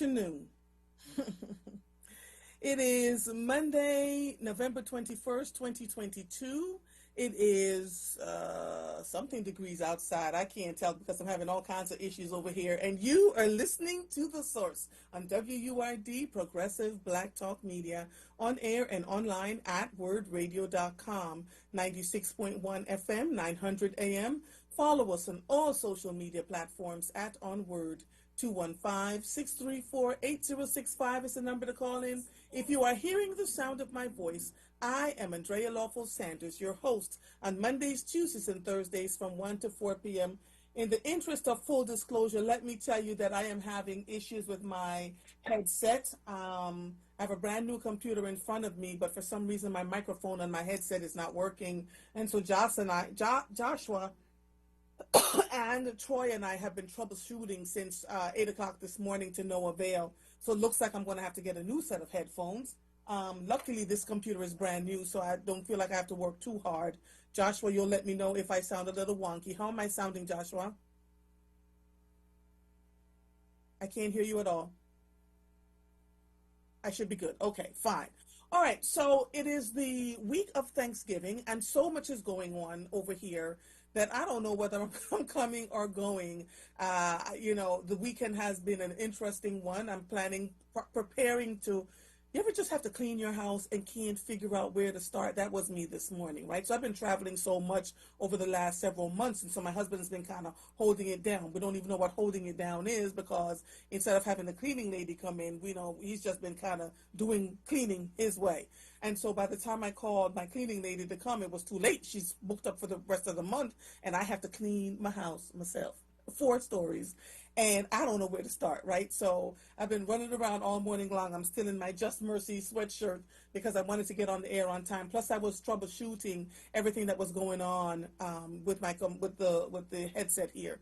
afternoon. It is Monday, November 21st, 2022. It is something degrees outside. I can't tell because I'm having all kinds of issues over here. And you are listening to The Source on WURD, Progressive Black Talk Media, on air and online at wordradio.com, 96.1 FM, 900 AM. Follow us on all social media platforms at OnWord. 215-634-8065 is the number to call in. If you are hearing the sound of my voice, I am Andrea Lawful-Sanders, your host on Mondays, Tuesdays, and Thursdays from 1 to 4 p.m. In the interest of full disclosure, let me tell you that I am having issues with my headset. I have a brand new computer in front of me, but for some reason my microphone on my headset is not working. And so Joshua and Troy and I have been troubleshooting since 8 o'clock this morning to no avail. So it looks like I'm going to have to get a new set of headphones. Luckily, this computer is brand new, so I don't feel like I have to work too hard. Joshua, you'll let me know if I sound a little wonky. How am I sounding, Joshua? I can't hear you at all. I should be good. Okay, fine. All right, so it is the week of Thanksgiving, and so much is going on over here that I don't know whether I'm coming or going. The weekend has been an interesting one. I'm preparing to. You ever just have to clean your house and can't figure out where to start? That was me this morning, right? So I've been traveling so much over the last several months, and so my husband's been kind of holding it down. We don't even know what holding it down is because instead of having the cleaning lady come in, he's just been kind of doing cleaning his way. And so by the time I called my cleaning lady to come, it was too late. She's booked up for the rest of the month, and I have to clean my house myself. 4 stories. And I don't know where to start, right? So I've been running around all morning long. I'm still in my Just Mercy sweatshirt because I wanted to get on the air on time. Plus, I was troubleshooting everything that was going on with the headset here.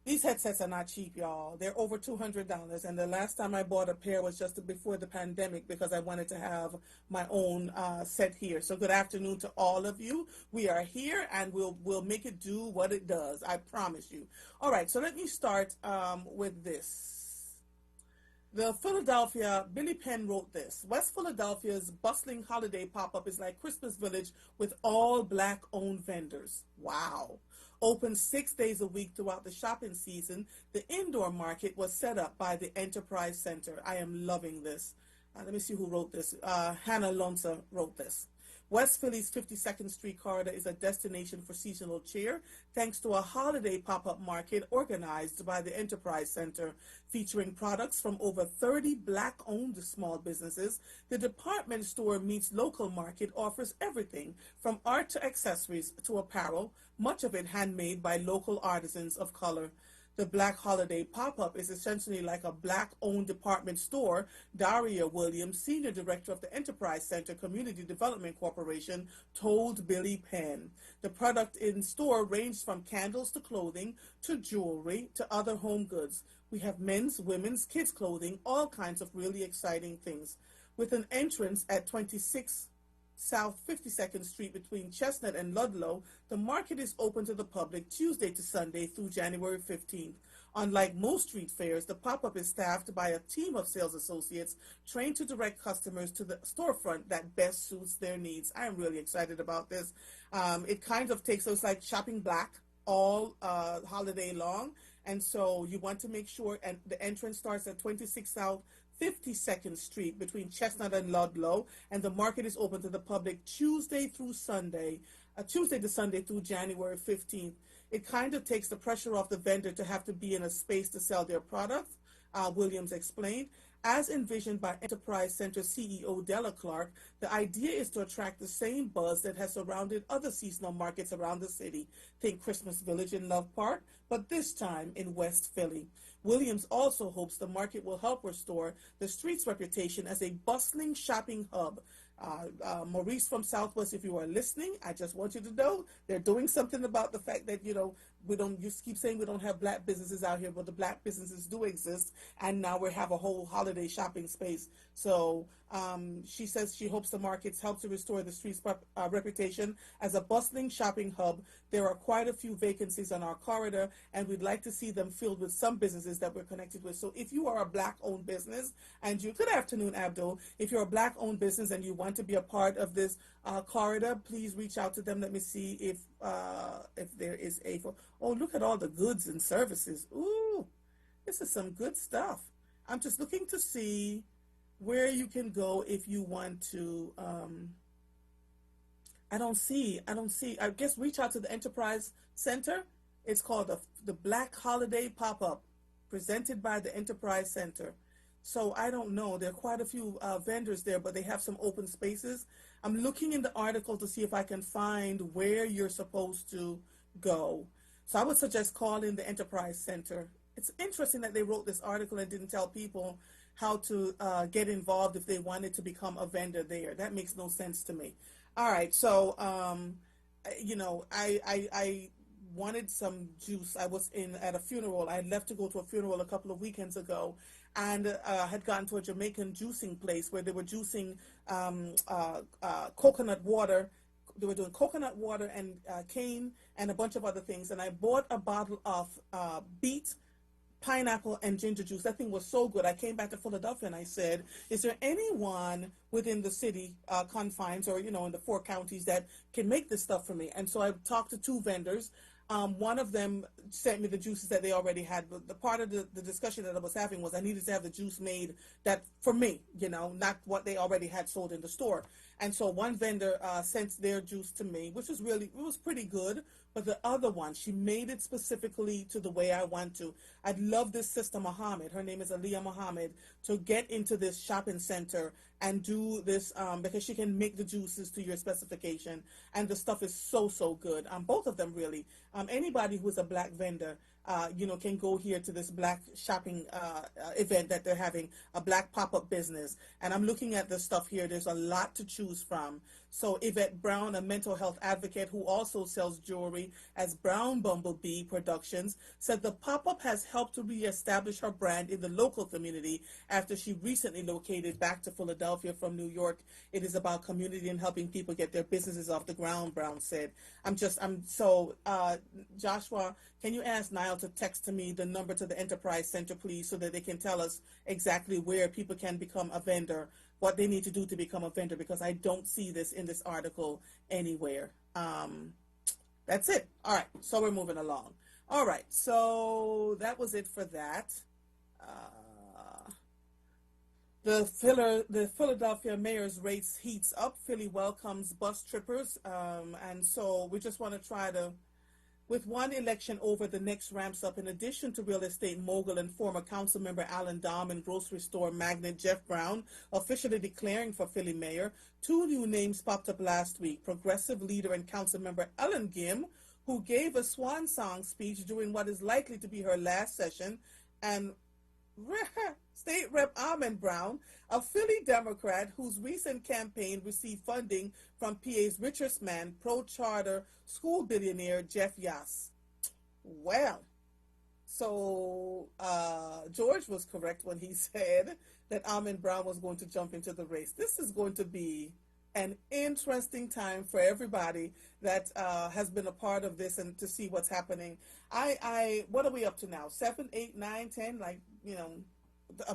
These headsets are not cheap, y'all. They're over $200. And the last time I bought a pair was just before the pandemic because I wanted to have my own set here. So good afternoon to all of you. We are here and we'll make it do what it does. I promise you. All right, so let me start with this. The Philadelphia, Billy Penn wrote this. West Philadelphia's bustling holiday pop-up is like Christmas Village with all Black-owned vendors. Wow. Open 6 days a week throughout the shopping season, the indoor market was set up by the Enterprise Center. I am loving this. Let me see who wrote this. Hannah Lonza wrote this. West Philly's 52nd Street corridor is a destination for seasonal cheer thanks to a holiday pop-up market organized by the Enterprise Center. Featuring products from over 30 Black-owned small businesses, the department store meets local market offers everything from art to accessories to apparel, much of it handmade by local artisans of color. The Black Holiday Pop-Up is essentially like a Black-owned department store, Daria Williams, Senior Director of the Enterprise Center Community Development Corporation, told Billy Penn. The product in store ranged from candles to clothing to jewelry to other home goods. We have men's, women's, kids' clothing, all kinds of really exciting things. With an entrance at 26 South 52nd Street between Chestnut and Ludlow, the market is open to the public Tuesday to Sunday through January 15th. Unlike most street fairs, the pop-up is staffed by a team of sales associates trained to direct customers to the storefront that best suits their needs. I am really excited about this. It kind of takes us like shopping black all holiday long. And so you want to make sure, and the entrance starts at 26 South 52nd Street between Chestnut and Ludlow, and the market is open to the public Tuesday to Sunday through January 15th. It kind of takes the pressure off the vendor to have to be in a space to sell their products, Williams explained. As envisioned by Enterprise Center CEO Della Clark, the idea is to attract the same buzz that has surrounded other seasonal markets around the city. Think Christmas Village in Love Park, but this time in West Philly. Williams also hopes the market will help restore the street's reputation as a bustling shopping hub. Maurice from Southwest, if you are listening, I just want you to know they're doing something about the fact that, you keep saying we don't have black businesses out here, but the black businesses do exist, and now we have a whole holiday shopping space. So She says she hopes the markets help to restore the street's reputation as a bustling shopping hub. There are quite a few vacancies on our corridor, and we'd like to see them filled with some businesses that we're connected with. So if you are a Black-owned business, and you, good afternoon, Abdul. If you're a Black-owned business and you want to be a part of this corridor, please reach out to them. Let me see if there is a. Oh, look at all the goods and services. Ooh, this is some good stuff. I'm just looking to see where you can go if you want to. I don't see. I guess reach out to the Enterprise Center. It's called the Black Holiday Pop-Up, presented by the Enterprise Center. So I don't know. There are quite a few vendors there, but they have some open spaces. I'm looking in the article to see if I can find where you're supposed to go. So I would suggest calling the Enterprise Center. It's interesting that they wrote this article and didn't tell people how to get involved if they wanted to become a vendor there. That makes no sense to me. All right, so I wanted some juice. I was at a funeral. I left to go to a funeral a couple of weekends ago, and had gone to a Jamaican juicing place where they were juicing coconut water. They were doing coconut water and cane and a bunch of other things. And I bought a bottle of beet, pineapple, and ginger juice. That thing was so good. I came back to Philadelphia and I said, is there anyone within the city confines or, in the 4 counties that can make this stuff for me? And so I talked to 2 vendors. One of them sent me the juices that they already had. But the part of the discussion that I was having was I needed to have the juice made that for me, not what they already had sold in the store. And so one vendor sent their juice to me, which was it was pretty good. But the other one, she made it specifically to the way I want to. I'd love this sister Muhammad, her name is Aliyah Muhammad, to get into this shopping center and do this because she can make the juices to your specification. And the stuff is so, so good. Both of them really. Anybody who's a Black vendor, can go here to this Black shopping event that they're having, a Black pop-up business. And I'm looking at the stuff here. There's a lot to choose from. So Yvette Brown, a mental health advocate who also sells jewelry as Brown Bumblebee Productions, said the pop-up has helped to reestablish her brand in the local community after she recently located back to Philadelphia from New York. It is about community and helping people get their businesses off the ground, Brown said. Joshua, can you ask Niall to text to me the number to the Enterprise Center, please, so that they can tell us exactly where people can become a vendor, what they need to do to become a vendor, because I don't see this in this article anywhere. That's it. All right, so we're moving along. All right, so that was it for that. The Philadelphia mayor's race heats up. Philly welcomes bus trippers, and so we just want to try to, with one election over, the next ramps up. In addition to real estate mogul and former council member Alan Dom and grocery store magnate Jeff Brown officially declaring for Philly mayor, 2 new names popped up last week. Progressive leader and council member Ellen Gim, who gave a swan song speech during what is likely to be her last session, and State Rep Armand Brown, a Philly Democrat whose recent campaign received funding from PA's richest man, pro-charter school billionaire Jeff Yass. Well, so George was correct when he said that Armand Brown was going to jump into the race. This is going to be an interesting time for everybody that has been a part of this and to see what's happening. What are we up to now? 7, 8, 9, 10,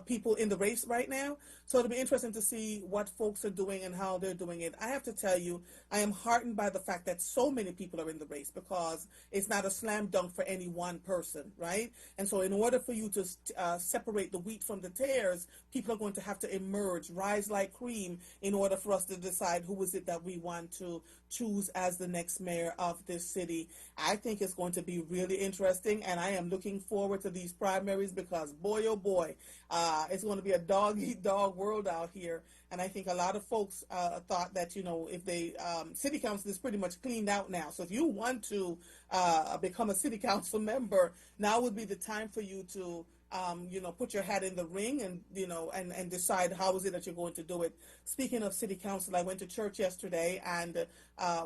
people in the race right now. So it'll be interesting to see what folks are doing and how they're doing it. I have to tell you, I am heartened by the fact that so many people are in the race, because it's not a slam dunk for any one person, right? And so in order for you to separate the wheat from the tares, people are going to have to emerge, rise like cream, in order for us to decide who is it that we want to choose as the next mayor of this city. I think it's going to be really interesting, and I am looking forward to these primaries because, boy, oh boy, it's going to be a dog-eat-dog world out here. And I think a lot of folks thought that, if they, city council is pretty much cleaned out now. So if you want to become a city council member, now would be the time for you to put your hat in the ring and, and decide how is it that you're going to do it. Speaking of city council, I went to church yesterday, and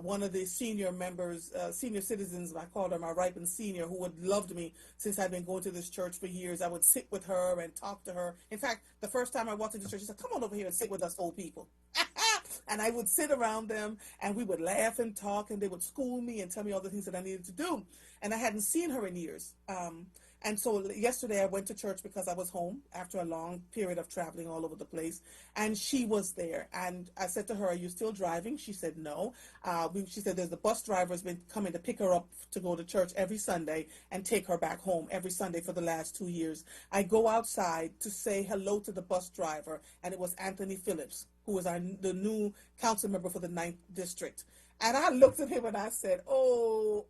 one of the senior members, senior citizens, I called her my ripened senior, who had loved me since I'd been going to this church for years. I would sit with her and talk to her. In fact, the first time I walked into church, she said, "Come on over here and sit with us old people." And I would sit around them, and we would laugh and talk, and they would school me and tell me all the things that I needed to do. And I hadn't seen her in years. And so yesterday I went to church because I was home after a long period of traveling all over the place. And she was there. And I said to her, "Are you still driving?" She said, "No." She said, "There's the bus driver has been coming to pick her up to go to church every Sunday and take her back home every Sunday for the last 2 years." I go outside to say hello to the bus driver, and it was Anthony Phillips, who was the new council member for the 9th District. And I looked at him and I said, oh,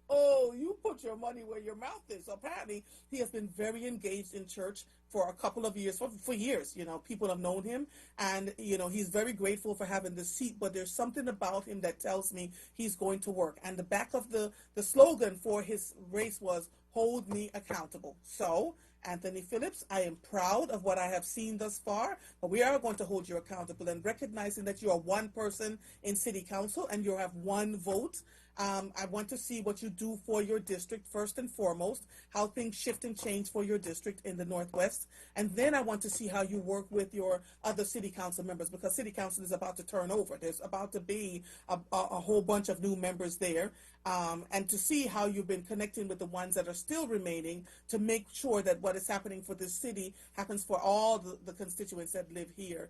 you put your money where your mouth is. So apparently he has been very engaged in church for a couple of years, for years. People have known him, and, he's very grateful for having the seat, but there's something about him that tells me he's going to work. And the back of the slogan for his race was, "Hold me accountable." So, Anthony Phillips, I am proud of what I have seen thus far, but we are going to hold you accountable, and recognizing that you are one person in city council and you have one vote. I want to see what you do for your district first and foremost, how things shift and change for your district in the Northwest. And then I want to see how you work with your other city council members, because city council is about to turn over. There's about to be a whole bunch of new members there. And to see how you've been connecting with the ones that are still remaining to make sure that what is happening for this city happens for all the constituents that live here.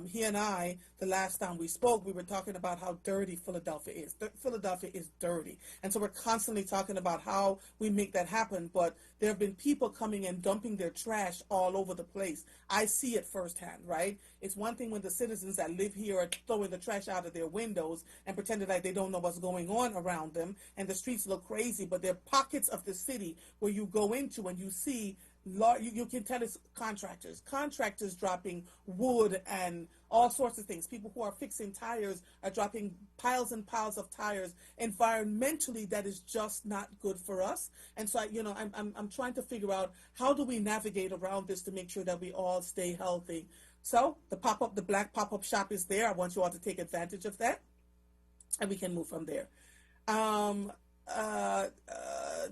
He and I, the last time we spoke, we were talking about how dirty Philadelphia is. Philadelphia is dirty. And so we're constantly talking about how we make that happen. But there have been people coming and dumping their trash all over the place. I see it firsthand, right? It's one thing when the citizens that live here are throwing the trash out of their windows and pretending like they don't know what's going on around them, and the streets look crazy, but there are pockets of the city where you go into and you see, you can tell it's contractors dropping wood and all sorts of things. People who are fixing tires are dropping piles and piles of tires. Environmentally, that is just not good for us. And so, I'm trying to figure out, how do we navigate around this to make sure that we all stay healthy? So the black pop-up shop is there. I want you all to take advantage of that, and we can move from there.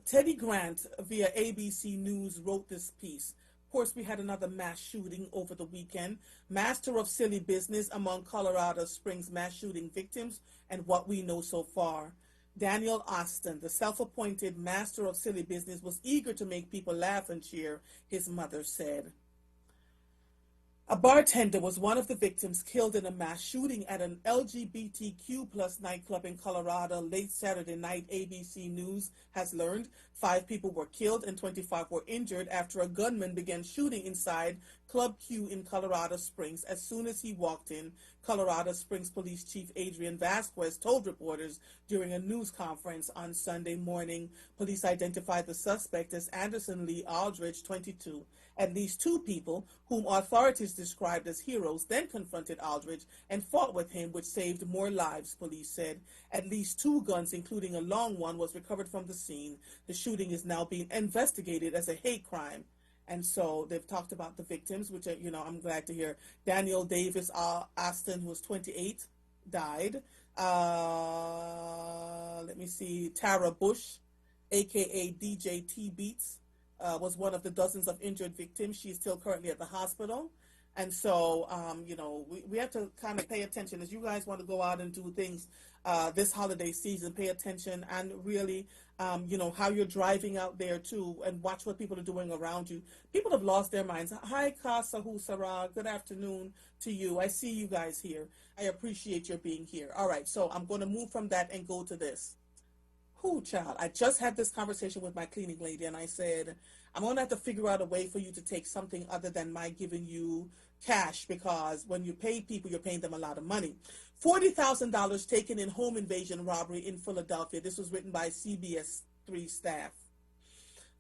Teddy Grant via ABC News wrote this piece. Of course, we had another mass shooting over the weekend. Master of silly business among Colorado Springs mass shooting victims and what we know so far. Daniel Austin, the self-appointed master of silly business, was eager to make people laugh and cheer, his mother said. A bartender was one of the victims killed in a mass shooting at an LGBTQ plus nightclub in Colorado late Saturday night, ABC News has learned. 5 people were killed and 25 were injured after a gunman began shooting inside Club Q in Colorado Springs as soon as he walked in, Colorado Springs Police Chief Adrian Vasquez told reporters during a news conference on Sunday morning. Police identified the suspect as Anderson Lee Aldridge, 22. At least 2 people, whom authorities described as heroes, then confronted Aldridge and fought with him, which saved more lives, police said. At least 2 guns, including a long one, was recovered from the scene. The shooting is now being investigated as a hate crime. And so they've talked about the victims, which, I'm glad to hear. Daniel Davis Austin, who was 28, died. Let me see. Tara Bush, a.k.a. DJ T Beats, was one of the dozens of injured victims. She's still currently at the hospital. And so, we have to kind of pay attention. As you guys want to go out and do things this holiday season, pay attention and really, how you're driving out there too, and watch what people are doing around you. People have lost their minds. Hi, Casa Husara. Good afternoon to you. I see you guys here. I appreciate your being here. All right, so I'm going to move from that and go to this. Child, I just had this conversation with my cleaning lady, and I said, I'm going to have to figure out a way for you to take something other than my giving you cash, because when you pay people, you're paying them a lot of money. $40,000 taken in home invasion robbery in Philadelphia. This was written by CBS 3 staff.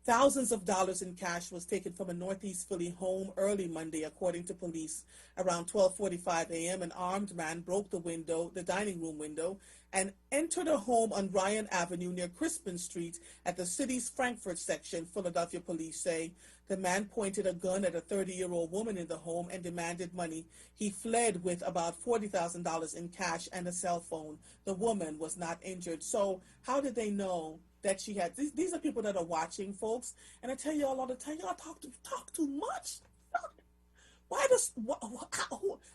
Thousands of dollars in cash was taken from a Northeast Philly home early Monday, according to police. Around 12:45 a.m., an armed man broke the dining room window, and entered a home on Ryan Avenue near Crispin Street at the city's Frankfurt section, Philadelphia police say. The man pointed a gun at a 30-year-old woman in the home and demanded money. He fled with about $40,000 in cash and a cell phone. The woman was not injured. So how did they know that she had? These are people that are watching, folks. And I tell you all the time, y'all talk too much.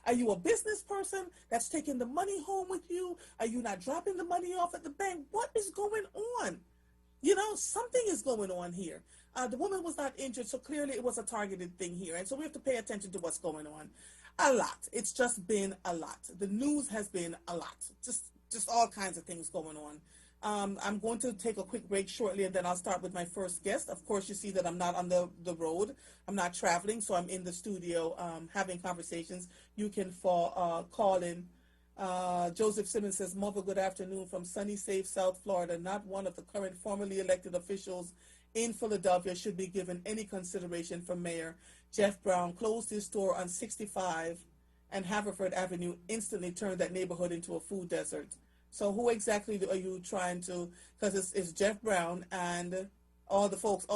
Are you a business person that's taking the money home with you? Are you not dropping the money off at the bank? What is going on? You know, something is going on here. The woman was not injured, so clearly it was a targeted thing here. And so we have to pay attention to what's going on. A lot. It's just been a lot. The news has been a lot. Just all kinds of things going on. I'm going to take a quick break shortly, and then I'll start with my first guest. Of course, you see that I'm not on the road. I'm not traveling, so I'm in the studio having conversations. You can call in. Joseph Simmons says, Mother, good afternoon from sunny, safe South Florida. Not one of the current formerly elected officials in Philadelphia should be given any consideration for mayor. Jeff Brown closed his store on 65 and Haverford Avenue, instantly turned that neighborhood into a food desert. So who exactly are you trying to, because it's Jeff Brown and all the folks,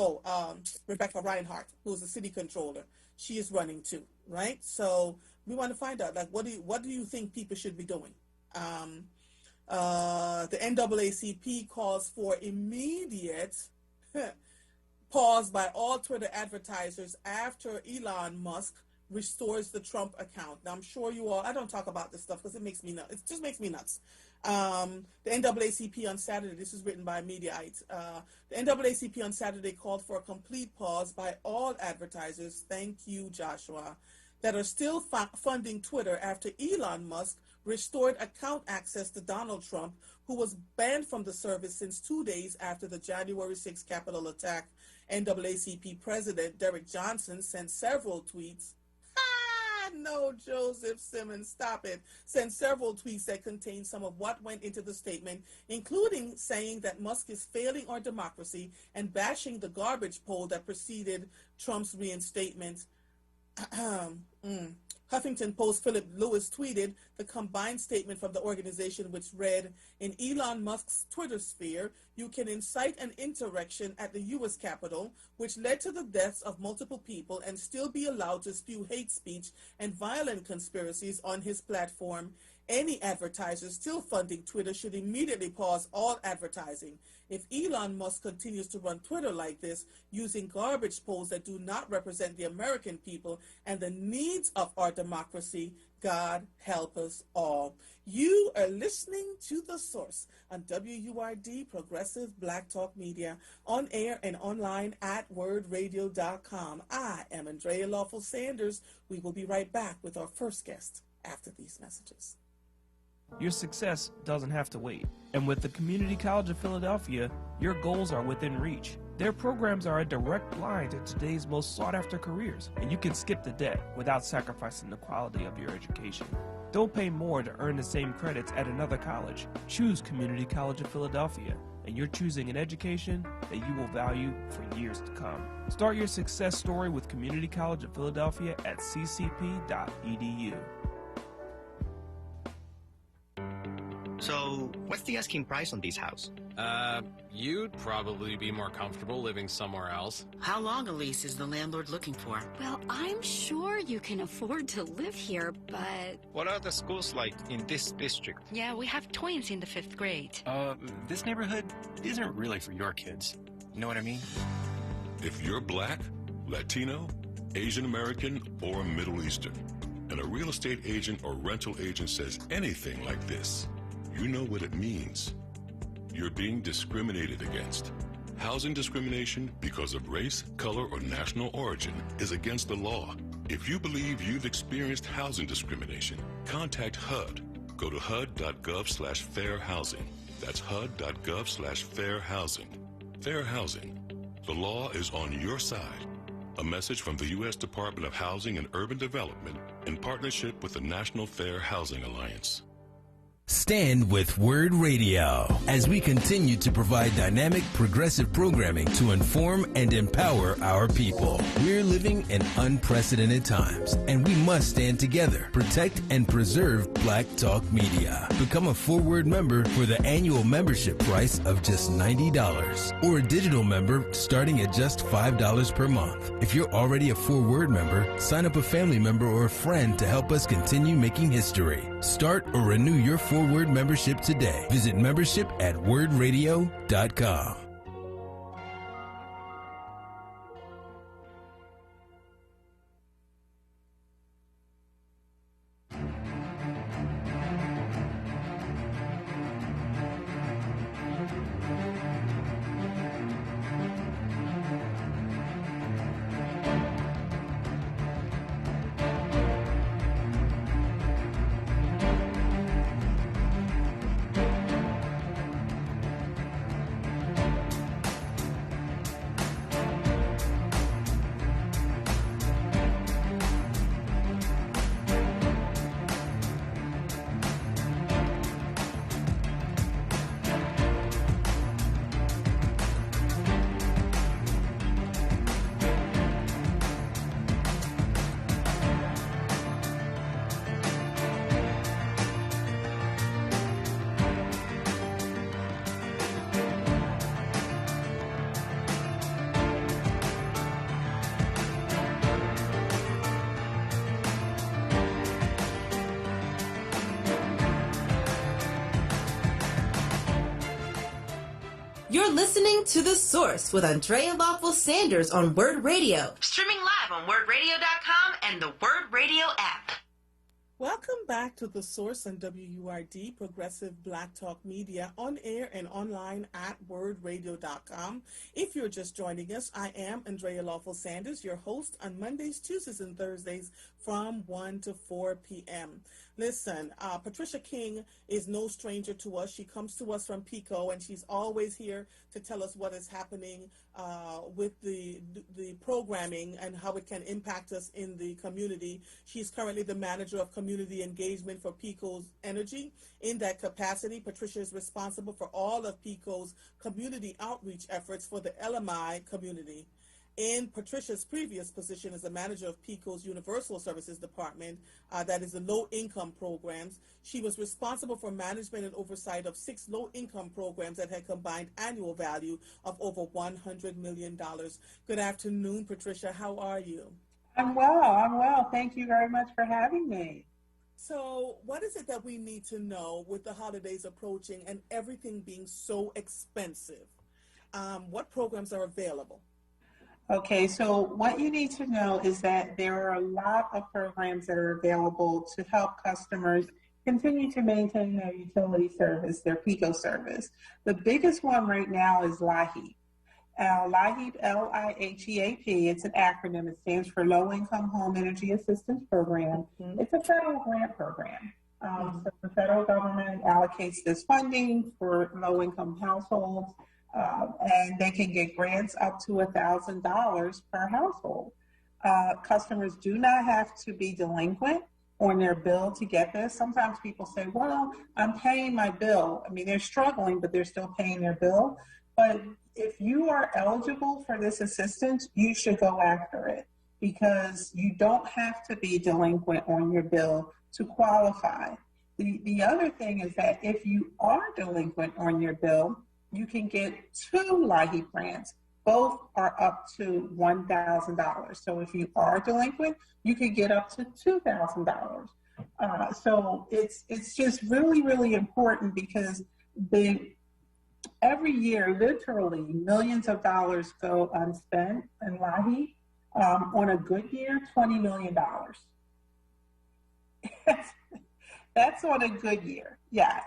Rebecca Reinhardt, who's the city controller. She is running too, right? So we want to find out, like, what do you think people should be doing? The NAACP calls for immediate pause by all Twitter advertisers after Elon Musk restores the Trump account. Now, I'm sure you all, I don't talk about this stuff because it makes me nuts. It just makes me nuts. The NAACP on Saturday, this is written by Mediaite, the NAACP on Saturday called for a complete pause by all advertisers, thank you, Joshua, that are still funding Twitter after Elon Musk restored account access to Donald Trump, who was banned from the service since 2 days after the January 6th Capitol attack. NAACP President Derek Johnson sent several tweets. No, Joseph Simmons, stop it. Sent several tweets that contained some of what went into the statement, including saying that Musk is failing our democracy and bashing the garbage poll that preceded Trump's reinstatement. Huffington Post Philip Lewis tweeted the combined statement from the organization, which read, in Elon Musk's Twitter sphere, you can incite an insurrection at the U.S. Capitol, which led to the deaths of multiple people, and still be allowed to spew hate speech and violent conspiracies on his platform. Any advertiser still funding Twitter should immediately pause all advertising. If Elon Musk continues to run Twitter like this, using garbage polls that do not represent the American people and the needs of our democracy, God help us all. You are listening to The Source on WURD, Progressive Black Talk Media, on air and online at wordradio.com. I am Andrea Lawful-Sanders. We will be right back with our first guest after these messages. Your success doesn't have to wait. And with the Community College of Philadelphia, your goals are within reach. Their programs are a direct line to today's most sought-after careers, and you can skip the debt without sacrificing the quality of your education. Don't pay more to earn the same credits at another college. Choose Community College of Philadelphia, and you're choosing an education that you will value for years to come. Start your success story with Community College of Philadelphia at ccp.edu. So, what's the asking price on this house? You'd probably be more comfortable living somewhere else. How long a lease is the landlord looking for? Well, I'm sure you can afford to live here, but... What are the schools like in this district? Yeah, we have twins in the 5th grade. This neighborhood isn't really for your kids. You know what I mean? If you're Black, Latino, Asian American, or Middle Eastern, and a real estate agent or rental agent says anything like this, you know what it means. You're being discriminated against. Housing discrimination because of race, color, or national origin is against the law. If you believe you've experienced housing discrimination, contact HUD. Go to hud.gov/fair housing. That's hud.gov/fair housing. Fair housing. The law is on your side. A message from the U.S. Department of Housing and Urban Development in partnership with the National Fair Housing Alliance. Stand with WURD Radio as we continue to provide dynamic, progressive programming to inform and empower our people. We're living in unprecedented times, and we must stand together, protect and preserve Black Talk Media. Become a Forward member for the annual membership price of just $90, or a digital member starting at just $5 per month. If you're already a Forward member, sign up a family member or a friend to help us continue making history. Start or renew your Forward membership today. Visit membership at wordradio.com. You're listening to The Source with Andrea Lawful-Sanders on WURD Radio. Streaming live on WURDradio.com and the WURD Radio app. Welcome back to The Source and WURD, Progressive Black Talk Media, on air and online at WURDradio.com. If you're just joining us, I am Andrea Lawful-Sanders, your host on Mondays, Tuesdays, and Thursdays from 1 to 4 p.m. Listen, Patricia King is no stranger to us. She comes to us from PICO, and she's always here to tell us what is happening with the programming and how it can impact us in the community. She's currently the manager of community engagement for PICO's Energy. In that capacity, Patricia is responsible for all of PICO's community outreach efforts for the LMI community. In Patricia's previous position as a manager of PICO's Universal Services Department, that is the low-income programs, she was responsible for management and oversight of 6 low-income programs that had combined annual value of over $100 million. Good afternoon, Patricia. How are you? I'm well. Thank you very much for having me. So what is it that we need to know with the holidays approaching and everything being so expensive? What programs are available? Okay, so what you need to know is that there are a lot of programs that are available to help customers continue to maintain their utility service, their PICO service. The biggest one right now is LIHEAP. LIHEAP, L-I-H-E-A-P, it's an acronym. It stands for Low Income Home Energy Assistance Program. Mm-hmm. It's a federal grant program. So the federal government allocates this funding for low-income households. And they can get grants up to $1,000 per household. Customers do not have to be delinquent on their bill to get this. Sometimes people say, well, I'm paying my bill. I mean, they're struggling, but they're still paying their bill. But if you are eligible for this assistance, you should go after it because you don't have to be delinquent on your bill to qualify. The other thing is that if you are delinquent on your bill, you can get 2 LIHEAP grants. Both are up to $1,000. So if you are delinquent, you can get up to $2,000. So it's just really, really important because every year, literally millions of dollars go unspent in LIHEAP. On a good year, $20 million. That's on a good year, yeah.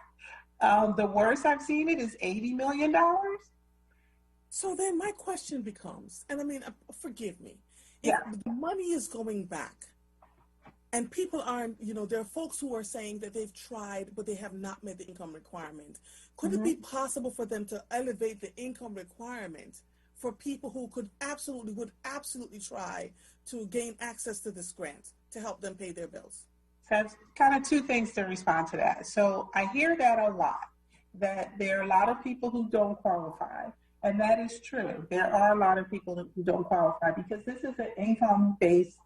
The worst I've seen it is $80 million. So then my question becomes, and I mean, forgive me, if the money is going back and people aren't, there are folks who are saying that they've tried, but they have not met the income requirement. Could it be possible for them to elevate the income requirement for people who would absolutely try to gain access to this grant to help them pay their bills? That's kind of two things to respond to that. So I hear that a lot, that there are a lot of people who don't qualify. And that is true. There are a lot of people who don't qualify because this is an income-based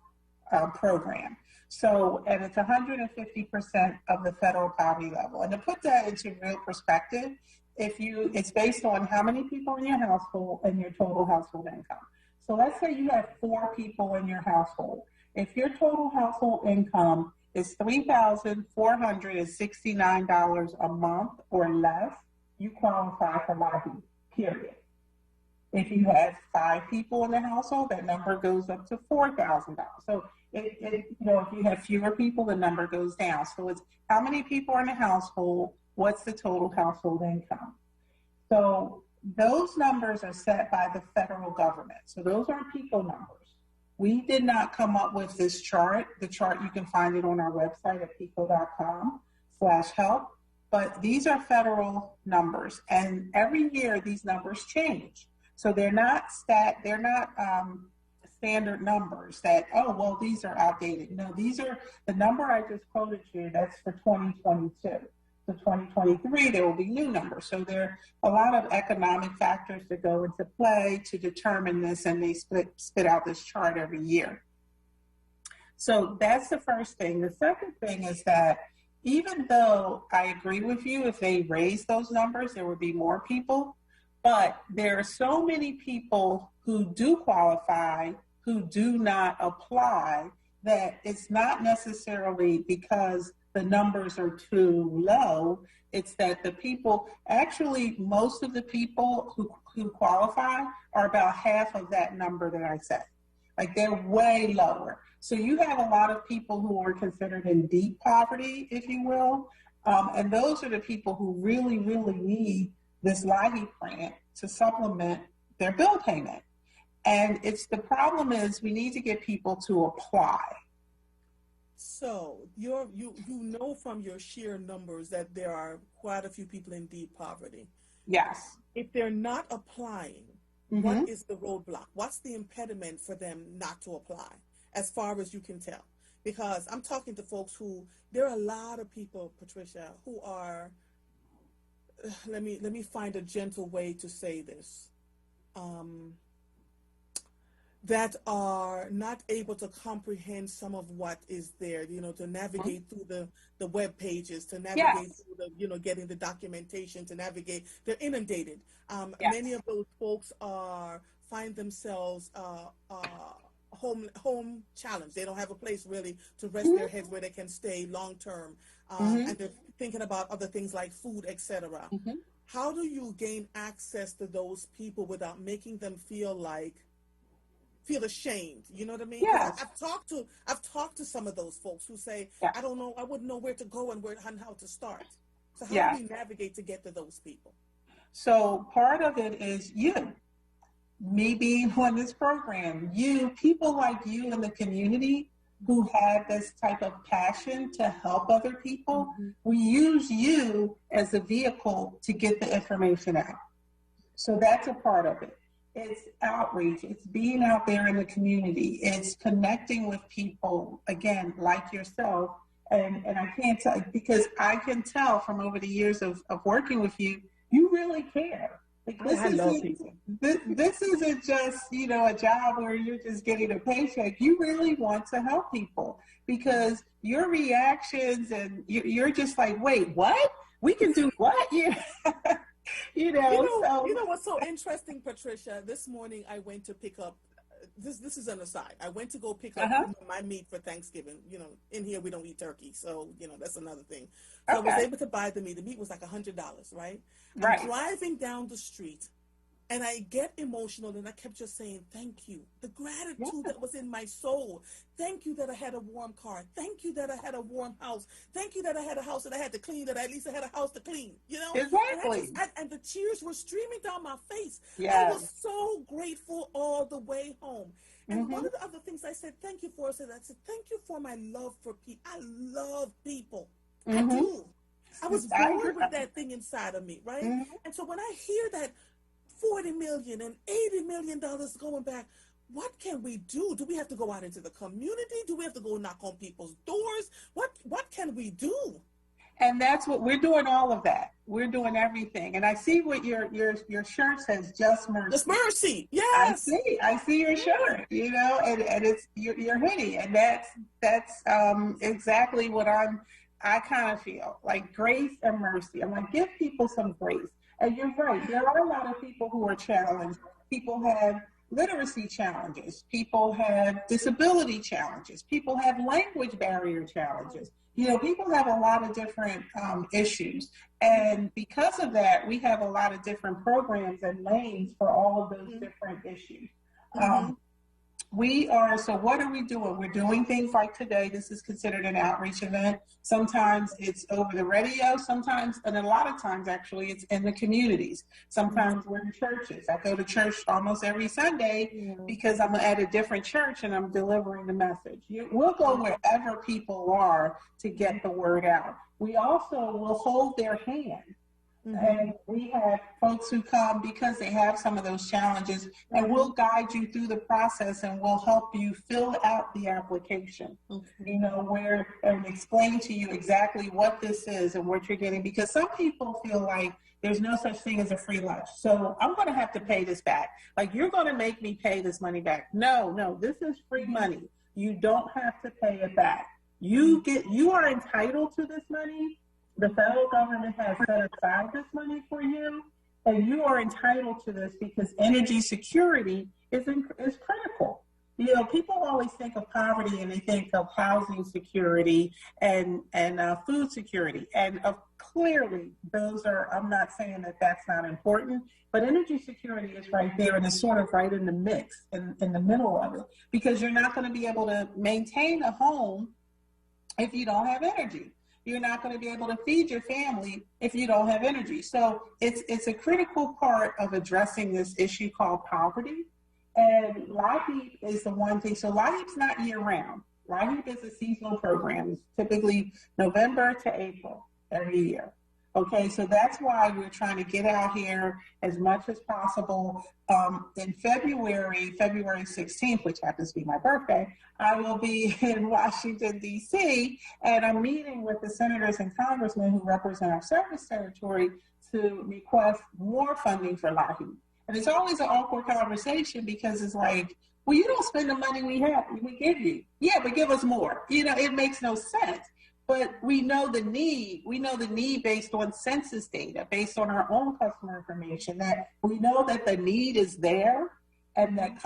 program. So, and it's 150% of the federal poverty level. And to put that into real perspective, it's based on how many people in your household and your total household income. So let's say you have 4 people in your household. If your total household income is $3,469 a month or less, you qualify for LIHEAP, period. If you have 5 people in the household, that number goes up to $4,000. So, if you have fewer people, the number goes down. So it's how many people are in the household, what's the total household income? So those numbers are set by the federal government. So those are people numbers. We did not come up with this chart. The chart, you can find it on our website at pico.com/help. But these are federal numbers. And every year these numbers change. So they're not standard numbers that, these are outdated. No, these are the number I just quoted you, that's for 2022. So 2023, there will be new numbers. So there are a lot of economic factors that go into play to determine this, and they spit out this chart every year. So that's the first thing. The second thing is that even though I agree with you, if they raise those numbers, there would be more people. But there are so many people who do qualify, who do not apply, that it's not necessarily because the numbers are too low. It's that the people, actually most of the people who qualify are about half of that number that I said. Like they're way lower. So you have a lot of people who are considered in deep poverty, if you will. And those are the people who really, really need this LIHEAP grant to supplement their bill payment. And the problem is we need to get people to apply. So you know from your sheer numbers that there are quite a few people in deep poverty. Yes. If they're not applying, what is the roadblock? What's the impediment for them not to apply, as far as you can tell? Because I'm talking to folks there are a lot of people, Patricia, who are, let me find a gentle way to say this, that are not able to comprehend some of what is there, to navigate through the web pages, to navigate through the, getting the documentation, to navigate. They're inundated. Many of those folks find themselves home challenged. They don't have a place really to rest their heads where they can stay long term, and they're thinking about other things like food, etc. How do you gain access to those people without making them feel ashamed? You know what I mean? Yeah. I've talked to some of those folks who say, I don't know, I wouldn't know where to go and how to start. So how do we navigate to get to those people? So part of it is me being on this program, people like you in the community who have this type of passion to help other people. We use you as a vehicle to get the information out. So that's a part of it. It's outreach. It's being out there in the community. It's connecting with people, again, like yourself. And I can't tell, because I can tell from over the years of working with you, you really care. Like, I love people. This isn't just, a job where you're just getting a paycheck. You really want to help people because your reactions and you're just like, wait, what? We can do what? You know what's so interesting, Patricia? This morning I went to pick up, this is an aside. I went to go pick up my meat for Thanksgiving. In here we don't eat turkey, so that's another thing. So I was able to buy the meat. The meat was like $100, right? Right. I'm driving down the street and I get emotional and I kept just saying, thank you. The gratitude that was in my soul. Thank you that I had a warm car. Thank you that I had a warm house. Thank you that I had a house that I had to clean, that I at least had a house to clean, Exactly. And the tears were streaming down my face. Yes. I was so grateful all the way home. And one of the other things I said, thank you for, I said, thank you for my love for people. I love people. I do. I was born with that thing inside of me, right? And so when I hear that $40 million and $80 million going back, what can we do? Do we have to go out into the community? Do we have to go knock on people's doors? What can we do? And that's what we're doing, all of that. We're doing everything. And I see what your shirt says, Just Mercy. Just Mercy, yes. I see your shirt, you know, and it's your hoodie. And that's exactly what I kind of feel, like grace and mercy. I'm like, give people some grace. And you're right, there are a lot of people who are challenged. People have literacy challenges. People have disability challenges. People have language barrier challenges. You know, people have a lot of different issues. And because of that, we have a lot of different programs and lanes for all of those different issues. So what are we doing? We're doing things like today. This is considered an outreach event. Sometimes it's over the radio, sometimes, and a lot of times actually it's in the communities. Sometimes we're in churches. I go to church almost every Sunday because I'm at a different church and I'm delivering the message. We'll go wherever people are to get the word out. We also will hold their hand. And we have folks who come because they have some of those challenges, and we'll guide you through the process and we'll help you fill out the application, you know, and explain to you exactly what this is and what you're getting, because some people feel like there's no such thing as a free lunch. So I'm going to have to pay this back. Like, you're going to make me pay this money back. No, this is free money. You don't have to pay it back. You are entitled to this money. The federal government has set aside this money for you, and you are entitled to this because energy security is critical. You know, people always think of poverty and they think of housing security and food security. And clearly, those are, I'm not saying that that's not important, but energy security is right there and it's sort of right in the mix, in the middle of it, because you're not going to be able to maintain a home if you don't have energy. You're not going to be able to feed your family if you don't have energy. So it's a critical part of addressing this issue called poverty. And LAHEAP is the one thing. So LAHEAP's not year round. LAHEAP is a seasonal program. It's typically November to April every year. Okay, so that's why we're trying to get out here as much as possible. In February 16th, which happens to be my birthday, I will be in Washington, D.C., and I'm meeting with the senators and congressmen who represent our service territory to request more funding for LAHEAP. And it's always an awkward conversation because it's like, well, you don't spend the money we give you. Yeah, but give us more. You know, it makes no sense. But we know the need. We know the need based on census data, based on our own customer information, that we know that the need is there and that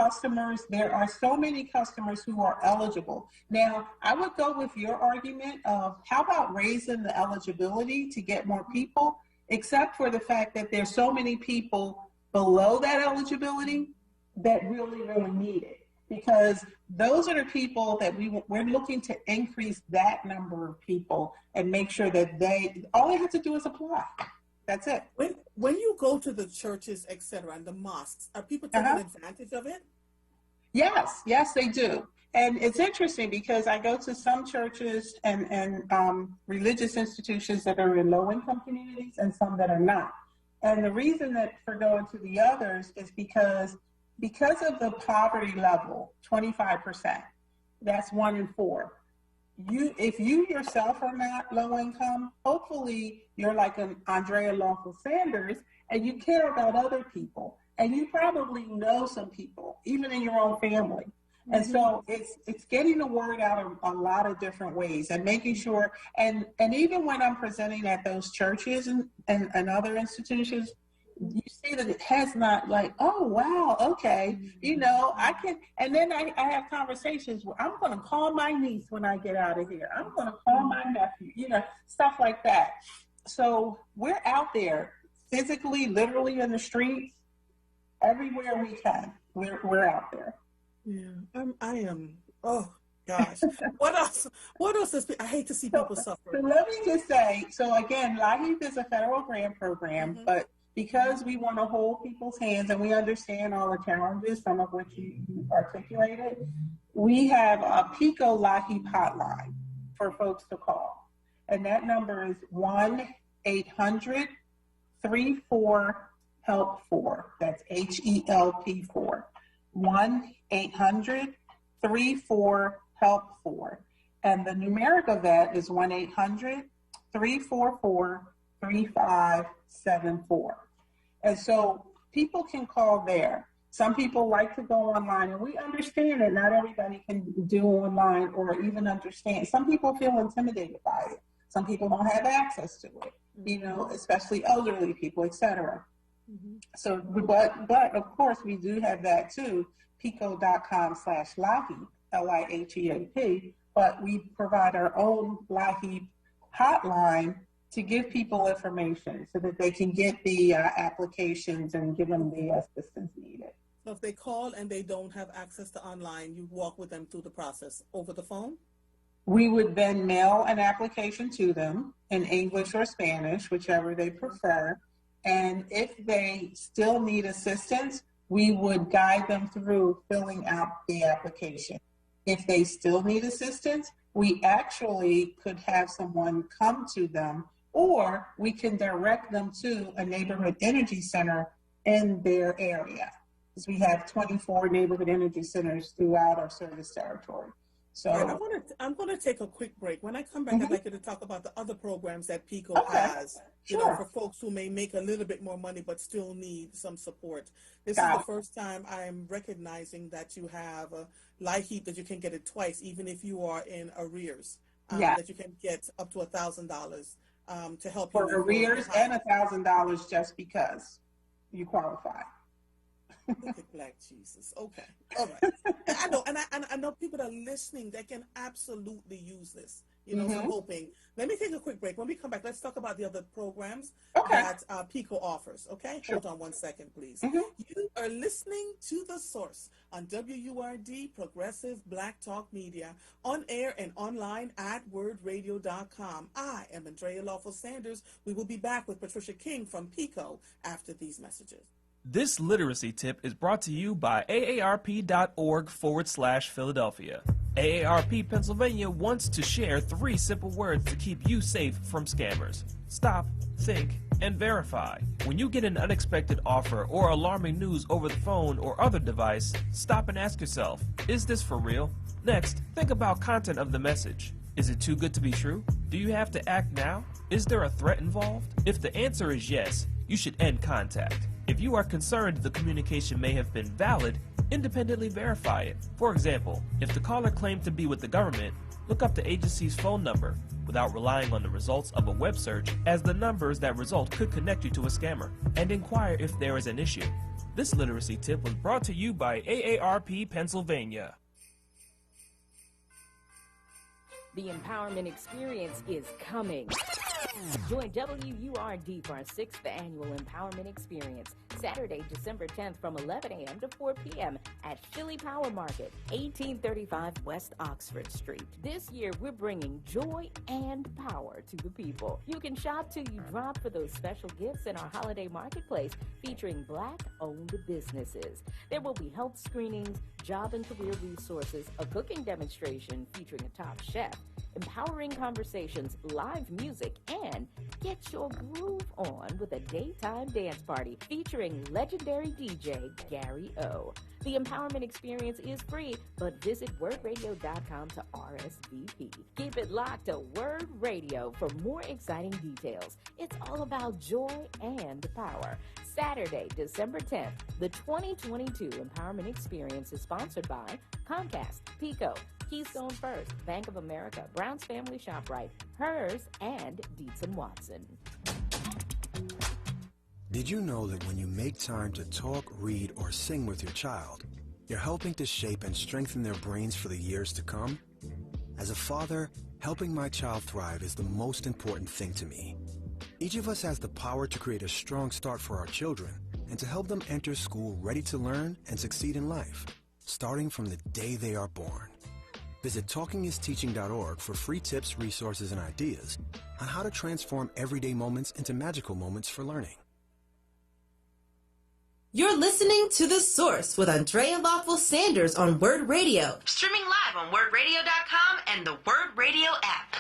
there are so many customers who are eligible. Now, I would go with your argument of how about raising the eligibility to get more people, except for the fact that there's so many people below that eligibility that really, really need it. Because those are the people that we're looking to increase that number of people and make sure that all they have to do is apply. That's it. When you go to the churches, et cetera, and the mosques, are people taking advantage of it? Yes, they do. And it's interesting because I go to some churches and religious institutions that are in low-income communities and some that are not. And the reason that for going to the others is because of the poverty level, 25%, that's 1 in 4. If you yourself are not low income, hopefully you're like an Andrea Lawful-Sanders and you care about other people. And you probably know some people, even in your own family. And so it's getting the word out in a lot of different ways and making sure, and even when I'm presenting at those churches and other institutions, you see that it has not like, oh, wow, okay, you know, I can, and then I have conversations where I'm going to call my niece when I get out of here. I'm going to call my nephew, you know, stuff like that. So we're out there physically, literally in the streets, everywhere we can. We're out there. Yeah, I am. Oh gosh, what else is? I hate to see people suffer. So let me just say. So again, LAHEAP is a federal grant program, but because we want to hold people's hands and we understand all the challenges, some of which you articulated, we have a PICO LAHEAP hotline for folks to call, and that number is 1-800-34-HELP4. That's HELP4. 1-800-34-HELP-4. And the numeric of that is 1-800-344-3574. And so people can call there. Some people like to go online, and we understand that not everybody can do online or even understand. Some people feel intimidated by it. Some people don't have access to it, especially elderly people, etc. Mm-hmm. So, but of course, we do have that too, pico.com/LIHEAP, LIHEAP, but we provide our own LIHEAP hotline to give people information so that they can get the applications and give them the assistance needed. So if they call and they don't have access to online, you walk with them through the process over the phone? We would then mail an application to them in English or Spanish, whichever they prefer. And if they still need assistance, we would guide them through filling out the application. If they still need assistance, we actually could have someone come to them, or we can direct them to a neighborhood energy center in their area. Because we have 24 neighborhood energy centers throughout our service territory. So I'm going to take a quick break. When I come back, I'd like you to talk about the other programs that PICO has, for folks who may make a little bit more money but still need some support. This is the first time I'm recognizing that you have a LIHEAP, that you can get it twice, even if you are in arrears, that you can get up to $1,000 to help you. For arrears and $1,000 just because you qualify. Look at Black Jesus. Okay. All right. I know, and I know people that are listening that can absolutely use this. So I'm hoping. Let me take a quick break. When we come back, let's talk about the other programs that PICO offers. Okay? Sure. Hold on one second, please. You are listening to The Source on WURD, Progressive Black Talk Media, on air and online at wordradio.com. I am Andrea Lawful-Sanders. We will be back with Patricia King from PICO after these messages. This literacy tip is brought to you by aarp.org/Philadelphia. AARP Pennsylvania wants to share 3 simple words to keep you safe from scammers. Stop, think, and verify. When you get an unexpected offer or alarming news over the phone or other device, stop and ask yourself, is this for real? Next, think about content of the message. Is it too good to be true? Do you have to act now? Is there a threat involved? If the answer is yes, you should end contact. If you are concerned the communication may have been valid, independently verify it. For example, if the caller claimed to be with the government, look up the agency's phone number without relying on the results of a web search, as the numbers that result could connect you to a scammer, and inquire if there is an issue. This literacy tip was brought to you by AARP Pennsylvania. The Empowerment Experience is coming. Join WURD for our 6th annual Empowerment Experience, Saturday, December 10th from 11 a.m. to 4 p.m. at Philly Power Market, 1835 West Oxford Street. This year, we're bringing joy and power to the people. You can shop till you drop for those special gifts in our holiday marketplace featuring Black-owned businesses. There will be health screenings, job and career resources, a cooking demonstration featuring a top chef, empowering conversations, live music, and get your groove on with a daytime dance party featuring legendary DJ Gary O. The Empowerment Experience is free, but visit wordradio.com to RSVP. Keep it locked to Word Radio for more exciting details. It's all about joy and power. Saturday, December 10th, the 2022 Empowerment Experience is sponsored by Comcast, PICO, Keystone First, Bank of America, Brown's Family ShopRite, Hers, and Dietz & Watson. Did you know that when you make time to talk, read, or sing with your child, you're helping to shape and strengthen their brains for the years to come? As a father, helping my child thrive is the most important thing to me. Each of us has the power to create a strong start for our children and to help them enter school ready to learn and succeed in life, starting from the day they are born. Visit talkingisteaching.org for free tips, resources, and ideas on how to transform everyday moments into magical moments for learning. You're listening to The Source with Andrea Lawful-Sanders on WURD Radio. Streaming live on wordradio.com and the WURD Radio app.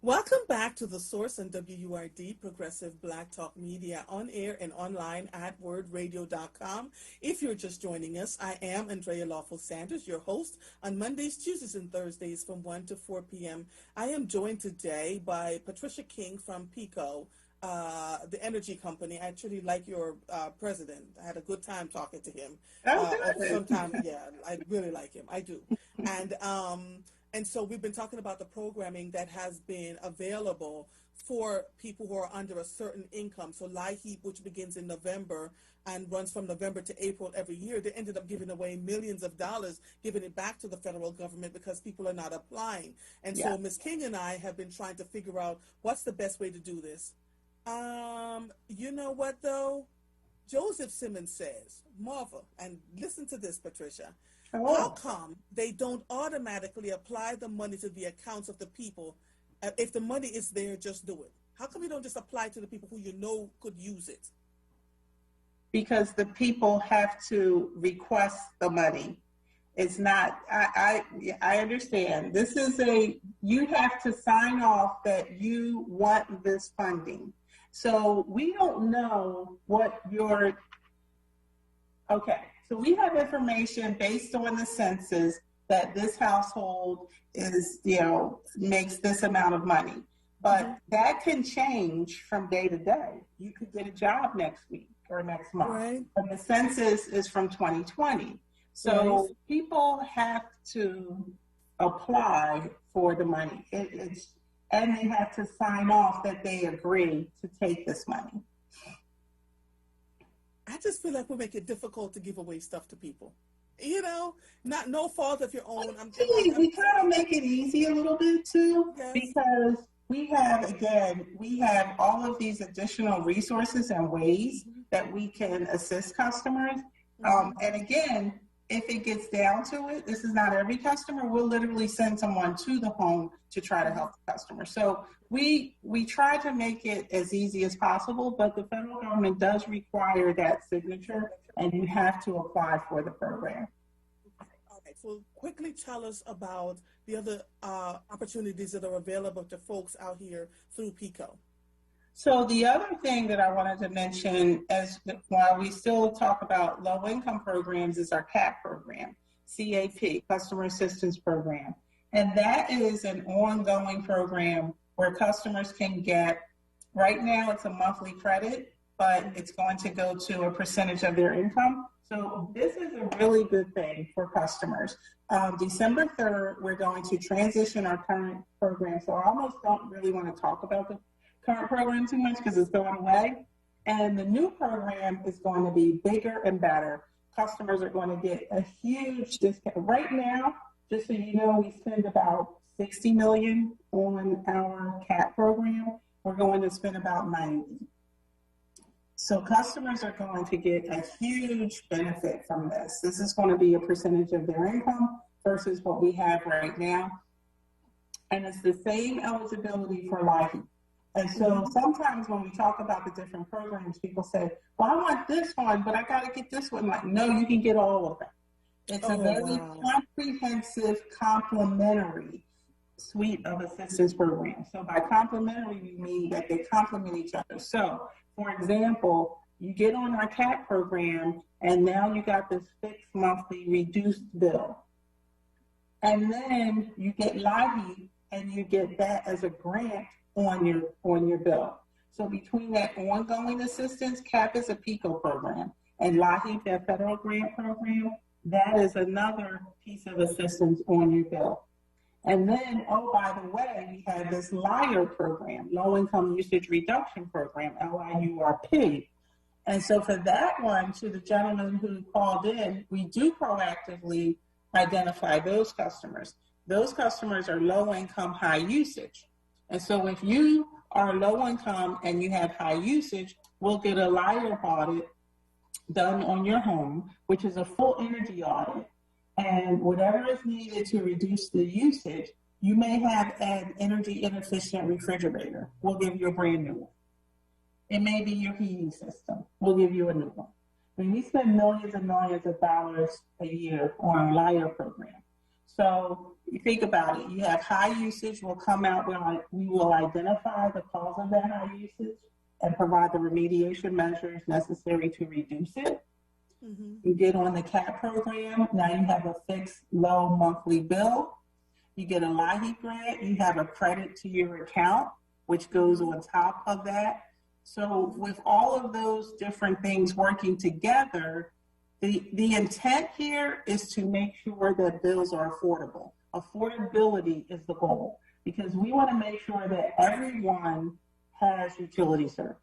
Welcome back to The Source on WURD, Progressive Black Talk Media, on air and online at wordradio.com. If you're just joining us, I am Andrea Lawful-Sanders, your host on Mondays, Tuesdays, and Thursdays from 1 to 4 p.m. I am joined today by Patricia King from PECO, the energy company. I actually like your president. I had a good time talking to him. Sometimes, yeah, I really like him. I do. And so we've been talking about the programming that has been available for people who are under a certain income. So LIHEAP, which begins in November and runs from November to April every year, they ended up giving away millions of dollars, giving it back to the federal government because people are not applying. And so Ms. King and I have been trying to figure out what's the best way to do this. You know what, though? Joseph Simmons says, Marva, and listen to this, Patricia, how come they don't automatically apply the money to the accounts of the people? If the money is there, just do it. How come you don't just apply to the people who you know could use it? Because the people have to request the money. It's not, I understand. This is you have to sign off that you want this funding. So we don't know what so we have information based on the census that this household is, makes this amount of money. But that can change from day to day. You could get a job next week or next month. Right. But the census is from 2020. So people have to apply for the money. And they have to sign off that they agree to take this money. I just feel like we make it difficult to give away stuff to people. No fault of your own. We kind of make it easy a little bit too, because we have all of these additional resources and ways that we can assist customers. And again, if it gets down to it, this is not every customer. We'll literally send someone to the home to try to help the customer. So we try to make it as easy as possible, but the federal government does require that signature, and you have to apply for the program. All right, so quickly tell us about the other opportunities that are available to folks out here through PECO. So the other thing that I wanted to mention, while we still talk about low-income programs, is our CAP program, CAP, Customer Assistance Program. And that is an ongoing program where customers can get, right now it's a monthly credit, but it's going to go to a percentage of their income. So this is a really good thing for customers. December 3rd, we're going to transition our current program. So I almost don't really want to talk about the current program too much because it's going away. And the new program is going to be bigger and better. Customers are going to get a huge discount. Right now, just so you know, we spend about $60 million on our CAP program. We're going to spend about $90. So customers are going to get a huge benefit from this. This is going to be a percentage of their income versus what we have right now. And it's the same eligibility for LIHEAP. And so sometimes when we talk about the different programs, people say, well, I want this one, but I got to get this one. Like, no, you can get all of them. It's a very comprehensive, complementary suite of assistance programs. So by complementary, we mean that they complement each other. So, for example, you get on our CAP program, and now you got this fixed monthly reduced bill. And then you get LIHEAP, and you get that as a grant on your bill. So between that ongoing assistance, CAP is a PECO program, and LIHEAP, that federal grant program, that is another piece of assistance on your bill. And then, oh, by the way, we have this LIUR program, Low Income Usage Reduction Program, LIURP. And so for that one, to the gentleman who called in, we do proactively identify those customers. Those customers are low income, high usage. And so if you are low income and you have high usage, we'll get a LIUR audit done on your home, which is a full energy audit. And whatever is needed to reduce the usage, you may have an energy inefficient refrigerator. We'll give you a brand new one. It may be your heating system. We'll give you a new one. I mean, we spend millions and millions of dollars a year on our LIUR program. So you think about it. You have high usage will come out when we will identify the cause of that high usage and provide the remediation measures necessary to reduce it. Mm-hmm. You get on the CAP program. Now you have a fixed low monthly bill. You get a LIHEAP grant. You have a credit to your account, which goes on top of that. So with all of those different things working together, the intent here is to make sure that bills are affordable. Affordability is the goal because we want to make sure that everyone has utility service.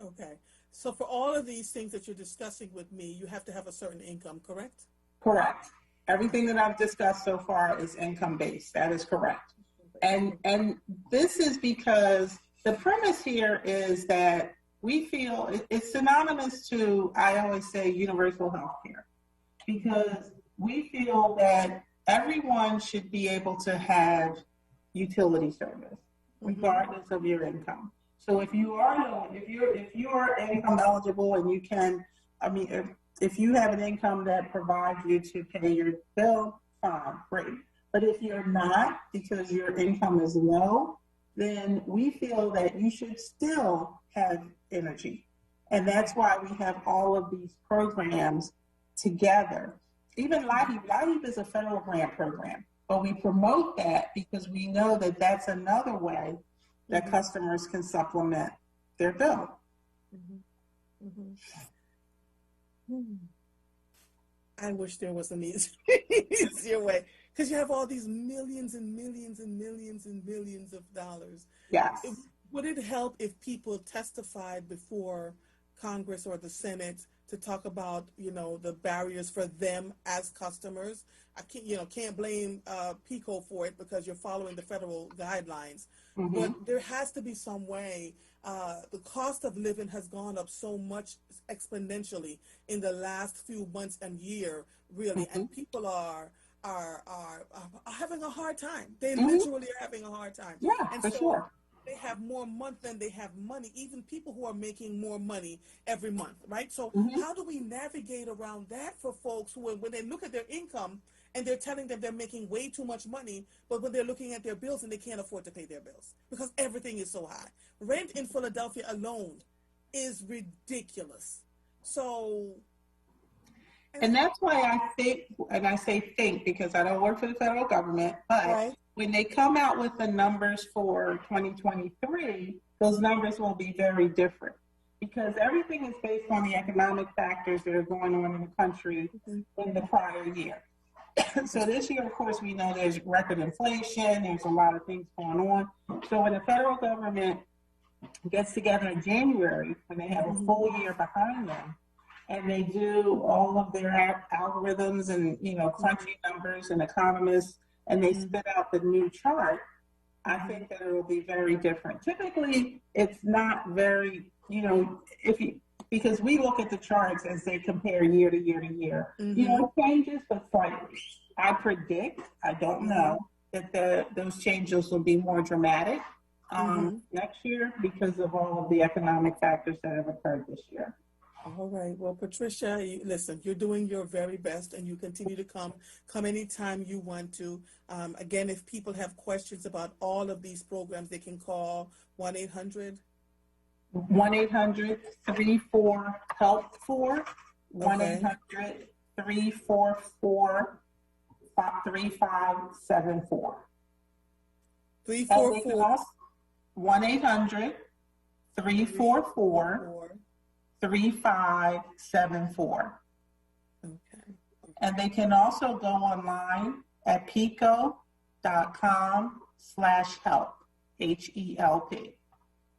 Okay. So for all of these things that you're discussing with me, you have to have a certain income, correct? Correct. Everything that I've discussed so far is income-based. That is correct. And this is because the premise here is that we feel it's synonymous to, I always say, universal health care, because we feel that everyone should be able to have utility service, regardless of your income. So if you are income eligible and you can, if you have an income that provides you to pay your bill, fine, great. But if you're not, because your income is low, then we feel that you should still have energy. And that's why we have all of these programs together. Even LIHEAP is a federal grant program, but we promote that because we know that that's another way that customers can supplement their bill. I wish there was an easier way, because you have all these millions and millions and millions and millions of dollars. Yes. Would it help if people testified before Congress or the Senate to talk about, the barriers for them as customers? I can't blame PICO for it because you're following the federal guidelines. But there has to be some way. The cost of living has gone up so much exponentially in the last few months and year, really, and people are having a hard time. They literally are having a hard time. Yeah, and for so sure. They have more month than they have money, even people who are making more money every month, right? So how do we navigate around that for folks who, when they look at their income and they're telling them they're making way too much money, but when they're looking at their bills and they can't afford to pay their bills because everything is so high. Rent in Philadelphia alone is ridiculous. So... And that's why I think, and I say think because I don't work for the federal government, but when they come out with the numbers for 2023, those numbers will be very different because everything is based on the economic factors that are going on in the country in the prior year. So this year, of course, we know there's record inflation, there's a lot of things going on. So when the federal government gets together in January, when they have a full year behind them, and they do all of their algorithms and, crunchy numbers and economists, and they spit out the new chart, I think that it will be very different. Typically, it's not very, because we look at the charts as they compare year to year to year. It changes, but slightly. I predict, I don't know, that those changes will be more dramatic next year because of all of the economic factors that have occurred this year. All right. Well, Patricia, listen, you're doing your very best, and you continue to come anytime you want to. Again, if people have questions about all of these programs, they can call 1-800. 1-800-34-HELP-4, 1-800-344-3574. 344. 1-800-344-3574. Okay. And they can also go online at pico.com/help, HELP.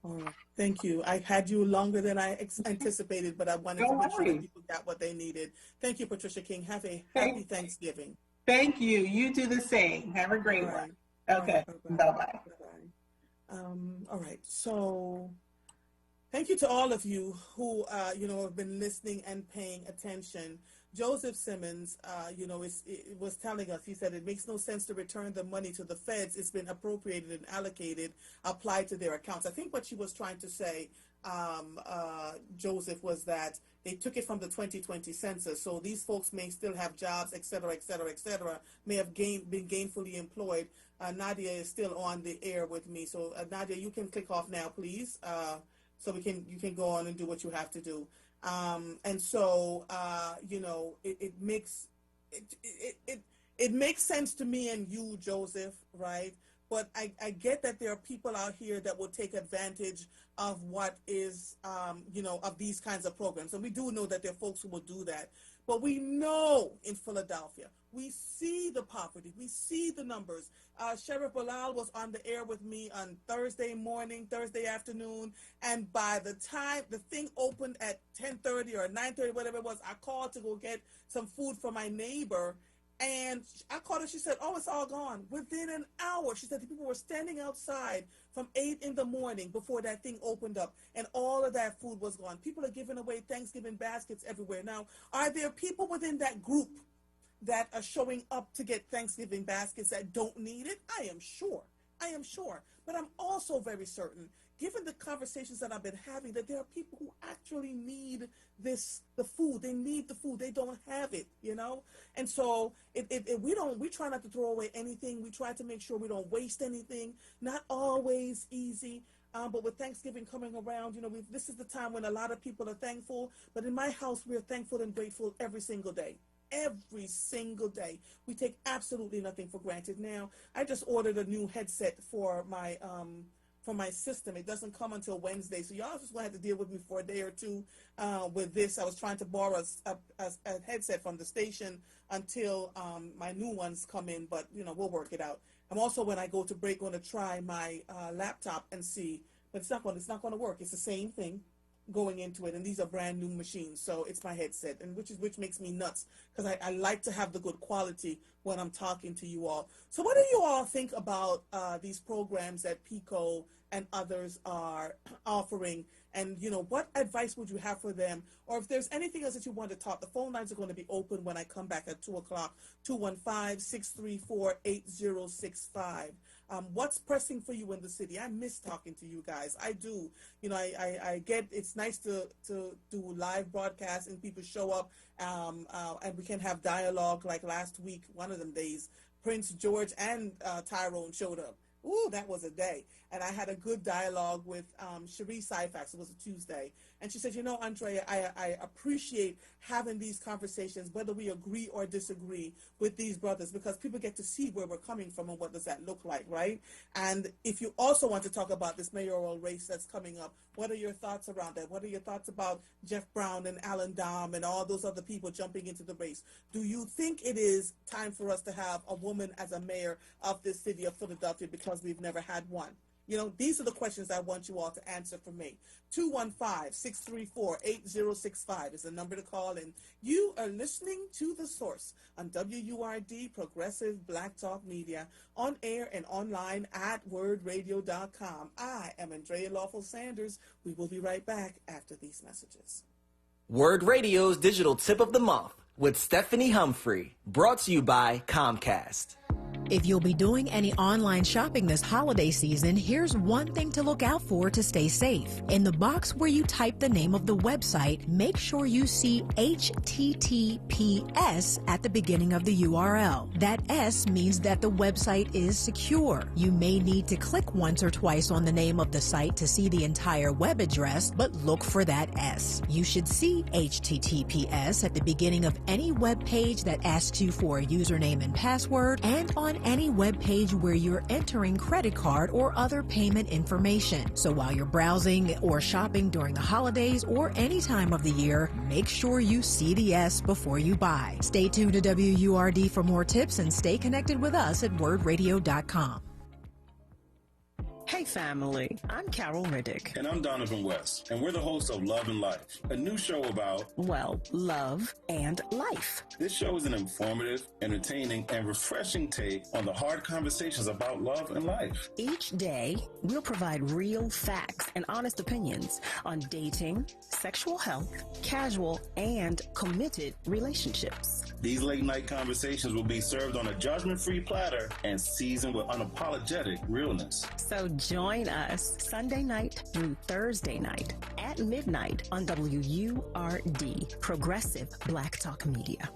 All right. Thank you. I had you longer than I anticipated, but I wanted to make sure that people got what they needed. Thank you, Patricia King. Have a happy Thanksgiving. Thank you. You do the same. Have a great one. Okay. Bye-bye. All right. So thank you to all of you who, have been listening and paying attention. Joseph Simmons, was telling us, he said, it makes no sense to return the money to the feds. It's been appropriated and allocated, applied to their accounts. I think what she was trying to say Joseph, was that they took it from the 2020 census. So these folks may still have jobs, et cetera, et cetera, et cetera, may have been gainfully employed. Nadia is still on the air with me. So Nadia, you can click off now, please. So you can go on and do what you have to do. And so, it makes sense to me and you, Joseph, right? But I get that there are people out here that will take advantage of what is, of these kinds of programs. And we do know that there are folks who will do that. But we know in Philadelphia, we see the poverty, we see the numbers. Sheriff Bilal was on the air with me on Thursday afternoon, and by the time the thing opened at 10:30 or 9:30, whatever it was, I called to go get some food for my neighbor. And I called her, she said, oh, it's all gone. Within an hour, she said the people were standing outside from 8 in the morning before that thing opened up, and all of that food was gone. People are giving away Thanksgiving baskets everywhere. Now, are there people within that group that are showing up to get Thanksgiving baskets that don't need it? I am sure. But I'm also very certain, given the conversations that I've been having, that there are people who actually need the food. They need the food. They don't have it, And so we try not to throw away anything. We try to make sure we don't waste anything. Not always easy. But with Thanksgiving coming around, this is the time when a lot of people are thankful. But in my house, we're thankful and grateful every single day. Every single day. We take absolutely nothing for granted. Now, I just ordered a new headset for my system. It doesn't come until Wednesday, so y'all just going to have to deal with me for a day or two with this. I was trying to borrow a headset from the station until my new ones come in, but we'll work it out. I'm also, when I go to break, going to try my laptop and see, but it's not going to work. It's the same thing going into it, and these are brand new machines, so it's my headset, and which makes me nuts, because I like to have the good quality when I'm talking to you all. So what do you all think about these programs that PICO and others are offering, and what advice would you have for them, or if there's anything else that you want to talk? The phone lines are going to be open when I come back at 2 o'clock. 215-634-8065. What's pressing for you in the city? I miss talking to you guys. I do. I get, it's nice to do live broadcasts and people show up, and we can have dialogue. Like last week, one of them days, Prince George and Tyrone showed up. Ooh, that was a day. And I had a good dialogue with Cherie Syfax. It was a Tuesday. And she said, Andrea, I appreciate having these conversations, whether we agree or disagree with these brothers, because people get to see where we're coming from and what does that look like, right? And if you also want to talk about this mayoral race that's coming up, what are your thoughts around that? What are your thoughts about Jeff Brown and Alan Dom and all those other people jumping into the race? Do you think it is time for us to have a woman as a mayor of this city of Philadelphia, because we've never had one? These are the questions I want you all to answer for me. 215-634-8065 is the number to call in. You are listening to The Source on WURD, Progressive Black Talk Media, on air and online at wordradio.com. I am Andrea Lawful-Sanders. We will be right back after these messages. Word Radio's Digital Tip of the Month with Stephanie Humphrey, brought to you by Comcast. If you'll be doing any online shopping this holiday season, here's one thing to look out for to stay safe. In the box where you type the name of the website, make sure you see HTTPS at the beginning of the URL. That S means that the website is secure. You may need to click once or twice on the name of the site to see the entire web address, but look for that S. You should see HTTPS at the beginning of any web page that asks you for a username and password, and on any web page where you're entering credit card or other payment information. So while you're browsing or shopping during the holidays or any time of the year, make sure you see the S before you buy. Stay tuned to WURD for more tips and stay connected with us at wordradio.com. Hey family, I'm Carol Riddick. And I'm Donovan West, and we're the hosts of Love and Life, a new show about, well, love and life. This show is an informative, entertaining, and refreshing take on the hard conversations about love and life. Each day, we'll provide real facts and honest opinions on dating, sexual health, casual, and committed relationships. These late-night conversations will be served on a judgment-free platter and seasoned with unapologetic realness. So join us Sunday night through Thursday night at midnight on WURD, Progressive Black Talk Media.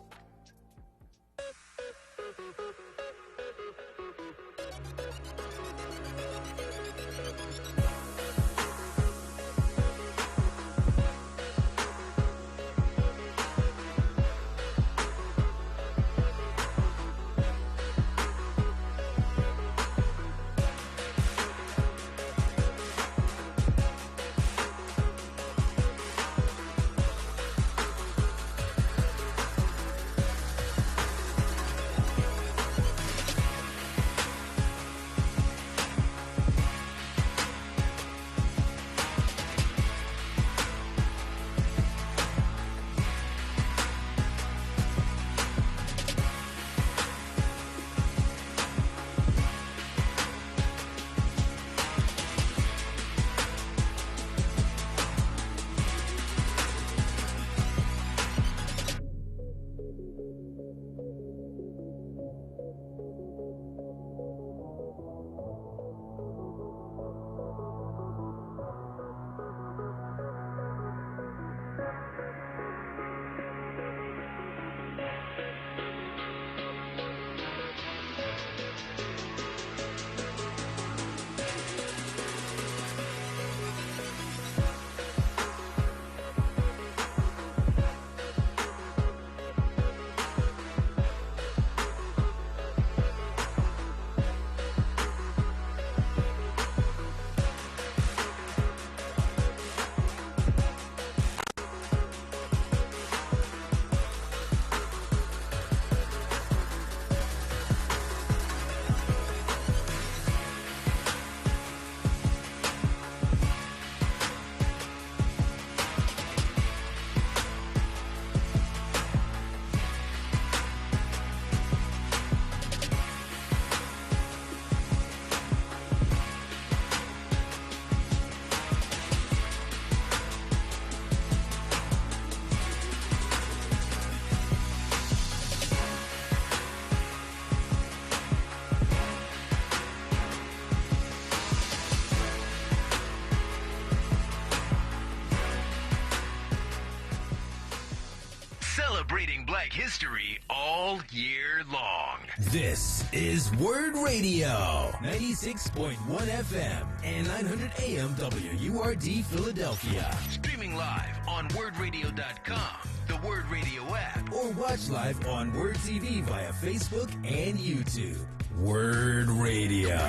Celebrating Black history all year long. This is WURD Radio, 96.1 FM and 900 AM WURD Philadelphia. Streaming live on WURDradio.com, the WURD Radio app, or watch live on WURD TV via Facebook and YouTube. WURD Radio.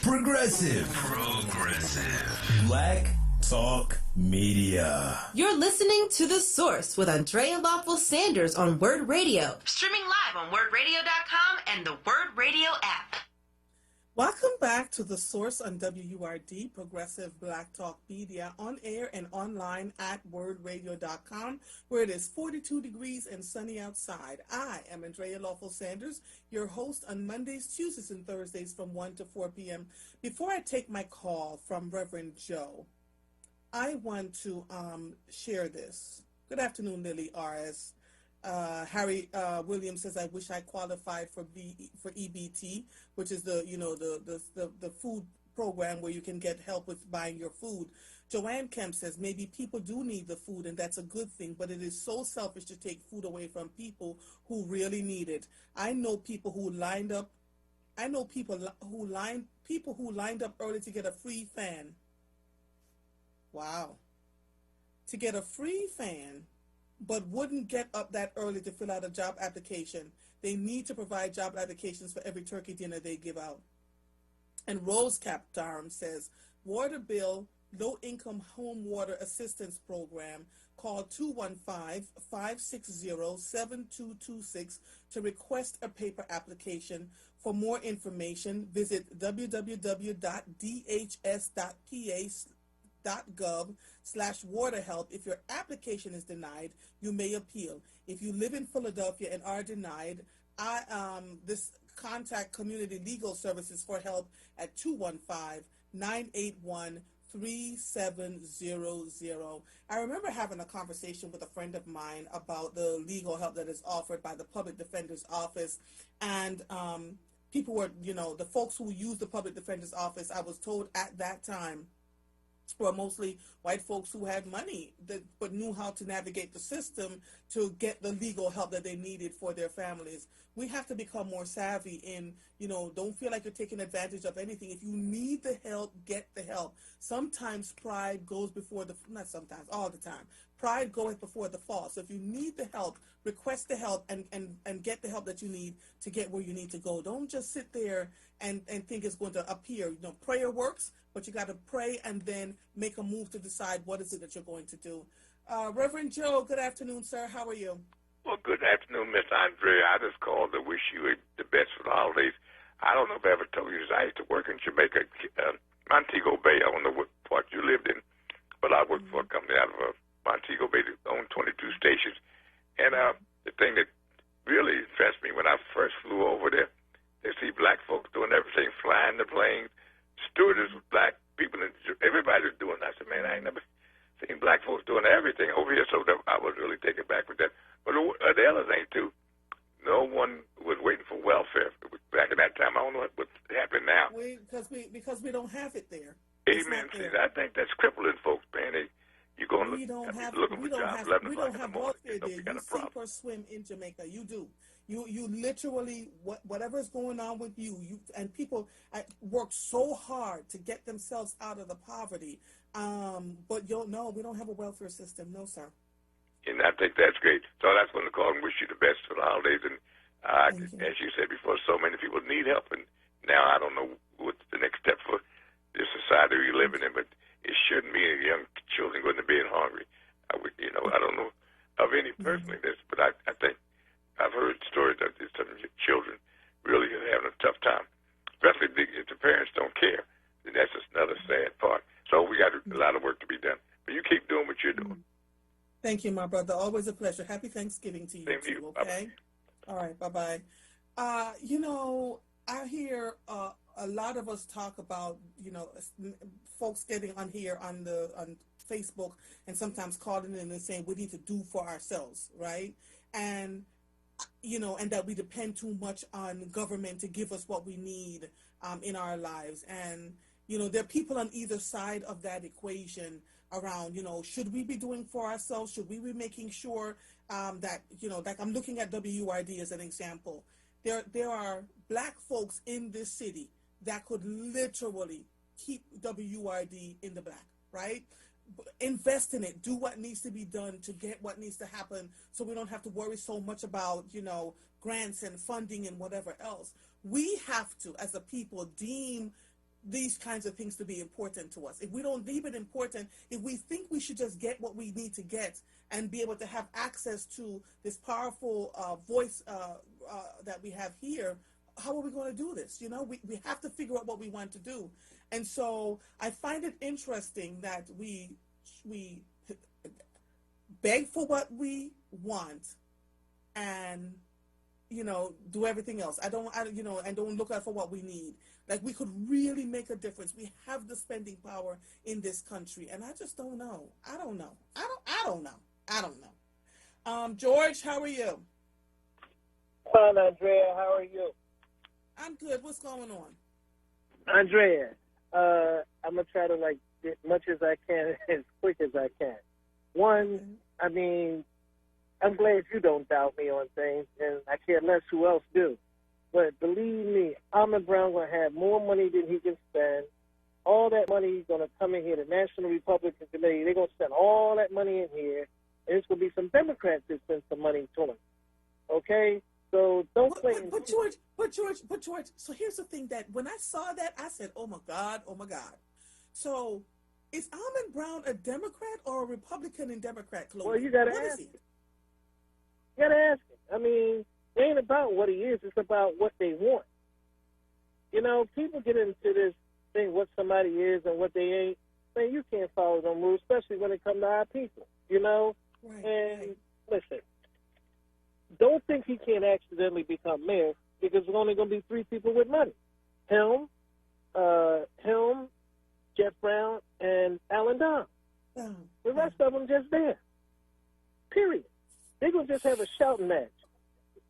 Progressive. Black Talk Media. You're listening to The Source with Andrea Lawful-Sanders on WURD Radio. Streaming live on WURDradio.com and the WURD Radio app. Welcome back to The Source on WURD, Progressive Black Talk Media, on air and online at WURDradio.com, where it is 42 degrees and sunny outside. I am Andrea Lawful-Sanders, your host on Mondays, Tuesdays, and Thursdays from 1 to 4 p.m. Before I take my call from Reverend Joe, I want to share this. Good afternoon, Lily R.S. Harry Williams says, I wish I qualified for EBT, which is the food program where you can get help with buying your food. Joanne Kemp says, maybe people do need the food, and that's a good thing, but it is so selfish to take food away from people who really need it. I know people who lined up early to get a free fan. Wow. To get a free fan, but wouldn't get up that early to fill out a job application. They need to provide job applications for every turkey dinner they give out. And Rosecap Durham says, Water Bill Low Income Home Water Assistance Program, call 215-560-7226 to request a paper application. For more information, visit www.dhs.pa.gov/waterhelp. If your application is denied, you may appeal. If you live in Philadelphia and are denied, this contact Community Legal Services for help at 215-981-5855. 3700. I remember having a conversation with a friend of mine about the legal help that is offered by the Public Defender's Office. And people were, the folks who use the Public Defender's Office, I was told at that time, were mostly white folks who had money but knew how to navigate the system to get the legal help that they needed for their families. We have to become more savvy in, don't feel like you're taking advantage of anything. If you need the help, get the help. Sometimes pride goes before not sometimes, all the time. Pride goeth before the fall. So if you need the help, request the help and get the help that you need to get where you need to go. Don't just sit there and think it's going to appear. Prayer works, but you got to pray and then make a move to decide what is it that you're going to do. Reverend Joe, good afternoon, sir. How are you? Well, good afternoon, Miss Andrea. I just called to wish you the best for the holidays. I don't know if I ever told you this. I used to work in Jamaica, Montego Bay. I don't know what part you lived in, but I worked for a company out of Montego Bay that owned 22 stations. And the thing that really impressed me when I first flew over there, they see black folks doing everything, flying the planes, stewardess with black people, and everybody was doing that. I said, man, I ain't never seen black folks doing everything over here, so I was really taken back with that. But the other thing, too, no one was waiting for welfare. Back in that time, I don't know what's happening now. Because we don't have it there. Amen. See, I think that's crippling folks, man. You go and looking for jobs. We don't have welfare there. You sink or swim in Jamaica. You do. You literally, whatever's going on with you and people work so hard to get themselves out of the poverty. But no, we don't have a welfare system. No, sir. And I think that's great. So that's going to call and wish you the best for the holidays. And as you said before, so many people need help. And now I don't know what's the next step for this society we're living in, but it shouldn't be young children going to bed hungry. I don't know of any personally this, but I think I've heard stories that some children really are having a tough time, especially if the parents don't care. And that's just another sad part. So we got a lot of work to be done. But you keep doing what you're doing. Thank you, my brother. Always a pleasure. Happy Thanksgiving to you, Same to you. Okay? Bye-bye. All right, bye-bye. I hear a lot of us talk about, folks getting on here on Facebook and sometimes calling in and saying we need to do for ourselves, right? And, and that we depend too much on government to give us what we need in our lives. And, there are people on either side of that equation around, should we be doing for ourselves? Should we be making sure that, like I'm looking at WURD as an example. There are black folks in this city that could literally keep WURD in the black, right? Invest in it, do what needs to be done to get what needs to happen so we don't have to worry so much about, grants and funding and whatever else. We have to, as a people, deem these kinds of things to be important to us. If we don't deem it important, if we think we should just get what we need to get and be able to have access to this powerful voice that we have here, how are we going to do this? We have to figure out what we want to do. And so I find it interesting that we beg for what we want and do everything else. And don't look out for what we need. Like, we could really make a difference. We have the spending power in this country, and I just don't know. I don't know. George, how are you? Fine, Andrea. How are you? I'm good. What's going on? Andrea, I'm going to try to, as much as I can, as quick as I can. One, I mean, I'm glad you don't doubt me on things, and I care less who else do. But believe me, Almitra Brown going to have more money than he can spend. All that money is going to come in here. The National Republican Committee, they're going to spend all that money in here. And it's going to be some Democrats that spend some money to him. Okay? So don't play. But George, so here's the thing that when I saw that, I said, oh, my God. So is Almitra Brown a Democrat or a Republican in Democrat clothing? Well, you got to ask him. You got to ask him. I mean, it ain't about what he is. It's about what they want. People get into this thing, what somebody is and what they ain't. Man, you can't follow them rules, especially when it comes to our people, Right. Listen, don't think he can't accidentally become mayor because there's only going to be 3 people with money. Him, Jeff Brown, and Alan Dom. The rest of them just there. Period. They're going to just have a shouting match.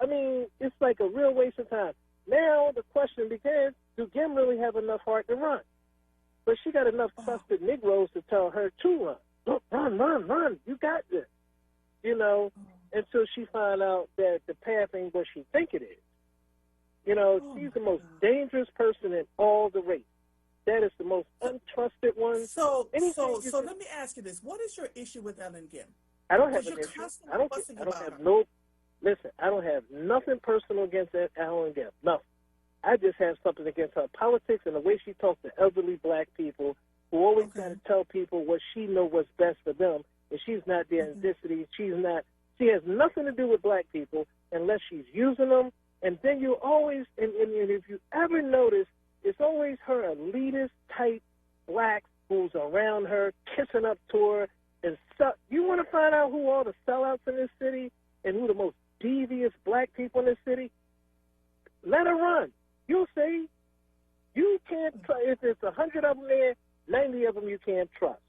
I mean, it's like a real waste of time. Now the question begins, do Gim really have enough heart to run? But she got enough trusted Negroes to tell her to run. Look, run. You got this. You know, until she find out that the path ain't what she think it is. You know, she's the most dangerous person in all the race. That is the most untrusted one. So let me ask you this. What is your issue with Ellen Gim? I don't have an issue. I don't have nothing personal against Ellen Gim. Nothing. I just have something against her politics and the way she talks to elderly black people who always got to tell people what she knows what's best for them, and she's not their ethnicity. She has nothing to do with black people unless she's using them. And then you always, and if you ever notice, it's always her elitist type blacks who's around her, kissing up to her. And you want to find out who all the sellouts in this city and who the most devious black people in this city? Let her run. You'll see. You can't if there's 100 of them there, 90 of them you can't trust.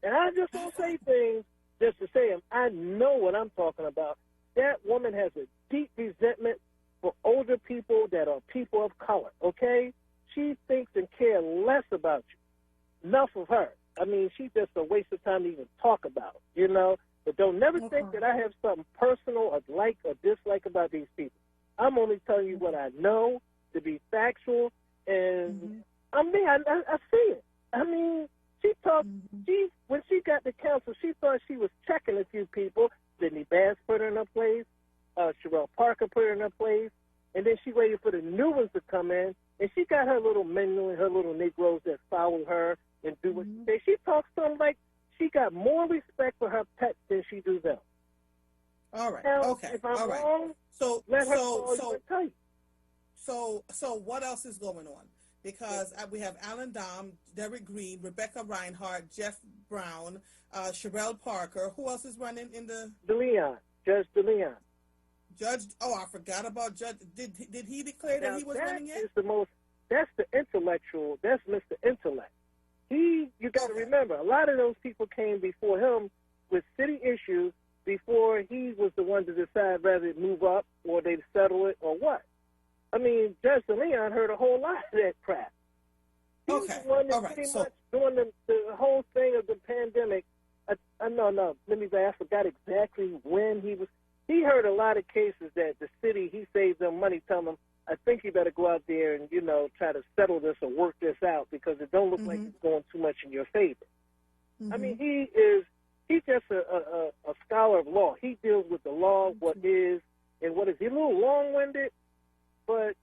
And I just don't say things just to say them. I know what I'm talking about. That woman has a deep resentment for older people that are people of color, okay? She thinks and cares less about you. Enough of her. I mean, she's just a waste of time to even talk about, you know? But don't never think that I have something personal or like or dislike about these people. I'm only telling you what I know to be factual, and I see it. I mean, she talked, when she got to council, she thought she was checking a few people. Sydney Bass put her in her place. Sherelle Parker put her in her place. And then she waited for the new ones to come in, and she got her little menu and her little Negroes that follow her and do what she says. She talks to them like she got more respect for her pets than she do them. All right. Now, Okay. If I'm all right. wrong, let her call you and tell you. So what else is going on? Because we have Alan Dom, Derek Green, Rebecca Reinhardt, Jeff Brown, Sherelle Parker. Who else is running in the? Judge DeLeon. I forgot about Judge. Did he declare that he was running it? That's the intellectual. That's Mr. Intellect. You got to remember, a lot of those people came before him with city issues before he was the one to decide whether to move up or they'd settle it or what. I mean, Judge DeLeon heard a whole lot of that crap. He was the one that pretty much during the whole thing of the pandemic. I forgot exactly when he was. He heard a lot of cases that the city, he saved them money, telling them, I think you better go out there and, you know, try to settle this or work this out because it don't look like it's going too much in your favor. I mean, he's just a scholar of law. He deals with the law, what is and what is. He's a little long-winded, but,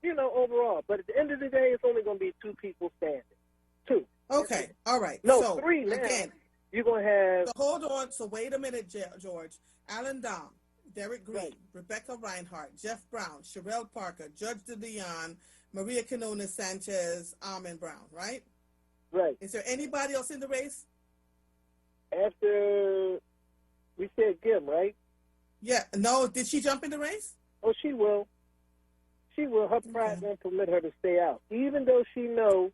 you know, overall. But at the end of the day, it's only going to be two people standing. Two. Okay. All right. No, so, three now. Again, you're going to have. So hold on. So wait a minute, George. Alan Dom, Derek Green, Rebecca Reinhardt, Jeff Brown, Sherelle Parker, Judge DeLeon, Maria Canona Sanchez, Armin Brown, right? Right. Is there anybody else in the race? After we said Gim, right? Yeah. No, did she jump in the race? Oh, she will. She will. Her pride won't permit her to stay out, even though she knows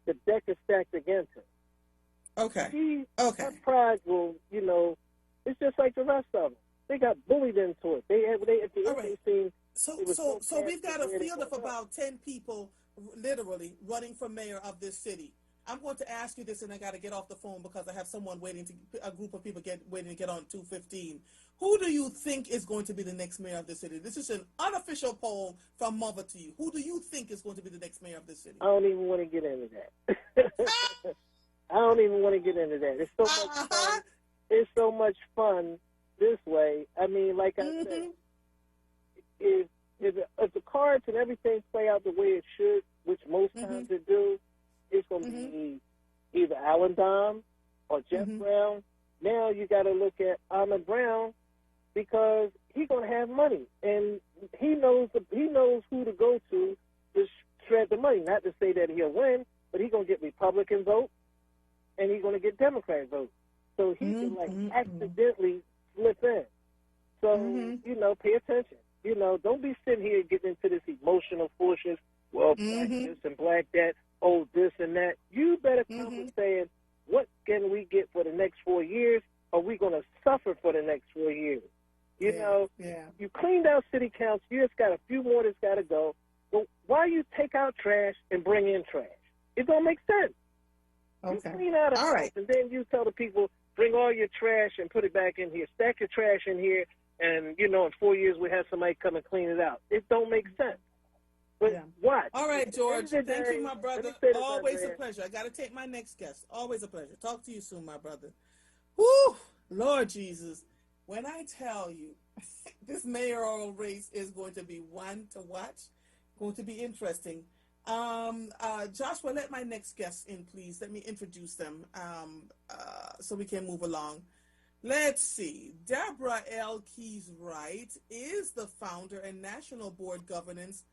the deck is stacked against her. Okay. Her pride will, you know, it's just like the rest of them. They got bullied into it. They at the end they So we've got a field of about 10 people, literally running for mayor of this city. I'm going to ask you this, and I got to get off the phone because I have someone a group of people waiting to get on 2:15. Who do you think is going to be the next mayor of the city? This is an unofficial poll from Mother to you. Who do you think is going to be the next mayor of the city? I don't even want to get into that. I don't even want to get into that. It's so much fun. It's so much fun this way. I mean, like I said, if the cards and everything play out the way it should, which most times it do, it's going to be either Alan Dom or Jeff Brown. Now you got to look at Almitra Brown because he's going to have money, and he knows who to go to shred the money. Not to say that he'll win, but he's going to get Republican votes, and he's going to get Democrat votes. So he can accidentally slip in. So, you know, pay attention. You know, don't be sitting here getting into this emotional foolishness. Well, black this and black that. oh, this and that. You better come and saying, what can we get for the next 4 years? Are we going to suffer for the next 4 years? You know, you cleaned out city council. You just got a few more that's got to go. Well, why you take out trash and bring in trash? It don't make sense. You clean out a house and then you tell the people, bring all your trash and put it back in here. Stack your trash in here, and, you know, in 4 years we have somebody come and clean it out. It don't make sense. But what? All right, George. Thank you, my brother. Always a pleasure. I got to take my next guest. Always a pleasure. Talk to you soon, my brother. Woo! Lord Jesus. When I tell you, this mayoral race is going to be one to watch, going to be interesting. Joshua, let my next guest in, please. Let me introduce them so we can move along. Let's see. Deborah L. Keys-Wright is the founder and National Board Governance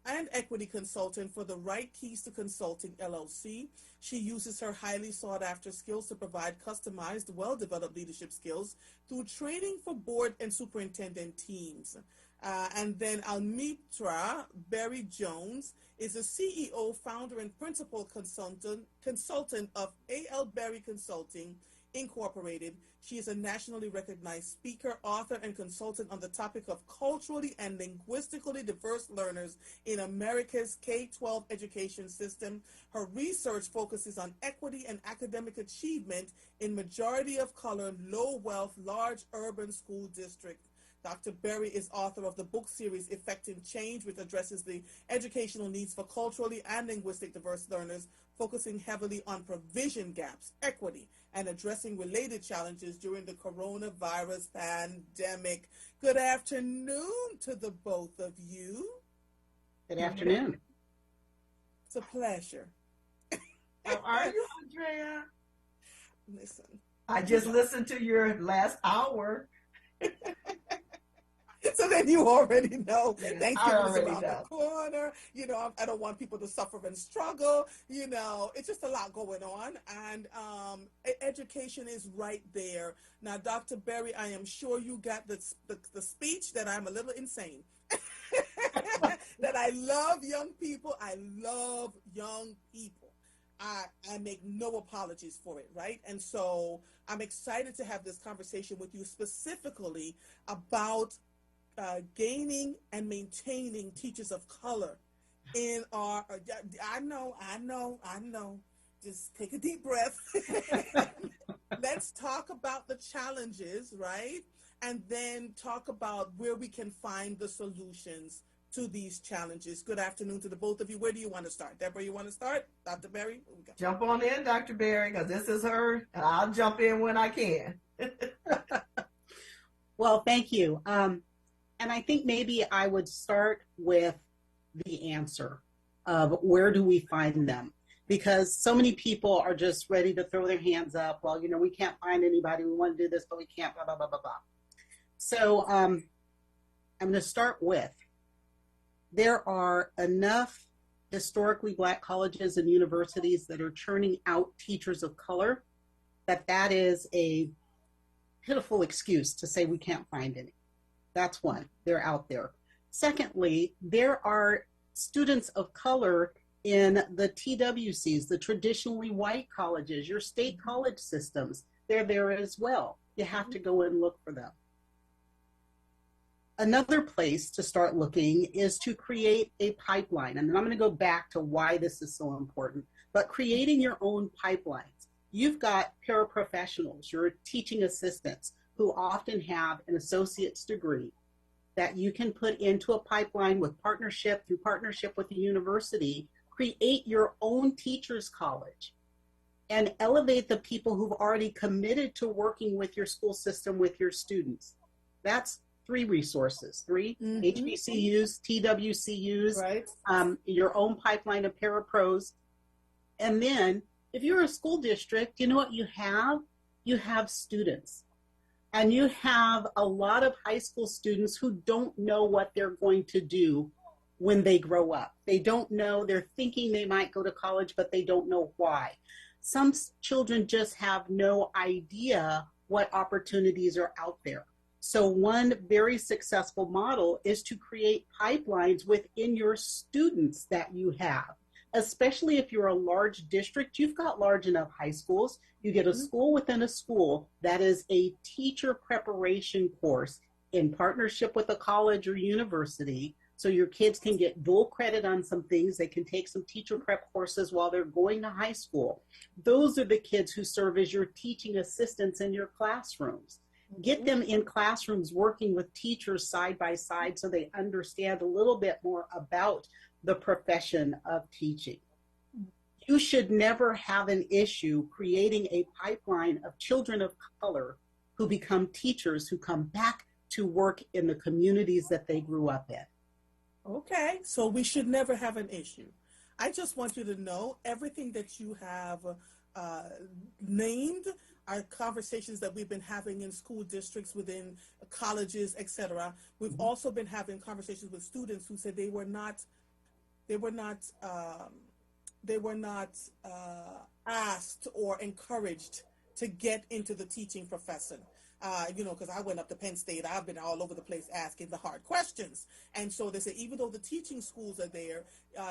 and Equity Consultant for the Right Keys to Consulting, LLC. She uses her highly sought-after skills to provide customized, well-developed leadership skills through training for board and superintendent teams. And then Almitra L. is the CEO, founder, and principal consultant of ALBerry Consulting, Incorporated. She is a nationally recognized speaker, author, and consultant on the topic of culturally and linguistically diverse learners in America's K-12 education system. Her research focuses on equity and academic achievement in majority of color, low-wealth, large urban school districts. Dr. Berry is author of the book series Effecting Change, which addresses the educational needs for culturally and linguistic diverse learners, focusing heavily on provision gaps, equity, and addressing related challenges during the coronavirus pandemic. Good afternoon to the both of you. Good afternoon. It's a pleasure. How are you, Andrea? Listen. I just listened to your last hour. So then you already know Thanksgiving's around know. the corner. You know, I don't want people to suffer and struggle. You know, it's just a lot going on. And education is right there. Now, Dr. Berry, I am sure you got the speech that I'm a little insane. That I love young people. I love young people. I make no apologies for it, right? And so I'm excited to have this conversation with you specifically about gaining and maintaining teachers of color in our, I know. Just take a deep breath. Let's talk about the challenges, right? And then talk about where we can find the solutions to these challenges. Good afternoon to the both of you. Where do you want to start? Deborah, you want to start? Dr. Berry? Jump on in, Dr. Berry, because this is her, and I'll jump in when I can. Well, thank you. And I think maybe I would start with the answer of where do we find them? Because so many people are just ready to throw their hands up. Well, you know, we can't find anybody. We want to do this, but we can't, blah, blah, blah, blah, blah. So I'm going to start with, there are enough historically Black colleges and universities that are churning out teachers of color that is a pitiful excuse to say we can't find any. That's one. They're out there. Secondly, there are students of color in the TWCs, the traditionally white colleges, your state college systems. They're there as well. You have to go and look for them. Another place to start looking is to create a pipeline. And then I'm going to go back to why this is so important. But creating your own pipelines. You've got paraprofessionals, your teaching assistants, who often have an associate's degree that you can put into a pipeline with partnership, through partnership with the university, create your own teachers college and elevate the people who've already committed to working with your school system, with your students. That's 3 resources, 3 HBCUs, TWCUs, right. Your own pipeline of parapros. And then if you're a school district, you know what you have? You have students. And you have a lot of high school students who don't know what they're going to do when they grow up. They don't know, they're thinking they might go to college, but they don't know why. Some children just have no idea what opportunities are out there. So one very successful model is to create pipelines within your students that you have. especially if you're a large district, you've got large enough high schools. You get a school within a school that is a teacher preparation course in partnership with a college or university. So your kids can get dual credit on some things. They can take some teacher prep courses while they're going to high school. Those are the kids who serve as your teaching assistants in your classrooms. Get them in classrooms working with teachers side by side so they understand a little bit more about the profession of teaching. You should never have an issue creating a pipeline of children of color who become teachers, who come back to work in the communities that they grew up in. Okay, so we should never have an issue. I just want you to know everything that you have named are conversations that we've been having in school districts, within colleges, etc. We've also been having conversations with students who said they were not asked or encouraged to get into the teaching profession. Because I went up to Penn State, I've been all over the place asking the hard questions. And so they say, even though the teaching schools are there,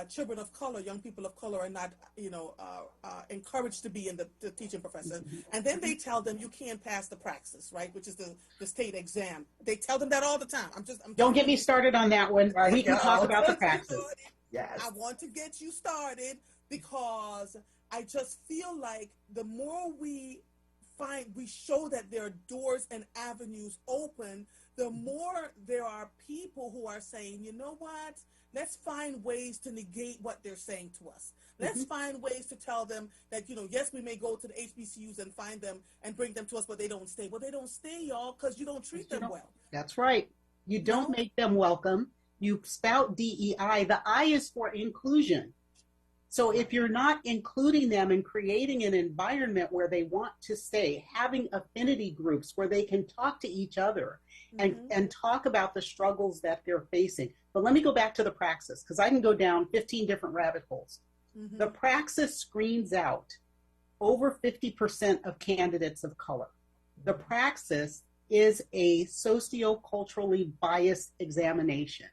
children of color, young people of color are not, encouraged to be in the teaching profession. And then they tell them you can't pass the praxis, right, which is the state exam. They tell them that all the time. Don't get me started on that one. We can talk about the praxis. Yes. I want to get you started because I just feel like the more we show that there are doors and avenues open, the more there are people who are saying, you know what, let's find ways to negate what they're saying to us. Let's find ways to tell them that, yes, we may go to the HBCUs and find them and bring them to us, but they don't stay. Well, they don't stay, y'all, because you don't treat them well. That's right. You don't make them welcome. You spout DEI. The I is for inclusion. So if you're not including them and creating an environment where they want to stay, having affinity groups where they can talk to each other and talk about the struggles that they're facing. But let me go back to the praxis, because I can go down 15 different rabbit holes. The praxis screens out over 50% of candidates of color. The praxis is a socioculturally biased examination.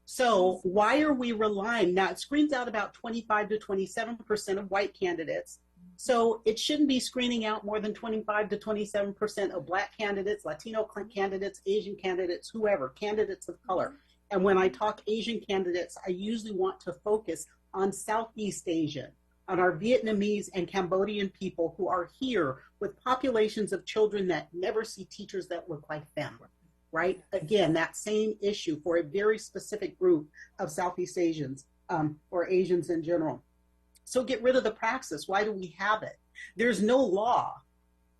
So why are we relying? Now, it screens out about 25 to 27% of white candidates. So it shouldn't be screening out more than 25 to 27% of Black candidates, Latino candidates, Asian candidates, whoever, candidates of color. And when I talk Asian candidates, I usually want to focus on Southeast Asian, on our Vietnamese and Cambodian people who are here with populations of children that never see teachers that look like them. Right? Again, that same issue for a very specific group of Southeast Asians or Asians in general. So get rid of the praxis. Why do we have it? There's no law.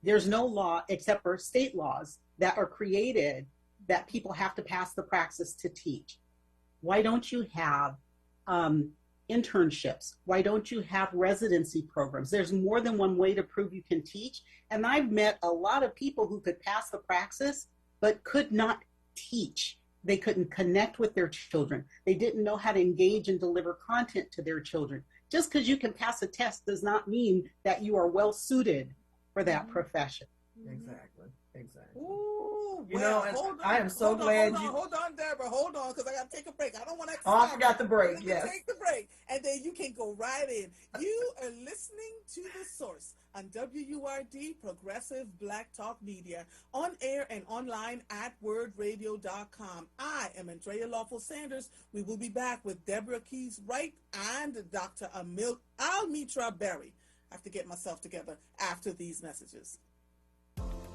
There's no law except for state laws that are created that people have to pass the praxis to teach. Why don't you have internships? Why don't you have residency programs? There's more than one way to prove you can teach. And I've met a lot of people who could pass the praxis but could not teach. They couldn't connect with their children. They didn't know how to engage and deliver content to their children. Just because you can pass a test does not mean that you are well suited for that profession. Exactly. Ooh, I am so glad you. Hold on, Deborah. Hold on, because I got to take a break. I don't want to. I forgot the break. Let me take the break, and then you can go right in. You are listening to The Source on WURD, Progressive Black Talk Media, on air and online at wordradio.com. I am Andrea Lawful-Sanders. We will be back with Deborah Keys Wright and Dr. Almitra L. I have to get myself together after these messages.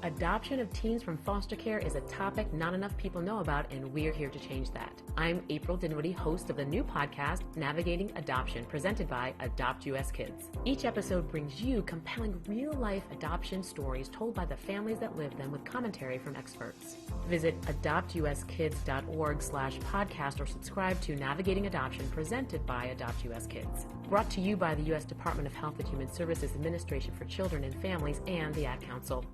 Adoption of teens from foster care is a topic not enough people know about, and we're here to change that. I'm April Dinwiddie, host of the new podcast, Navigating Adoption, presented by Adopt US Kids. Each episode brings you compelling real-life adoption stories told by the families that live them with commentary from experts. Visit adoptuskids.org/podcast or subscribe to Navigating Adoption, presented by Adopt US Kids. Brought to you by the U.S. Department of Health and Human Services Administration for Children and Families and the Ad Council.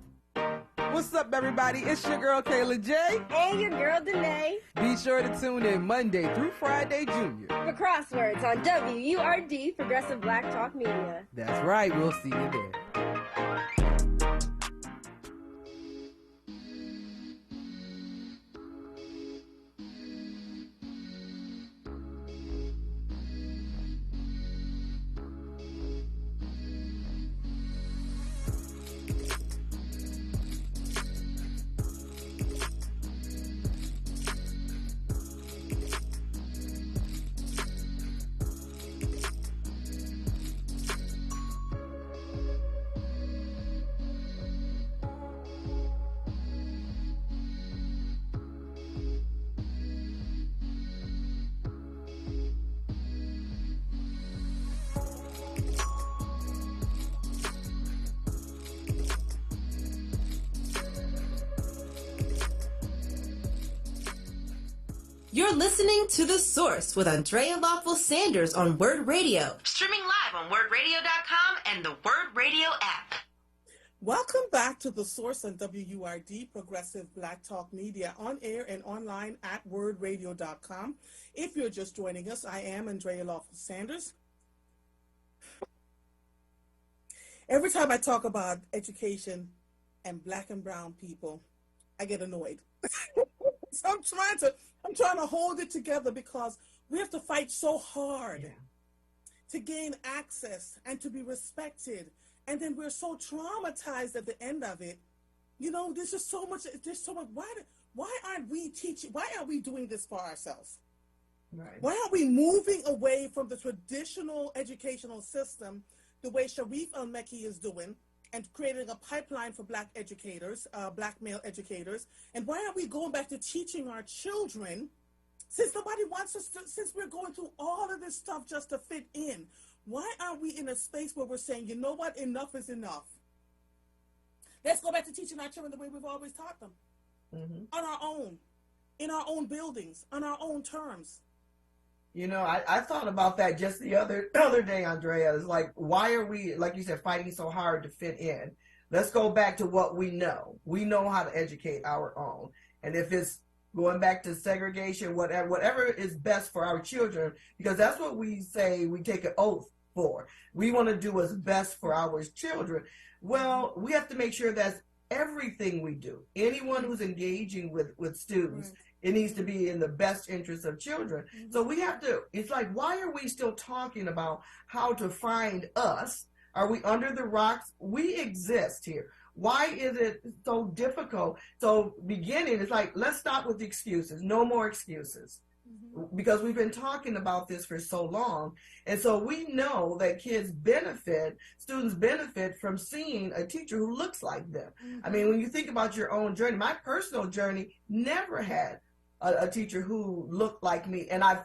What's up, everybody? It's your girl, Kayla J. And your girl, Danae. Be sure to tune in Monday through Friday, Junior, for Crosswords on WURD, Progressive Black Talk Media. That's right. We'll see you there. You're listening to The Source with Andrea Lawful-Sanders on WURD Radio. Streaming live on WURDradio.com and the WURD Radio app. Welcome back to The Source on WURD, Progressive Black Talk Media, on air and online at WURDradio.com. If you're just joining us, I am Andrea Lawful-Sanders. Every time I talk about education and black and brown people, I get annoyed. So I'm trying to hold it together because we have to fight so hard to gain access and to be respected. And then we're so traumatized at the end of it. You know, there's just so much, why aren't we teaching, why are we doing this for ourselves? Right. Why are we moving away from the traditional educational system the way Sharif Al-Mekki is doing and creating a pipeline for black educators, black male educators? And why are we going back to teaching our children since nobody wants us to, since we're going through all of this stuff just to fit in? Why are we in a space where we're saying, you know what, enough is enough? Let's go back to teaching our children the way we've always taught them, on our own, in our own buildings, on our own terms. You know, I thought about that just the other day, Andrea. It's like, why are we, like you said, fighting so hard to fit in? Let's go back to what we know. We know how to educate our own. And if it's going back to segregation, whatever is best for our children, because that's what we say we take an oath for. We want to do what's best for our children. Well, we have to make sure that's everything we do. Anyone who's engaging with students, it needs to be in the best interest of children. So we have to, it's like, why are we still talking about how to find us? Are we under the rocks? We exist here. Why is it so difficult? So beginning, it's like, let's stop with the excuses. No more excuses. Because we've been talking about this for so long. And so we know that students benefit from seeing a teacher who looks like them. I mean, when you think about your own journey, my personal journey never had a teacher who looked like me. And I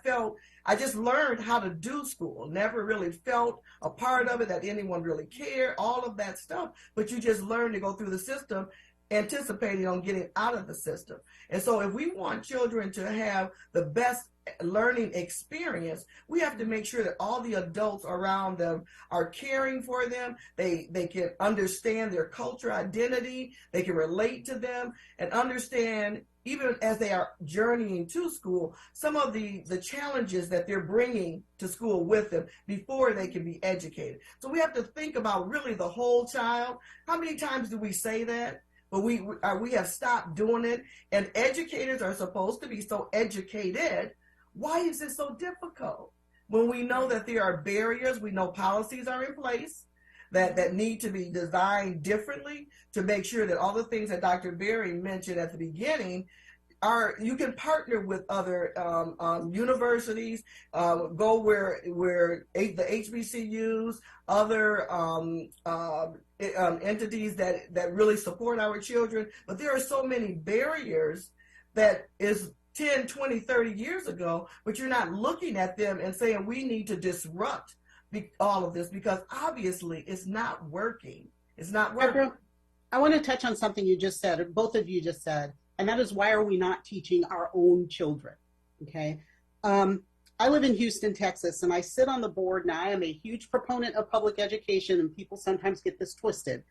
just learned how to do school, never really felt a part of it, that anyone really cared, all of that stuff. But you just learn to go through the system, anticipating on getting out of the system. And so if we want children to have the best learning experience, we have to make sure that all the adults around them are caring for them. They can understand their culture, identity, they can relate to them and understand, even as they are journeying to school, some of the challenges that they're bringing to school with them before they can be educated. So we have to think about really the whole child. How many times do we say that? But we have stopped doing it. And educators are supposed to be so educated. Why is it so difficult? When we know that there are barriers, we know policies are in place that need to be designed differently to make sure that all the things that Dr. Berry mentioned at the beginning you can partner with other universities, go where the HBCUs, other entities that really support our children. But there are so many barriers that is 10, 20, 30 years ago, but you're not looking at them and saying we need to disrupt all of this because obviously it's not working. It's not working. Deborah, I want to touch on something you just said, or both of you just said, and that is, why are we not teaching our own children? Okay. I live in Houston, Texas, and I sit on the board, and I am a huge proponent of public education, and people sometimes get this twisted.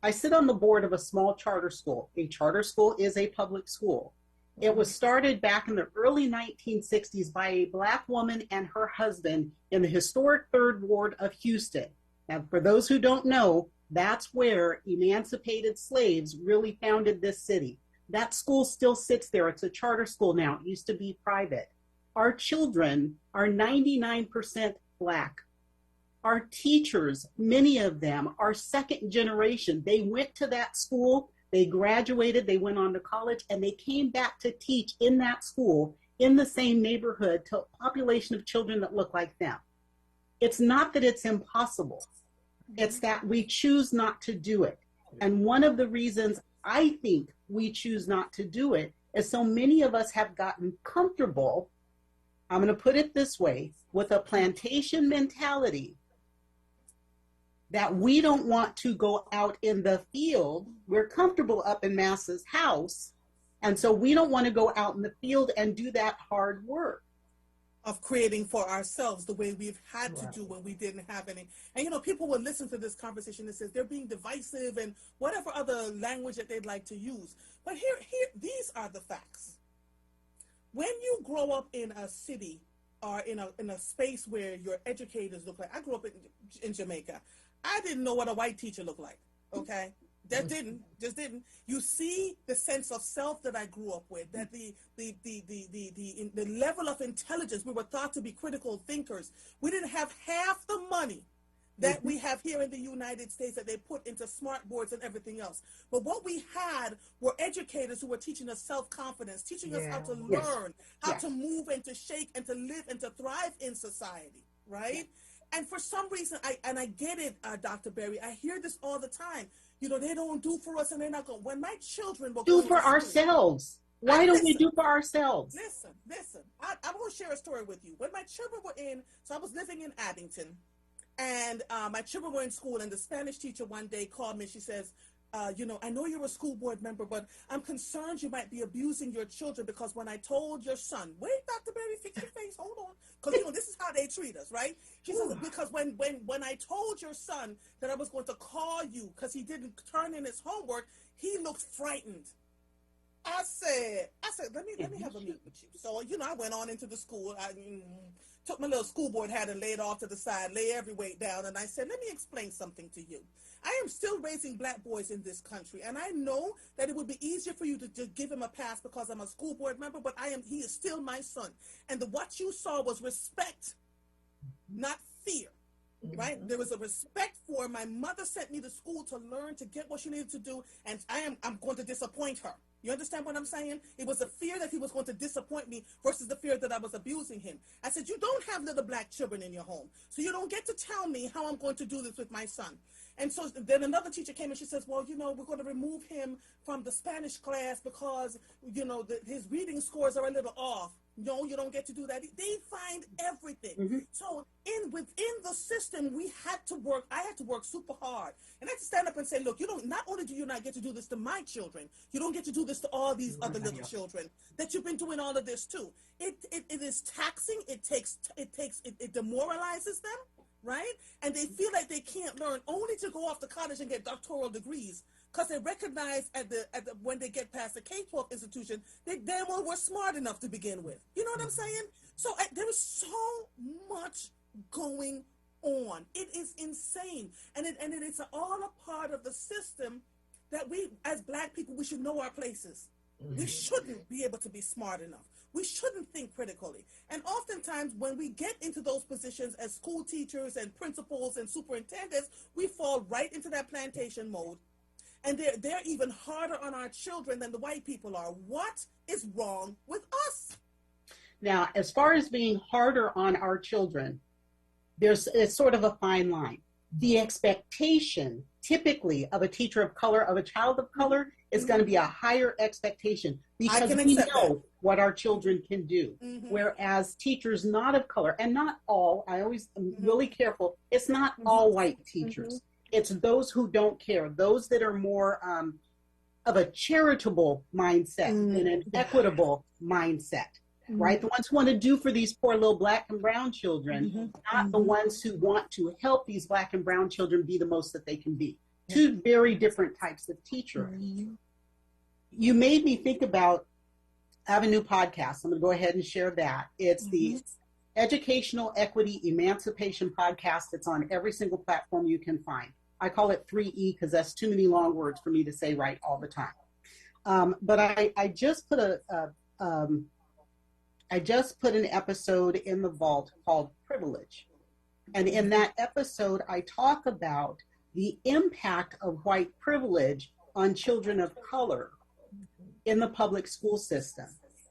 I sit on the board of a small charter school. A charter school is a public school. It was started back in the early 1960s by a Black woman and her husband in the historic 3rd Ward of Houston. Now, for those who don't know, that's where emancipated slaves really founded this city. That school still sits there. It's a charter school now. It used to be private. Our children are 99% Black. Our teachers, many of them are second generation. They went to that school, they graduated, they went on to college, and they came back to teach in that school in the same neighborhood to a population of children that look like them. It's not that it's impossible. It's that we choose not to do it. And one of the reasons I think we choose not to do it is so many of us have gotten comfortable, I'm going to put it this way, with a plantation mentality that we don't want to go out in the field. We're comfortable up in Massa's house, And so we don't want to go out in the field and do that hard work of creating for ourselves the way we've had to do when we didn't have any. And, you know, people will listen to this conversation that says they're being divisive and whatever other language that they'd like to use. But here, these are the facts. When you grow up in a city or in a space where your educators look like, I grew up in Jamaica. I didn't know what a white teacher looked like, okay? Just didn't. You see the sense of self that I grew up with, that the level of intelligence, we were thought to be critical thinkers. We didn't have half the money that we have here in the United States that they put into smart boards and everything else. But what we had were educators who were teaching us self-confidence, teaching us how to learn, how to move and to shake and to live and to thrive in society, right? And for some reason, I get it, Dr. Berry, I hear this all the time. You know, they don't do for us and they're not going. When my children were do for ourselves. Why don't we do for ourselves? Listen. I'm going to share a story with you. When my children were so I was living in Addington, and my children were in school, and the Spanish teacher one day called me. She says, you know, I know you're a school board member, but I'm concerned you might be abusing your children because when I told your son, wait, Dr. Berry, fix your face, hold on. Because, you know, this is how they treat us, right? She says, because when I told your son that I was going to call you because he didn't turn in his homework, he looked frightened. I said, let me have a meeting with you. So, you know, I went on into the school. I took my little school board hat and laid off to the side, lay every weight down, and I said, let me explain something to you. I am still raising black boys in this country, and I know that it would be easier for you to just give him a pass because I'm a school board member, but he is still my son. And what you saw was respect, not fear, right? There was a respect for my mother sent me to school to learn, to get what she needed to do, and I'm going to disappoint her. You understand what I'm saying? It was a fear that he was going to disappoint me versus the fear that I was abusing him. I said, you don't have little black children in your home, so you don't get to tell me how I'm going to do this with my son. And so then another teacher came and she says, well, you know, we're going to remove him from the Spanish class because, you know, his reading scores are a little off. No, you don't get to do that. They find everything. So within the system, I had to work super hard. And I had to stand up and say, look, not only do you not get to do this to my children, you don't get to do this to all these other little children, that you've been doing all of this too. It is taxing. It demoralizes them. Right? And they feel like they can't learn, only to go off to college and get doctoral degrees because they recognize when they get past the K-12 institution, they damn well were smart enough to begin with. You know what I'm saying? So there is so much going on. It is insane. And it is all a part of the system that we, as black people, we should know our places. We shouldn't be able to be smart enough. We shouldn't think critically. And oftentimes when we get into those positions as school teachers and principals and superintendents, we fall right into that plantation mode. And they're even harder on our children than the white people are. What is wrong with us? Now, as far as being harder on our children, it's sort of a fine line. The expectation typically of a teacher of color, of a child of color, is going to be a higher expectation because we know what our children can do. Whereas teachers not of color, and not all, I always am really careful, it's not all white teachers. It's those who don't care, those that are more of a charitable mindset and an equitable mindset. Right? The ones who want to do for these poor little black and brown children, not the ones who want to help these black and brown children be the most that they can be. Two very different types of teacher. You made me think about, I have a new podcast. I'm going to go ahead and share that. It's the Educational Equity Emancipation Podcast. It's on every single platform you can find. I call it 3E because that's too many long words for me to say right all the time. But I just put an episode in the vault called Privilege. And in that episode, I talk about the impact of white privilege on children of color in the public school system.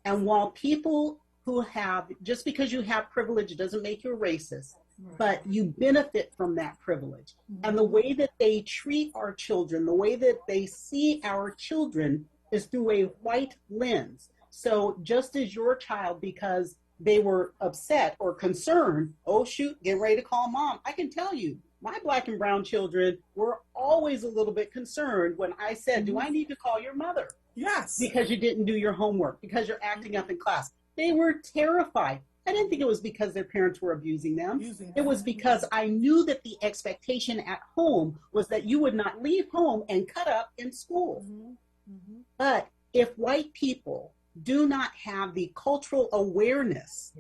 And while people who have, just because you have privilege doesn't make you a racist, but you benefit from that privilege. And the way that they treat our children, the way that they see our children is through a white lens. So just as your child, because they were upset or concerned, oh shoot, get ready to call mom, I can tell you, My Black and brown children were always a little bit concerned when I said, do I need to call your mother? Yes. Because you didn't do your homework, because you're acting up in class. They were terrified. I didn't think it was because their parents were abusing them. It was because I knew that the expectation at home was that you would not leave home and cut up in school. But if white people do not have the cultural awareness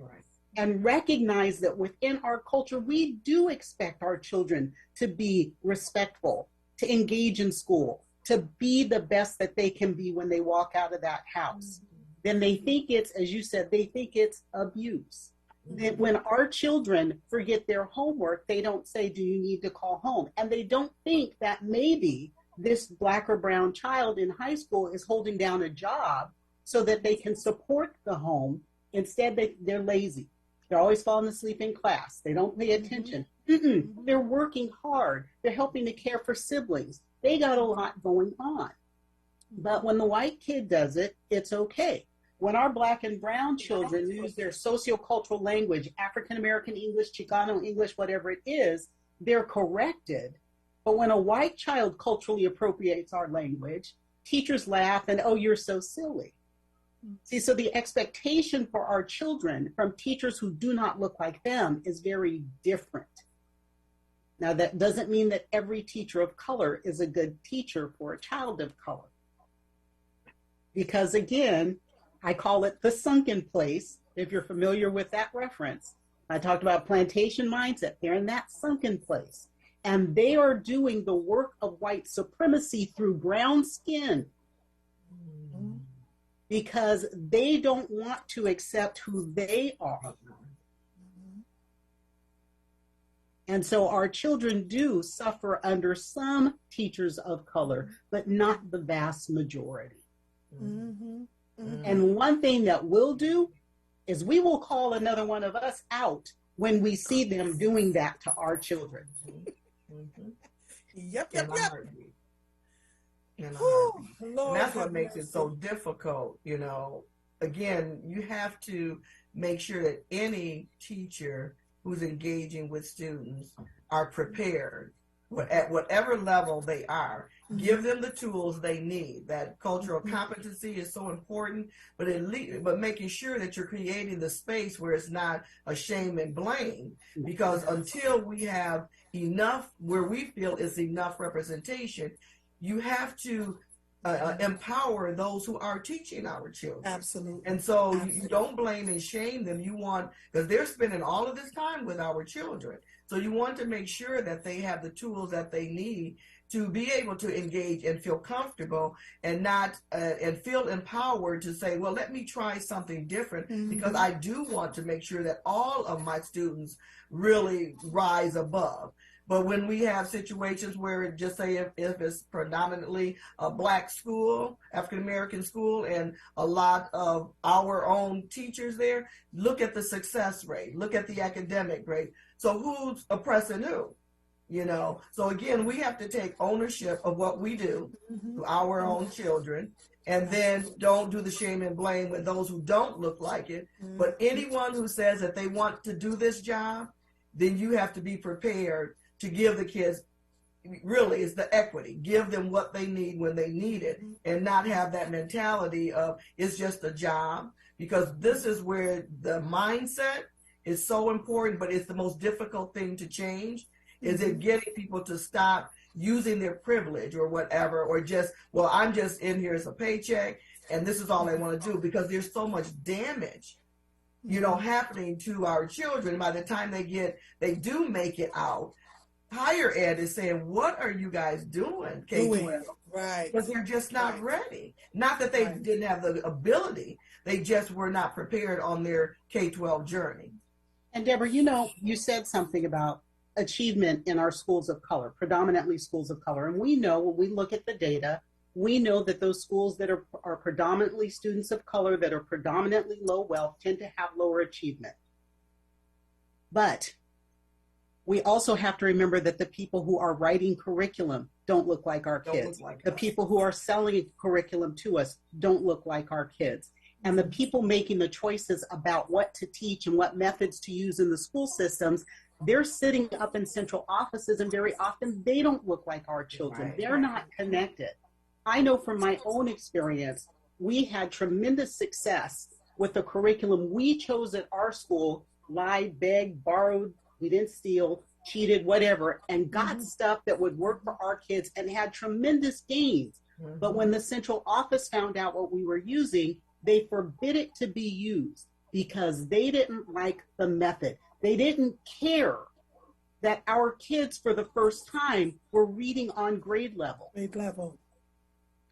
and recognize that within our culture, we do expect our children to be respectful, to engage in school, to be the best that they can be when they walk out of that house, then they think it's, as you said, they think it's abuse. That when our children forget their homework, they don't say, do you need to call home? And they don't think that maybe this Black or brown child in high school is holding down a job so that they can support the home. Instead, they're lazy. They're always falling asleep in class. They don't pay attention. They're working hard. They're helping to care for siblings. They got a lot going on. But when the white kid does it, it's okay. When our Black and brown children use their sociocultural language, African American English, Chicano English, whatever it is, they're corrected. But when a white child culturally appropriates our language, teachers laugh and, oh, you're so silly. See, so the expectation for our children from teachers who do not look like them is very different. Now, that doesn't mean that every teacher of color is a good teacher for a child of color. Because again, I call it the sunken place, if you're familiar with that reference. I talked about plantation mindset. They're in that sunken place. And they are doing the work of white supremacy through brown skin because they don't want to accept who they are. And so our children do suffer under some teachers of color, but not the vast majority. And one thing that we'll do is we will call another one of us out when we see them doing that to our children. Yep. And that's what makes it so difficult, you know. Again, you have to make sure that any teacher who's engaging with students are prepared at whatever level they are. Give them the tools they need. That cultural competency is so important, but making sure that you're creating the space where it's not a shame and blame, because until we have enough, where we feel is enough representation, you have to empower those who are teaching our children. Absolutely. And so you don't blame and shame them. You want, because they're spending all of this time with our children. So you want to make sure that they have the tools that they need to be able to engage and feel comfortable and not and feel empowered to say, well, let me try something different, because I do want to make sure that all of my students really rise above. But when we have situations where, just say if it's predominantly a Black school, African-American school, and a lot of our own teachers there, look at the success rate, look at the academic rate. So who's oppressing who? You know, so again, we have to take ownership of what we do to our own children, and then don't do the shame and blame with those who don't look like it. But anyone who says that they want to do this job, then you have to be prepared to give the kids, really, it's the equity. Give them what they need when they need it, and not have that mentality of it's just a job, because this is where the mindset is so important, but it's the most difficult thing to change. Is it getting people to stop using their privilege or whatever, or just, well, I'm just in here as a paycheck and this is all I want to do, because there's so much damage, you know, happening to our children. By the time they do make it out, higher ed is saying, what are you guys doing, K-12? Right. Because they're just not ready. Not that they didn't have the ability, they just were not prepared on their K-12 journey. And Deborah, you know, you said something about achievement in our schools of color, predominantly schools of color. And we know, when we look at the data, we know that those schools that are predominantly students of color, that are predominantly low wealth, tend to have lower achievement. But we also have to remember that the people who are writing curriculum don't look like our kids. The people who are selling curriculum to us don't look like our kids. And the people making the choices about what to teach and what methods to use in the school systems they're sitting up in central offices, and very often they don't look like our children. Right. They're not connected. I know from my own experience, we had tremendous success with the curriculum we chose at our school, lied, begged, borrowed, we didn't steal, cheated, whatever, and got stuff that would work for our kids and had tremendous gains. But when the central office found out what we were using, they forbid it to be used because they didn't like the method. They didn't care that our kids for the first time were reading on grade level. Grade level.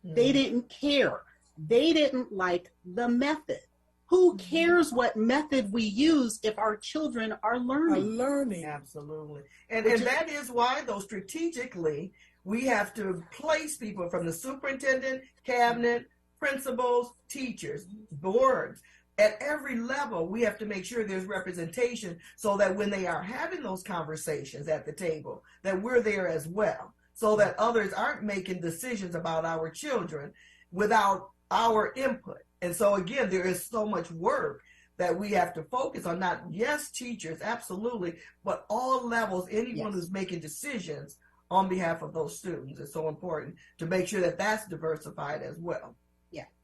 They didn't care. They didn't like the method. Who cares what method we use if our children are learning? Absolutely. And that is why, though, strategically, we have to place people from the superintendent, cabinet, principals, teachers, boards. At every level, we have to make sure there's representation so that when they are having those conversations at the table, that we're there as well, so that others aren't making decisions about our children without our input. And so, again, there is so much work that we have to focus on, not, yes, teachers, absolutely, but all levels, anyone who's making decisions on behalf of those students. It's so important to make sure that that's diversified as well.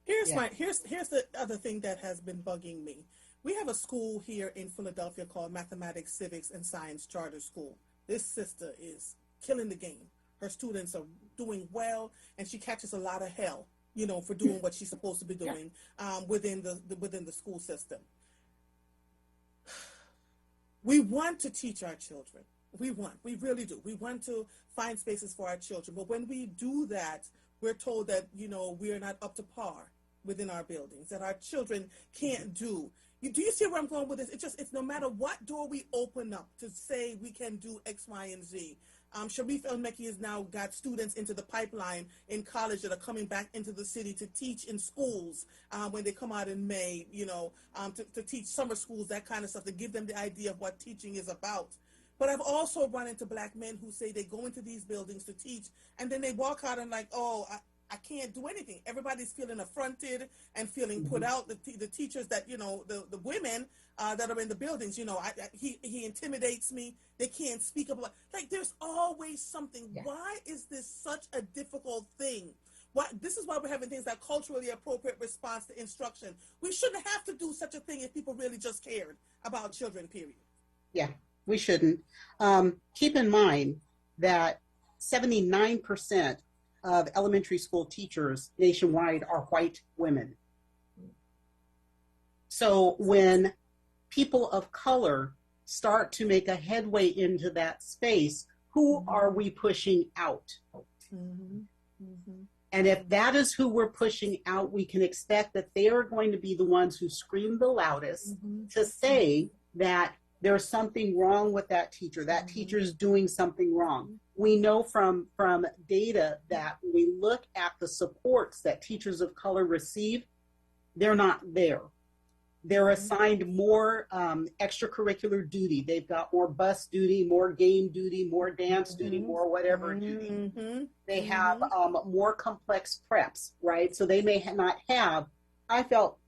Here's the other thing that has been bugging me. We have a school here in Philadelphia called Mathematics, Civics, and Science Charter School. This sister is killing the game. Her students are doing well, and she catches a lot of hell, for doing what she's supposed to be doing within the school system. We want to teach our children. We really do. We want to find spaces for our children. But when we do that, we're told that, we are not up to par within our buildings, that our children can't do. Do you see where I'm going with this? It's no matter what door we open up to say we can do X, Y, and Z. Sharif El-Mekki has now got students into the pipeline in college that are coming back into the city to teach in schools when they come out in May, to teach summer schools, that kind of stuff, to give them the idea of what teaching is about. But I've also run into Black men who say they go into these buildings to teach, and then they walk out and like, I can't do anything. Everybody's feeling affronted and feeling put out. The teachers that, the women that are in the buildings, he intimidates me. They can't speak up. Like, there's always something. Yeah. Why is this such a difficult thing? This is why we're having things like culturally appropriate response to instruction. We shouldn't have to do such a thing if people really just cared about children, period. Yeah, we shouldn't. Keep in mind that 79% of elementary school teachers nationwide are white women. So when people of color start to make a headway into that space, who are we pushing out? And if that is who we're pushing out, we can expect that they are going to be the ones who scream the loudest to say that there's something wrong with that teacher. That teacher's doing something wrong. We know from data that when we look at the supports that teachers of color receive, they're not there. They're assigned more extracurricular duty. They've got more bus duty, more game duty, more dance duty, more whatever duty. They have more complex preps, right? So they may not have, I felt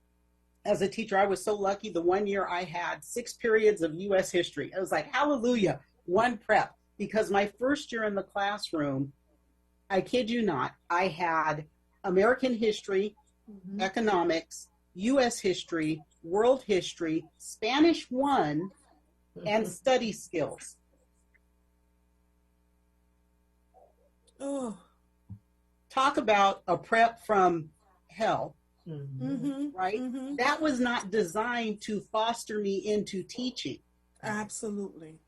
as a teacher, I was so lucky. The one year I had 6 periods of U.S. history. I was like, hallelujah, one prep. Because my first year in the classroom, I kid you not, I had American history, economics, U.S. history, world history, Spanish 1, and study skills. Oh, talk about a prep from hell. Right? That was not designed to foster me into teaching. Absolutely.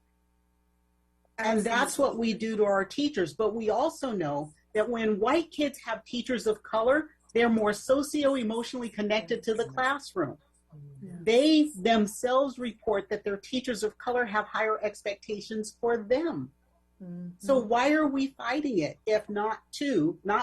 And that's what we do to our teachers. But we also know that when white kids have teachers of color, they're more socio-emotionally connected to the classroom. They themselves report that their teachers of color have higher expectations for them. So why are we fighting it? If not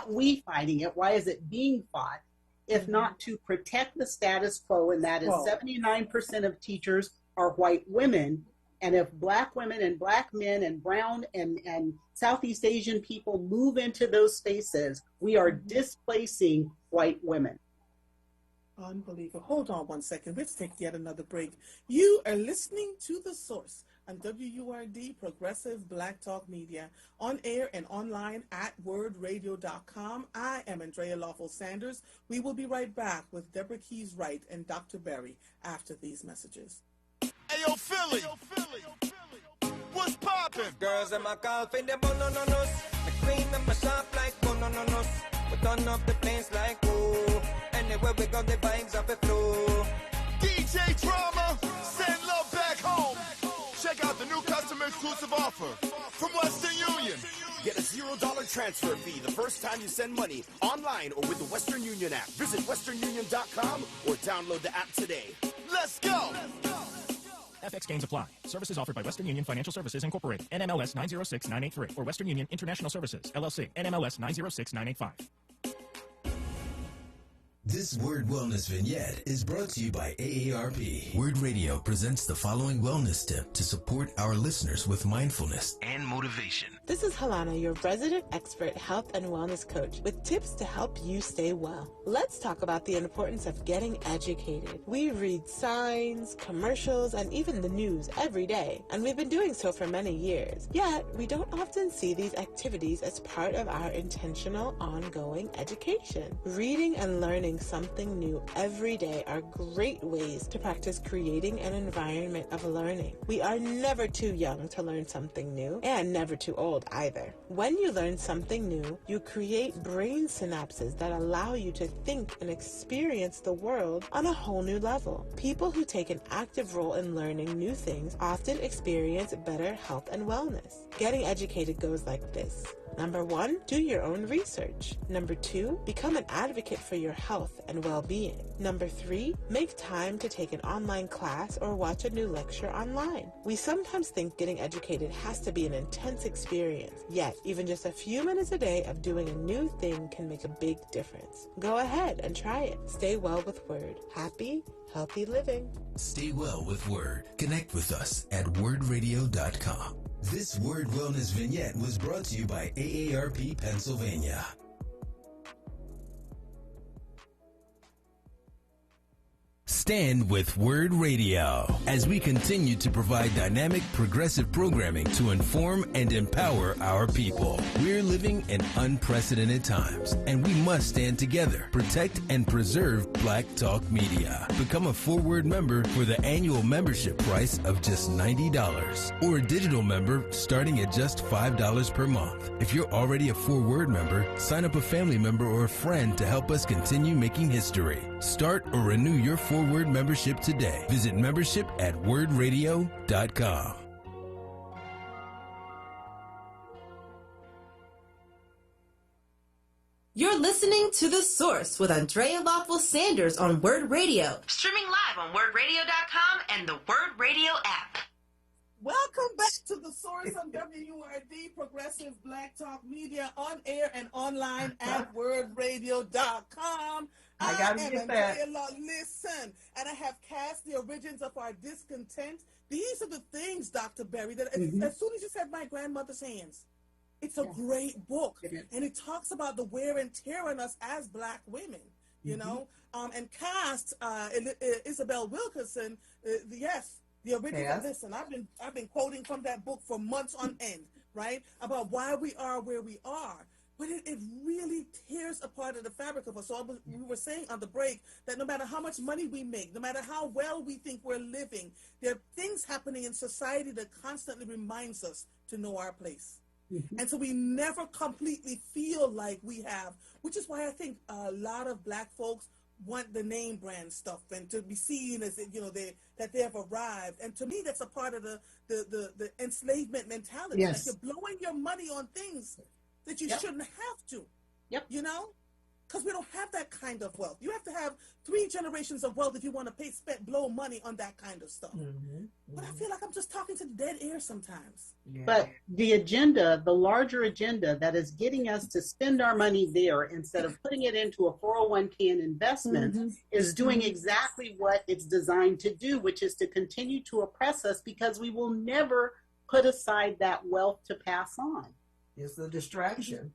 we fighting it, why is it being fought? If not to protect the status quo, and that is 79% of teachers are white women. And if Black women and Black men and brown and Southeast Asian people move into those spaces, we are displacing white women. Unbelievable. Hold on one second. Let's take yet another break. You are listening to The Source on WURD, Progressive Black Talk Media, on air and online at wordradio.com. I am Andrea Lawful-Sanders. We will be right back with Deborah Keys Wright and Dr. Berry after these messages. Ayo, Philly. What's poppin'? Girls in my coffin, they bonononos. The cream in my shop like bonononos. We turn up the place like ooh. Anywhere we go, the vibes of the flow. DJ Drama, send love back home. Check out the new customer exclusive offer from Western Union. Get a $0 transfer fee the first time you send money online or with the Western Union app. Visit westernunion.com or download the app today. Let's go. FX gains apply. Services offered by Western Union Financial Services Incorporated, NMLS 906983, or Western Union International Services, LLC, NMLS 906985. This Word Wellness Vignette is brought to you by AARP. Word Radio presents the following wellness tip to support our listeners with mindfulness and motivation. This is Halana, your resident expert health and wellness coach, with tips to help you stay well. Let's talk about the importance of getting educated. We read signs, commercials, and even the news every day, and we've been doing so for many years. Yet, we don't often see these activities as part of our intentional, ongoing education. Reading and learning something new every day are great ways to practice creating an environment of learning. We are never too young to learn something new, and never too old either. When you learn something new, you create brain synapses that allow you to think and experience the world on a whole new level. People who take an active role in learning new things often experience better health and wellness. Getting educated goes like this. Number 1, do your own research. Number 2, become an advocate for your health and well-being. Number 3, make time to take an online class or watch a new lecture online. We sometimes think getting educated has to be an intense experience, yet even just a few minutes a day of doing a new thing can make a big difference. Go ahead and try it. Stay well with Word. Happy, healthy living. Stay well with Word. Connect with us at wordradio.com. This Word Wellness Vignette was brought to you by AARP Pennsylvania. Stand with Word Radio as we continue to provide dynamic, progressive programming to inform and empower our people. We're living in unprecedented times, and we must stand together, protect and preserve Black Talk Media. Become a 4-Word member for the annual membership price of just $90, or a digital member starting at just $5 per month. If you're already a 4-Word member, sign up a family member or a friend to help us continue making history. Start or renew your 4-Word membership today. Visit membership at wordradio.com. You're listening to The Source with Andrea Lawful-Sanders on Word Radio. Streaming live on wordradio.com and the Word Radio app. Welcome back to The Source on WURD, Progressive Black Talk Media, on air and online at wordradio.com. I gotta get that. Listen, and I have cast the origins of our discontent. These are the things, Dr. Berry, that as soon as you said My Grandmother's Hands, it's a great book. And it talks about the wear and tear on us as Black women, you know, and cast Isabel Wilkerson, yes, the original. Listen, I've been quoting from that book for months on end, right? About why we are where we are. But it really tears apart the fabric of us. So we were saying on the break that no matter how much money we make, no matter how well we think we're living, there are things happening in society that constantly reminds us to know our place. And so we never completely feel like we have, which is why I think a lot of Black folks want the name brand stuff and to be seen as, you know, that they have arrived. And to me, that's a part of the enslavement mentality. Like you're blowing your money on things that you shouldn't have to, you know, because we don't have that kind of wealth. You have to have 3 generations of wealth if you want to blow money on that kind of stuff. But I feel like I'm just talking to dead air sometimes. But the agenda, the larger agenda that is getting us to spend our money there instead of putting it into a 401k and investment is doing exactly what it's designed to do, which is to continue to oppress us because we will never put aside that wealth to pass on. It's a distraction.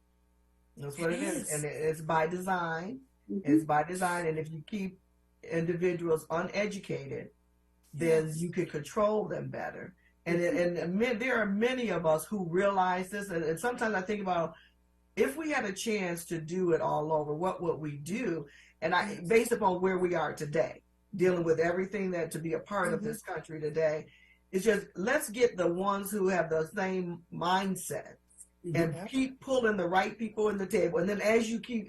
That's what it is. And it's by design. It's by design. And if you keep individuals uneducated, then you can control them better. And there are many of us who realize this, and sometimes I think about if we had a chance to do it all over, what would we do? And based upon where we are today, dealing with everything that to be a part of this country today, it's just let's get the ones who have the same mindset and keep pulling the right people in the table, and then as you keep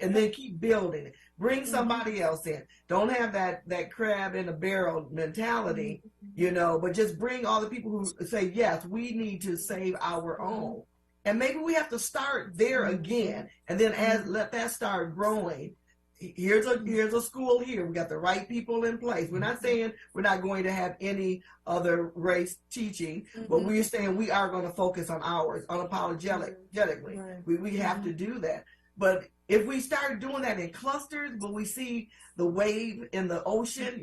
building it, bring somebody else in. Don't have that crab in a barrel mentality, but just bring all the people who say, yes, we need to save our own. And maybe we have to start there again, and then let that start growing. Here's a school here. We got the right people in place. We're not saying we're not going to have any other race teaching, but we're saying we are going to focus on ours unapologetically. Right. We have to do that. But if we start doing that in clusters, when we see the wave in the ocean,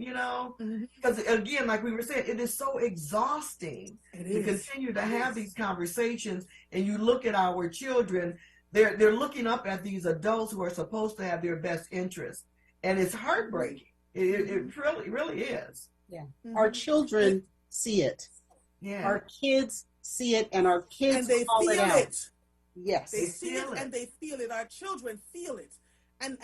because again, like we were saying, it is so exhausting to continue to have these conversations. And you look at our children, they're looking up at these adults who are supposed to have their best interests, and it's heartbreaking. It really is. Yeah, our children see it. Yeah, our kids see it, and our kids call it out. Yes, they see it and they feel it. Our children feel it, and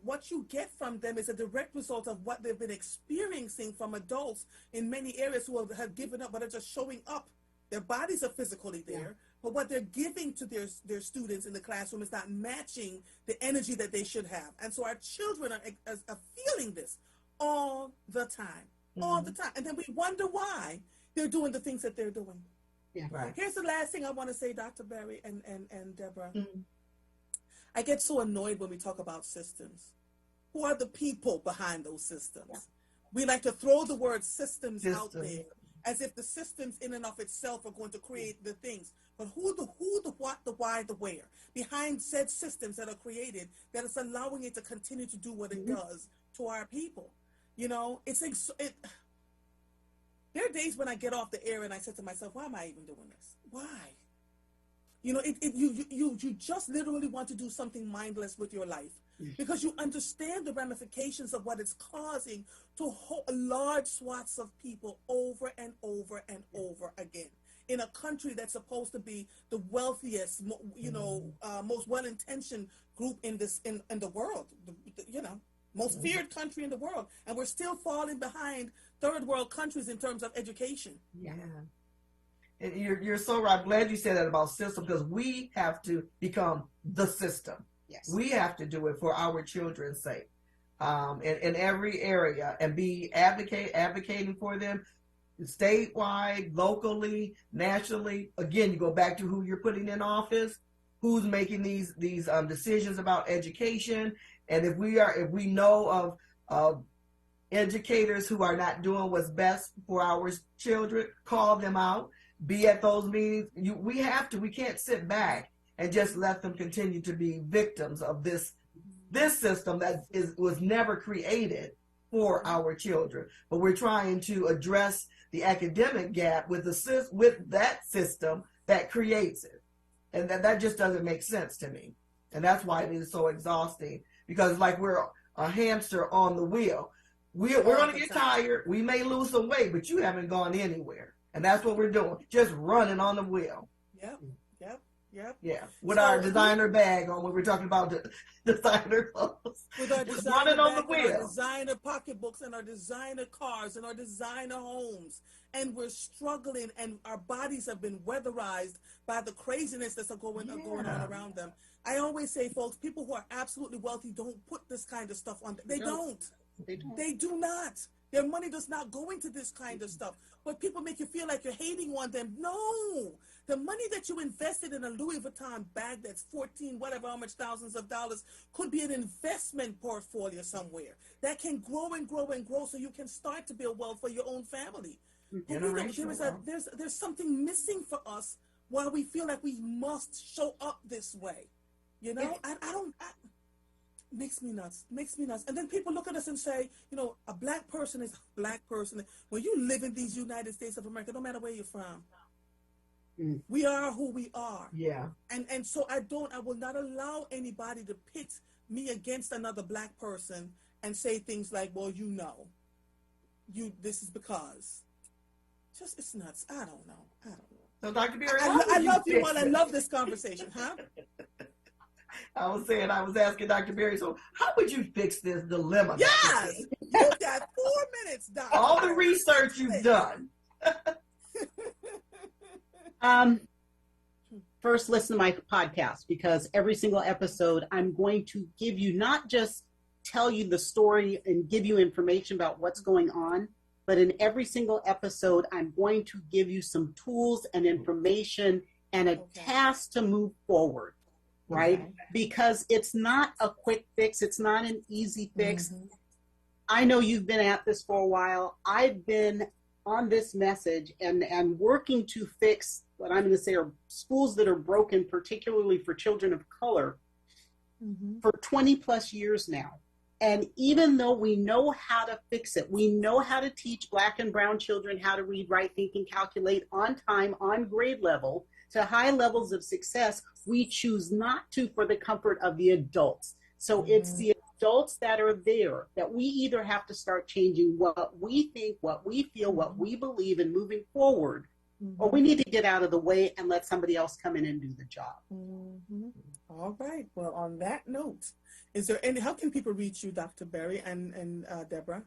what you get from them is a direct result of what they've been experiencing from adults in many areas who have given up, but are just showing up. Their bodies are physically there, but what they're giving to their students in the classroom is not matching the energy that they should have. And so our children are feeling this all the time, all the time. And then we wonder why they're doing the things that they're doing. Yeah. Right. Here's the last thing I want to say, Dr. Berry and Deborah. I get so annoyed when we talk about systems. Who are the people behind those systems? Yeah. We like to throw the word systems out there as if the systems in and of itself are going to create the things. But who, the what, the why, the where, behind said systems that are created that is allowing it to continue to do what it does to our people. There are days when I get off the air and I say to myself, why am I even doing this? Why? You just literally want to do something mindless with your life because you understand the ramifications of what it's causing to large swaths of people over and over and over again in a country that's supposed to be the wealthiest, most well-intentioned group in the world, most feared country in the world, and we're still falling behind third world countries in terms of education. Yeah. And you're so right. I'm glad you said that about system, because we have to become the system. Yes. We have to do it for our children's sake, in every area, and be advocating for them statewide, locally, nationally. Again, you go back to who you're putting in office, who's making these decisions about education, and if we know of educators who are not doing what's best for our children, call them out. Be at those meetings. We can't sit back and just let them continue to be victims of this system that was never created for our children. But we're trying to address the academic gap with that system that creates it. And that just doesn't make sense to me. And that's why it is so exhausting, because like we're a hamster on the wheel. We're going to get tired. We may lose some weight, but you haven't gone anywhere. And that's what we're doing, just running on the wheel. Yep. Yeah, with our designer bag on when we're talking about the designer clothes. With our designer running on the bag, wheel. our designer pocketbooks and our designer cars and our designer homes. And we're struggling, and our bodies have been weatherized by the craziness that's going on around them. I always say, folks, people who are absolutely wealthy don't put this kind of stuff on. They don't. They do not. Their money does not go into this kind of stuff. But people make you feel like you're hating on them. No. The money that you invested in a Louis Vuitton bag that's 14, whatever, how much thousands of dollars, could be an investment portfolio somewhere that can grow and grow and grow so you can start to build wealth for your own family. There's something missing for us while we feel like we must show up this way. Makes me nuts. And then people look at us and say, a black person is a black person. When you live in these United States of America, no matter where you're from, we are who we are. Yeah. And so I will not allow anybody to pit me against another black person and say things like, well, this is because. Just, it's nuts. I don't know. So, Dr. Berry, I love you, and I love this conversation, huh? I was asking Dr. Berry, so how would you fix this dilemma? Yes! You got 4 minutes, Doctor. All the research you've done. First, listen to my podcast, because every single episode I'm going to give you, not just tell you the story and give you information about what's going on, but in every single episode I'm going to give you some tools and information and a task to move forward, right? Because it's not a quick fix. It's not an easy fix. I know you've been at this for a while. I've been on this message and working to fix what I'm going to say are schools that are broken, particularly for children of color, for 20 plus years now. And even though we know how to fix it, we know how to teach Black and brown children how to read, write, think, and calculate on time, on grade level, to high levels of success, we choose not to for the comfort of the adults. So it's the adults that are there that we either have to start changing what we think, what we feel, what we believe, and moving forward, or we need to get out of the way and let somebody else come in and do the job. All right. Well, on that note, is there how can people reach you, Dr. Berry and Deborah?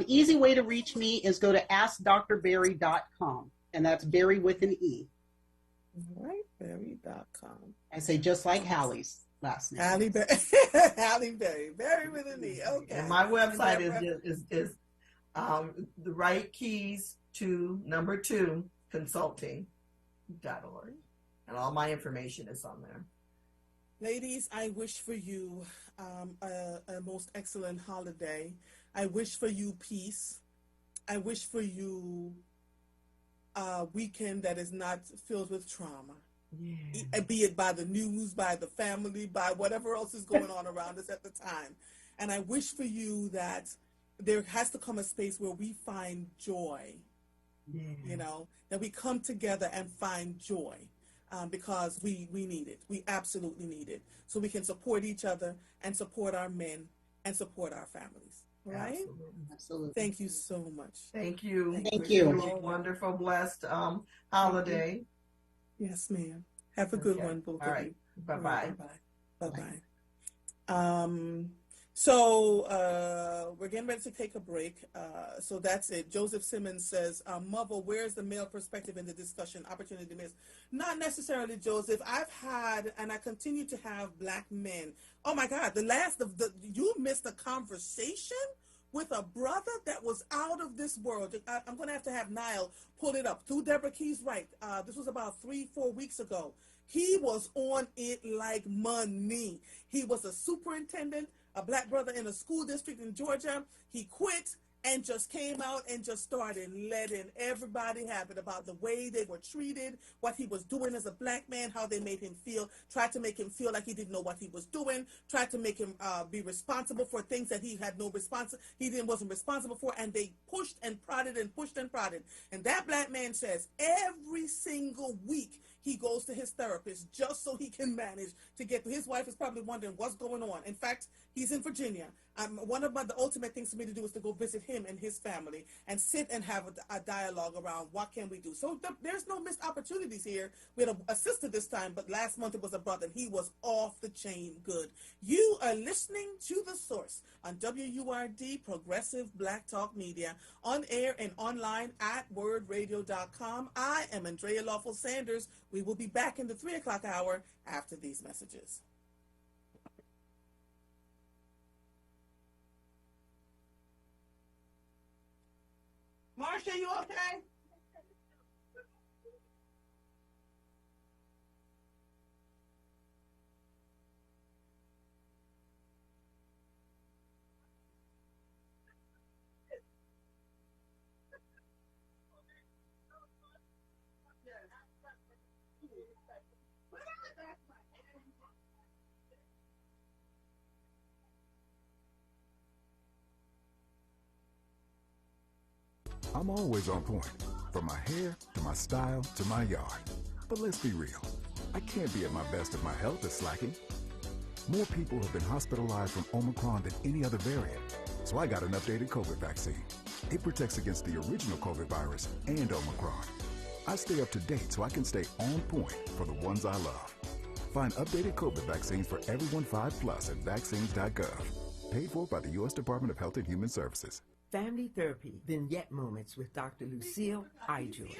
Easy way to reach me is go to askdrberry.com, and that's Berry with an E. All right, berry.com. I say just like Hallie's last name. Halle Berry, Berry with an E. Okay. And my website is the right keys to number 2 consulting.org, and all my information is on there. Ladies, I wish for you a most excellent holiday. I wish for you peace. I wish for you a weekend that is not filled with trauma. Be it by the news, by the family, by whatever else is going on around us at the time. And I wish for you that there has to come a space where we find joy, you know, that we come together and find joy. Because we need it. We absolutely need it. So we can support each other and support our men and support our families. Right? Absolutely. Thank you so much. Thank you. Thank you. A wonderful, blessed holiday. Yes, ma'am. Have a good one, both All right. of you. Bye-bye. Bye-bye. So we're getting ready to take a break. So that's it. Joseph Simmons says, Mother, where's the male perspective in the discussion? Opportunity missed. Not necessarily, Joseph. I've had, and I continue to have, Black men. Oh my God, you missed a conversation with a brother that was out of this world. I'm going to have Niall pull it up. Through Deborah Key's right. This was about 3-4 weeks ago. He was on it like money. He was a superintendent, a Black brother in a school district in Georgia. He quit and just came out and just started letting everybody have it about the way they were treated, what he was doing as a Black man, how they made him feel, tried to make him feel like he didn't know what he was doing, tried to make him be responsible for things that he had no wasn't responsible for, and they pushed and prodded and pushed and prodded. And that Black man says every single week he goes to his therapist just so he can manage to get to. His wife is probably wondering what's going on. In fact, he's in Virginia. One of the ultimate things for me to do is to go visit him and his family and sit and have a dialogue around what can we do. So there's no missed opportunities here. We had a sister this time, but last month it was a brother, and he was off the chain good. You are listening to The Source on WURD, Progressive Black Talk Media, on air and online at wordradio.com. I am Andrea Lawful-Sanders. We will be back in the 3 o'clock hour after these messages. Marsha, you okay? I'm always on point, from my hair to my style to my yard. But let's be real, I can't be at my best if my health is slacking. More people have been hospitalized from Omicron than any other variant. so I got an updated COVID vaccine. It protects against the original COVID virus and Omicron. I stay up to date so I can stay on point for the ones I love. Find updated COVID vaccines for everyone 5+ at vaccines.gov. Paid for by the U.S. Department of Health and Human Services. Family Therapy Vignette Moments with Dr. Lucille Ijoy.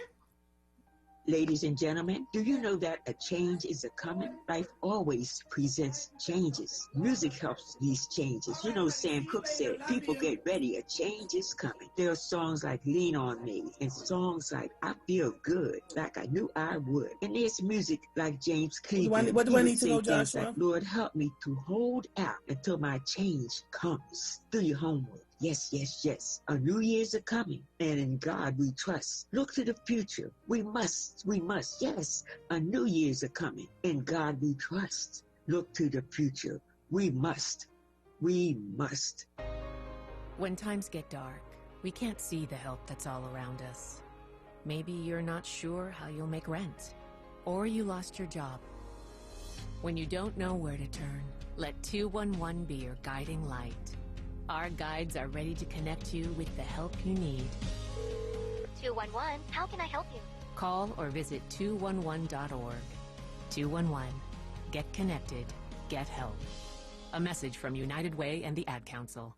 Ladies and gentlemen, do you know that a change is a coming? Life always presents changes. Music helps these changes. You know, Sam Cooke said, people get ready, a change is coming. There are songs like Lean On Me and songs like I Feel Good, like I Knew I Would. And there's music like James Cleveland. What do I need to know, Joshua? Like, Lord, help me to hold out until my change comes. Do your homework. Yes, yes, yes. A new year's a coming, and in God we trust. Look to the future. We must, yes. A new year's a coming, in God we trust. Look to the future. We must. When times get dark, we can't see the help that's all around us. Maybe you're not sure how you'll make rent, or you lost your job. When you don't know where to turn, let 211 be your guiding light. Our guides are ready to connect you with the help you need. 211, how can I help you? Call or visit 211.org. 211. Get connected. Get help. A message from United Way and the Ad Council.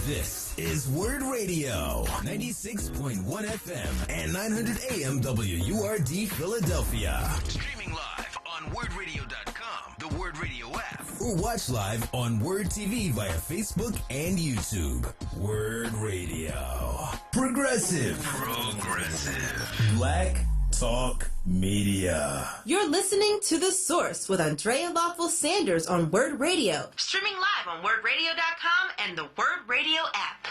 This is WURD Radio, 96.1 FM and 900 AM WURD Philadelphia. Streaming live on WURDradio.com, the WURD Radio app, or watch live on WURD TV via Facebook and YouTube. WURD Radio. Progressive. Black Talk Media. You're listening to The Source with Andrea Lawful-Sanders on WURD Radio. Streaming live on WURDradio.com and the WURD Radio app.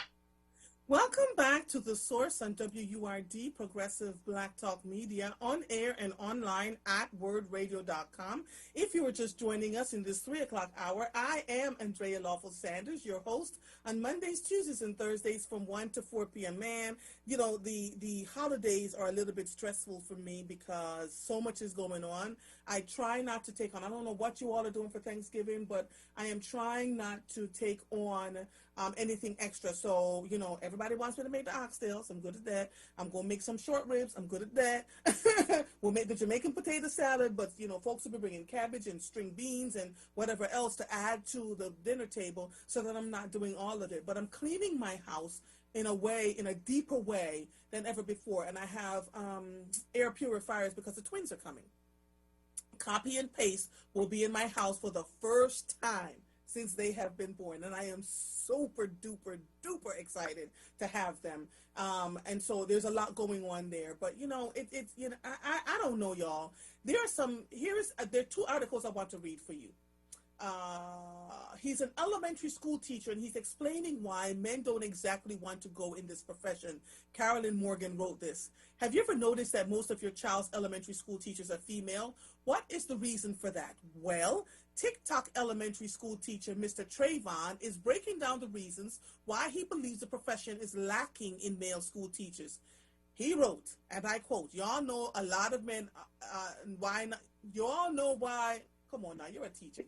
Welcome back to The Source on WURD, Progressive Black Talk Media, on air and online at WURDradio.com. If you were just joining us in this 3 o'clock hour, I am Andrea Lawful-Sanders, your host on Mondays, Tuesdays, and Thursdays from 1 to 4 p.m. Man, you know, the holidays are a little bit stressful for me because so much is going on. I try not to take on, I don't know what you all are doing for Thanksgiving, but I am trying not to take on anything extra. So, you know, everybody wants me to make the oxtails. I'm good at that. I'm going to make some short ribs. I'm good at that. We'll make the Jamaican potato salad, but, you know, folks will be bringing cabbage and string beans and whatever else to add to the dinner table so that I'm not doing all of it. But I'm cleaning my house in a way, in a deeper way than ever before. And I have air purifiers because the twins are coming. Copy and paste will be in my house for the first time since they have been born, and I am super duper duper excited to have them. And so there's a lot going on there, but you know, it's you know, I don't know, y'all. There are 2 articles I want to read for you. He's an elementary school teacher, and he's explaining why men don't exactly want to go in this profession. Carolyn Morgan wrote this. Have you ever noticed that most of your child's elementary school teachers are female? What is the reason for that? Well, TikTok elementary school teacher Mr. Trayvon is breaking down the reasons why he believes the profession is lacking in male school teachers. He wrote, and I quote, y'all know a lot of men, why not? Y'all know why. Come on now, you're a teacher.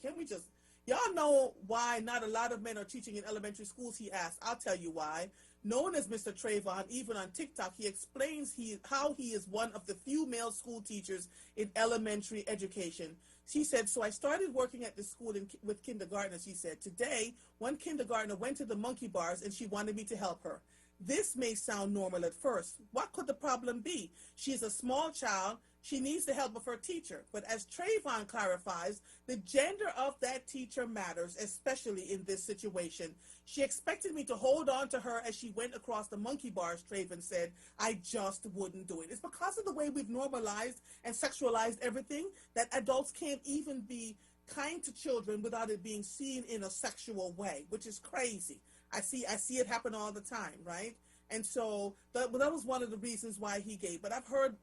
Y'all know why not a lot of men are teaching in elementary schools, he asked. I'll tell you why. Known as Mr. Trayvon, even on TikTok, he explains how he is one of the few male school teachers in elementary education. She said, so I started working at this school with kindergartners, she said. Today, one kindergartner went to the monkey bars and she wanted me to help her. This may sound normal at first. What could the problem be? She is a small child. She needs the help of her teacher. But as Trayvon clarifies, the gender of that teacher matters, especially in this situation. She expected me to hold on to her as she went across the monkey bars, Trayvon said. I just wouldn't do it. It's because of the way we've normalized and sexualized everything that adults can't even be kind to children without it being seen in a sexual way, which is crazy. I see it happen all the time, right? And so that was one of the reasons why he gave. But I've heard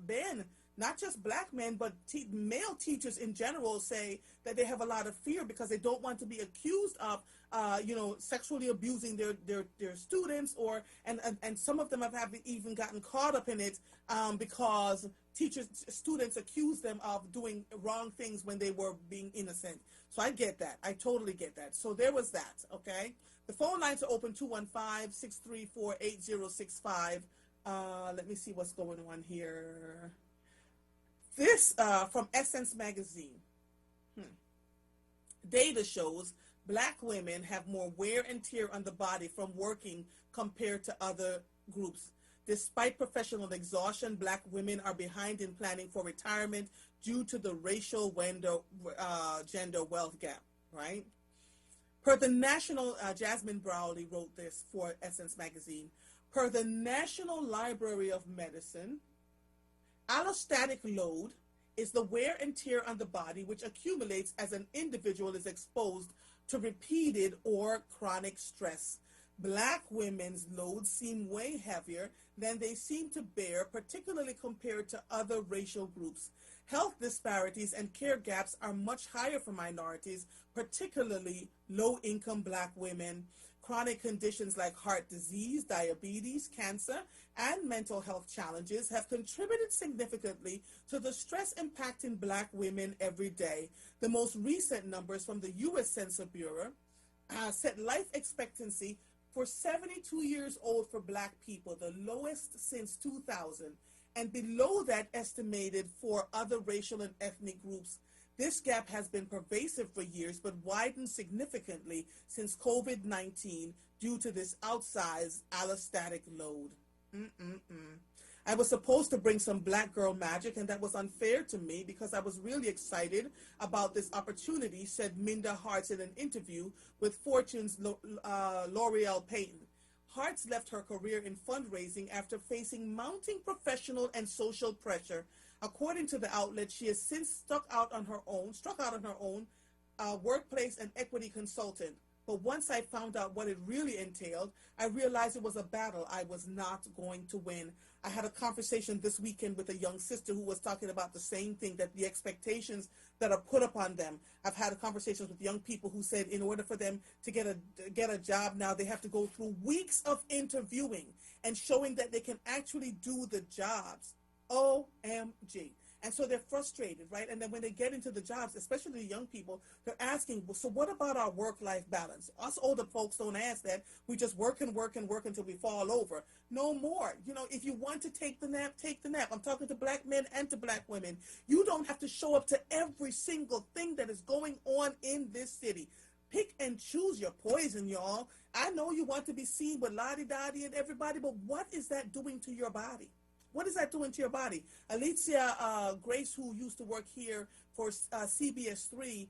men, not just black men, but male teachers in general say that they have a lot of fear because they don't want to be accused of, sexually abusing their students, and some of them have even gotten caught up in it because students accuse them of doing wrong things when they were being innocent. So I get that. I totally get that. So there was that, okay? The phone lines are open, 215-634-8065. Let me see what's going on here. This from Essence Magazine. Data shows black women have more wear and tear on the body from working compared to other groups. Despite professional exhaustion, black women are behind in planning for retirement due to the racial gender wealth gap, right? Per the National, Jasmine Browley wrote this for Essence Magazine. Per the National Library of Medicine, allostatic load is the wear and tear on the body which accumulates as an individual is exposed to repeated or chronic stress. Black women's loads seem way heavier than they seem to bear, particularly compared to other racial groups. Health disparities and care gaps are much higher for minorities, particularly low-income black women. Chronic conditions like heart disease, diabetes, cancer, and mental health challenges have contributed significantly to the stress impacting black women every day. The most recent numbers from the U.S. Census Bureau set life expectancy for 72 years old for black people, the lowest since 2000, and below that estimated for other racial and ethnic groups. This gap has been pervasive for years, but widened significantly since COVID-19 due to this outsized allostatic load. I was supposed to bring some black girl magic, and that was unfair to me because I was really excited about this opportunity, said Minda Harts in an interview with Fortune's L'Oreal Payton. Harts left her career in fundraising after facing mounting professional and social pressure. According to the outlet, she has since struck out on her own workplace and equity consultant. But once I found out what it really entailed, I realized it was a battle I was not going to win. I had a conversation this weekend with a young sister who was talking about the same thing, that the expectations that are put upon them. I've had conversations with young people who said in order for them to get a job now, they have to go through weeks of interviewing and showing that they can actually do the jobs. OMG. And so they're frustrated, right? And then when they get into the jobs, especially the young people, they're asking, well, so what about our work-life balance? Us older folks don't ask that. We just work and work and work until we fall over. No more. You know, if you want to take the nap, take the nap. I'm talking to black men and to black women. You don't have to show up to every single thing that is going on in this city. Pick and choose your poison, y'all. I know you want to be seen with lottie-dottie and everybody, but what is that doing to your body? What is that doing to your body? Alicia Grace, who used to work here for CBS 3,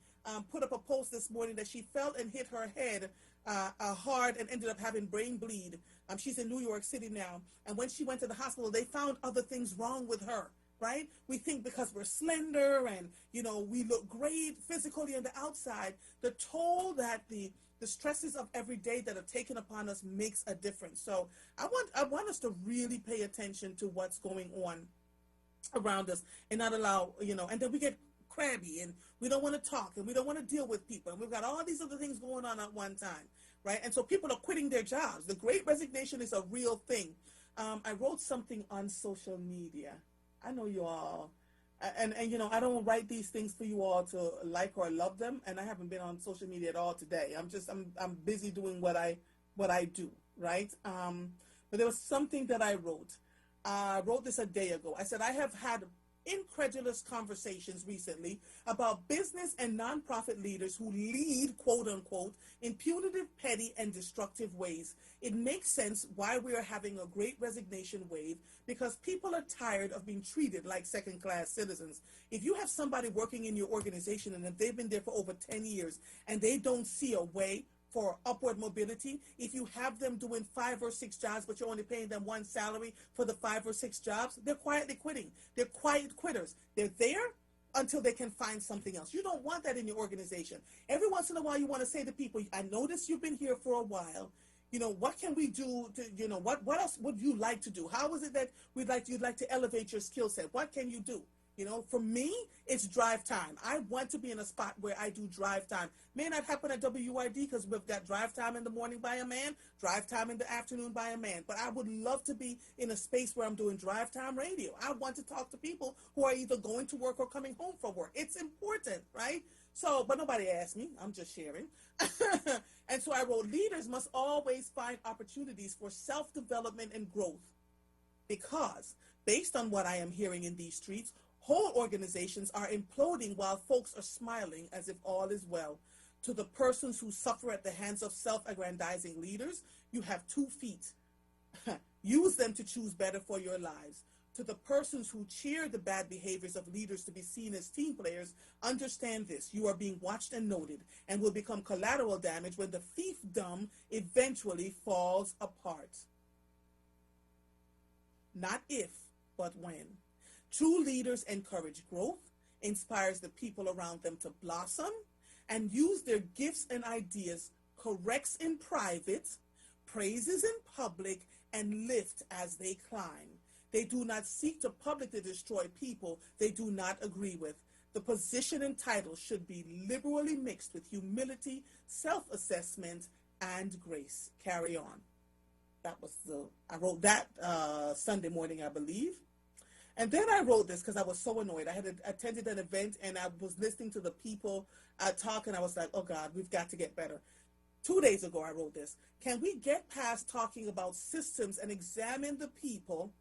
put up a post this morning that she fell and hit her head hard and ended up having brain bleed. She's in New York City now. And when she went to the hospital, they found other things wrong with her, right? We think because we're slender and, you know, we look great physically on the outside, the toll that the stresses of every day that are taken upon us makes a difference. So I want us to really pay attention to what's going on around us and not allow, you know, and then we get crabby and we don't want to talk and we don't want to deal with people. And we've got all these other things going on at one time, right? And so people are quitting their jobs. The Great Resignation is a real thing. I wrote something on social media. I know you all And I don't write these things for you all to like or love them, and I haven't been on social media at all today. I'm busy doing what I do, right? But there was something that I wrote. I wrote this a day ago. I said I have had incredulous conversations recently about business and nonprofit leaders who lead, quote unquote, in punitive, petty, and destructive ways. It makes sense why we are having a great resignation wave, because people are tired of being treated like second-class citizens. If you have somebody working in your organization and if they've been there for over 10 years and they don't see a way for upward mobility, if you have them doing 5 or 6 jobs, but you're only paying them one salary for the 5 or 6 jobs, they're quietly quitting. They're quiet quitters. They're there until they can find something else. You don't want that in your organization. Every once in a while, you want to say to people, I notice you've been here for a while. What can we do to, what else would you like to do? How is it that you'd like to elevate your skill set? What can you do? For me, it's drive time. I want to be in a spot where I do drive time. May not happen at WURD because we've got drive time in the morning by a man, drive time in the afternoon by a man. But I would love to be in a space where I'm doing drive time radio. I want to talk to people who are either going to work or coming home from work. It's important, right? So, but nobody asked me. I'm just sharing. And so I wrote, leaders must always find opportunities for self-development and growth, because based on what I am hearing in these streets, whole organizations are imploding while folks are smiling as if all is well. To the persons who suffer at the hands of self-aggrandizing leaders, you have 2 feet. Use them to choose better for your lives. To the persons who cheer the bad behaviors of leaders to be seen as team players, understand this. You are being watched and noted and will become collateral damage when the fiefdom eventually falls apart. Not if, but when. True leaders encourage growth, inspires the people around them to blossom, and use their gifts and ideas, corrects in private, praises in public, and lift as they climb. They do not seek to publicly destroy people they do not agree with. The position and title should be liberally mixed with humility, self-assessment, and grace. Carry on. I wrote that Sunday morning, I believe. And then I wrote this because I was so annoyed. I had attended an event and I was listening to the people talk, and I was like, oh God, we've got to get better. 2 days ago, I wrote this. Can we get past talking about systems and examine the people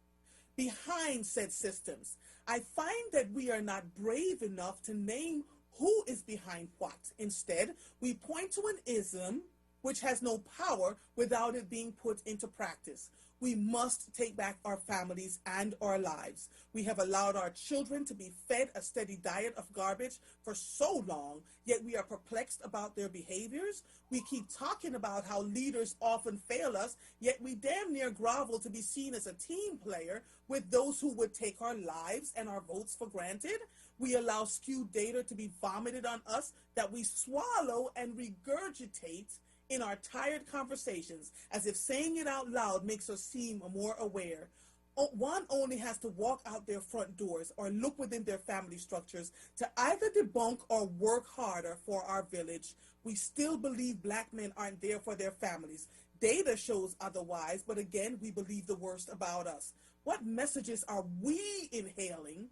behind said systems? I find that we are not brave enough to name who is behind what. Instead, we point to an ism which has no power without it being put into practice. We must take back our families and our lives. We have allowed our children to be fed a steady diet of garbage for so long, yet we are perplexed about their behaviors. We keep talking about how leaders often fail us, yet we damn near grovel to be seen as a team player with those who would take our lives and our votes for granted. We allow skewed data to be vomited on us that we swallow and regurgitate in our tired conversations, as if saying it out loud makes us seem more aware. One only has to walk out their front doors or look within their family structures to either debunk or work harder for our village. We still believe Black men aren't there for their families. Data shows otherwise, but again, we believe the worst about us. What messages are we inhaling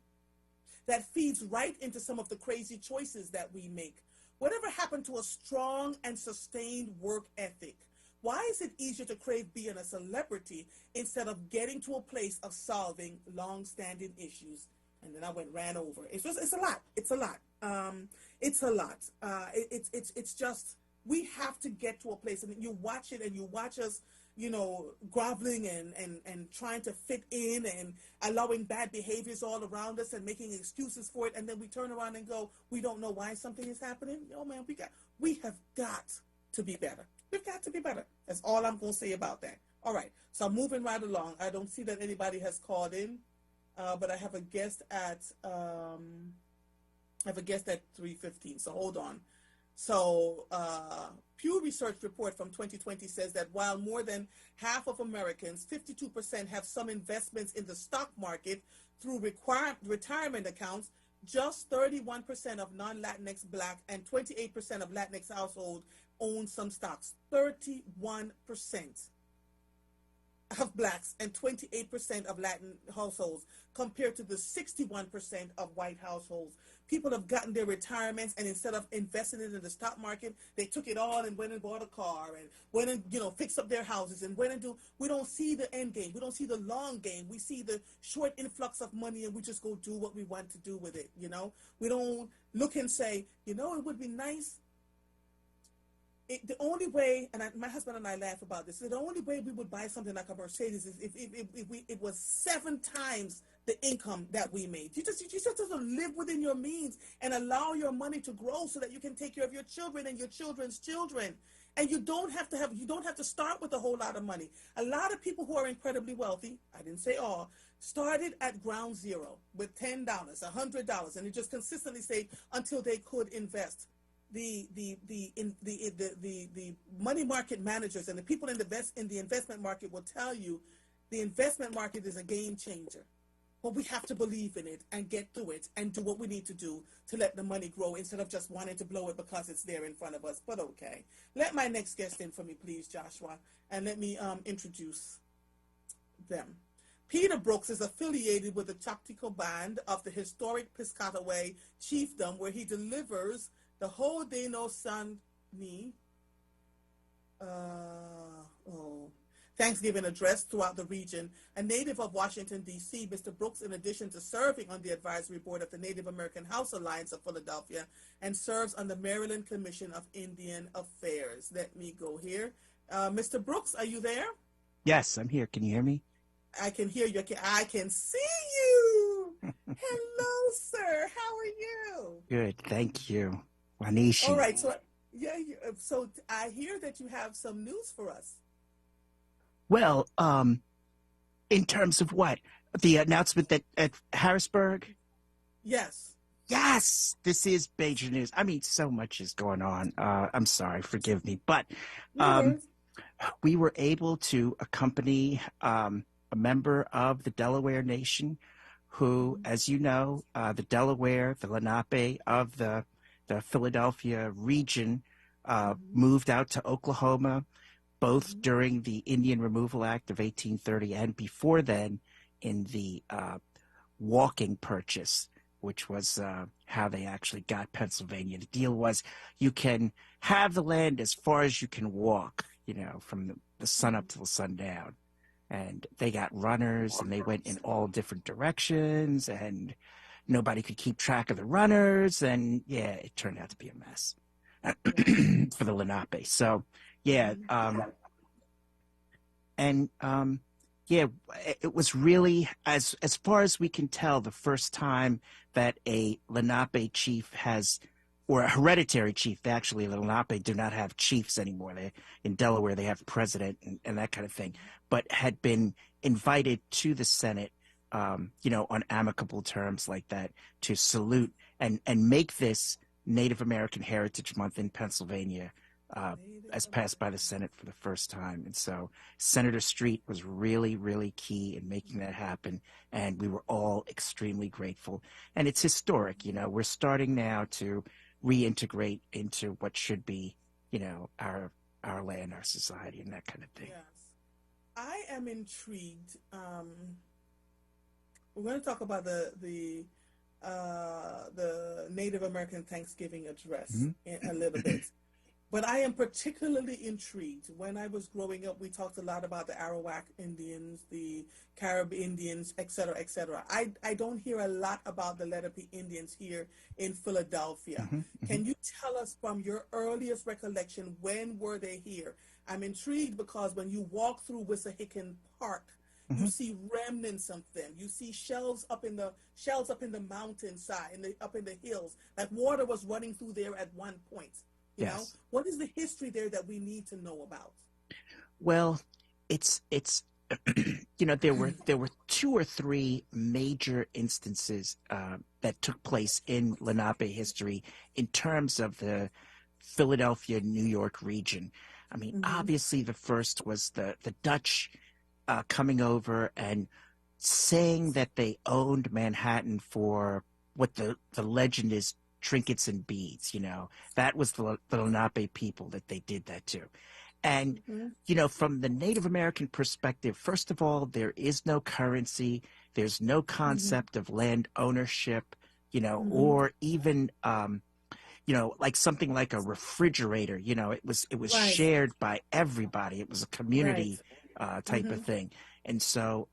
that feeds right into some of the crazy choices that we make? Whatever happened to a strong and sustained work ethic? Why is it easier to crave being a celebrity instead of getting to a place of solving long-standing issues? And then I ran over. It's a lot. It's a lot. It's just, we have to get to a place, and you watch it and you watch us, groveling and trying to fit in and allowing bad behaviors all around us and making excuses for it. And then we turn around and go, we don't know why something is happening. Oh man, we have got to be better. We've got to be better. That's all I'm going to say about that. All right. So I'm moving right along. I don't see that anybody has called in, but I have a guest at 3:15. So hold on. So Pew Research report from 2020 says that while more than half of Americans, 52%, have some investments in the stock market through retirement accounts, just 31% of non-Latinx Black and 28% of Latinx households own some stocks. 31%. of blacks and 28% of Latin households, compared to the 61% of white households. People have gotten their retirements, and instead of investing it in the stock market, they took it all and went and bought a car and went and, fixed up their houses and went and we don't see the end game. We don't see the long game. We see the short influx of money, and we just go do what we want to do with it. We don't look and say, it would be nice. The only way, and my husband and I laugh about this, the only way we would buy something like a Mercedes is if it was 7 times the income that we made. You just have to live within your means and allow your money to grow so that you can take care of your children and your children's children. And you don't have to start with a whole lot of money. A lot of people who are incredibly wealthy, I didn't say all, started at ground zero with $10, $100, and they just consistently saved until they could invest. The money market managers and the people in the investment market will tell you the investment market is a game changer. But we have to believe in it and get through it and do what we need to do to let the money grow instead of just wanting to blow it because it's there in front of us. But okay. Let my next guest in for me, please, Joshua, and let me introduce them. Peter Brooks is affiliated with the Choctaw Band of the historic Piscataway Chiefdom, where he delivers the Haudenosaunee Thanksgiving address throughout the region. A native of Washington, D.C., Mr. Brooks, in addition to serving on the advisory board of the Native American House Alliance of Philadelphia, and serves on the Maryland Commission of Indian Affairs. Let me go here. Mr. Brooks, are you there? Yes, I'm here. Can you hear me? I can hear you. I can see you. Hello, sir. How are you? Good, thank you. Wanishi. All right. So I hear that you have some news for us. Well, in terms of what? The announcement that at Harrisburg? Yes. Yes, this is major news. I mean, so much is going on. I'm sorry, forgive me. But we were able to accompany a member of the Delaware Nation who, as you know, the Delaware, the Lenape of the Philadelphia region moved out to Oklahoma, both during the Indian Removal Act of 1830 and before then in the walking purchase, which was how they actually got Pennsylvania. The deal was you can have the land as far as you can walk, from the sun up to the sundown. And they got runners, and they went in all different directions, and nobody could keep track of the runners. And, yeah, it turned out to be a mess for the Lenape. So, yeah. It was really, as far as we can tell, the first time that a Lenape chief or a hereditary chief. Actually, the Lenape do not have chiefs anymore. In Delaware, they have president and that kind of thing, but had been invited to the Senate, on amicable terms like that, to salute and make this Native American Heritage Month in Pennsylvania as passed by the Senate for the first time. And so Senator Street was really, really key in making that happen. And we were all extremely grateful. And it's historic. We're starting now to reintegrate into what should be, our land, our society, and that kind of thing. Yes. I am intrigued. We're going to talk about the Native American Thanksgiving address in a little bit. But I am particularly intrigued. When I was growing up, we talked a lot about the Arawak Indians, the Carib Indians, et cetera, et cetera. I don't hear a lot about the Lenape Indians here in Philadelphia. Can you tell us from your earliest recollection, when were they here? I'm intrigued because when you walk through Wissahickon Park, you see remnants of them. You see shells up in the mountainside, up in the hills. Like water was running through there at one point. You know, what is the history there that we need to know about? Well, it's there were 2 or 3 major instances that took place in Lenape history in terms of the Philadelphia, New York region. I mean, obviously the first was the Dutch coming over and saying that they owned Manhattan for what the legend is, trinkets and beads. That was the Lenape people that they did that to. And, you know, from the Native American perspective, first of all, there is no currency. There's no concept of land ownership, you know, or even, you know, like something like a refrigerator. You know, it was shared by everybody. It was a community type of thing. And so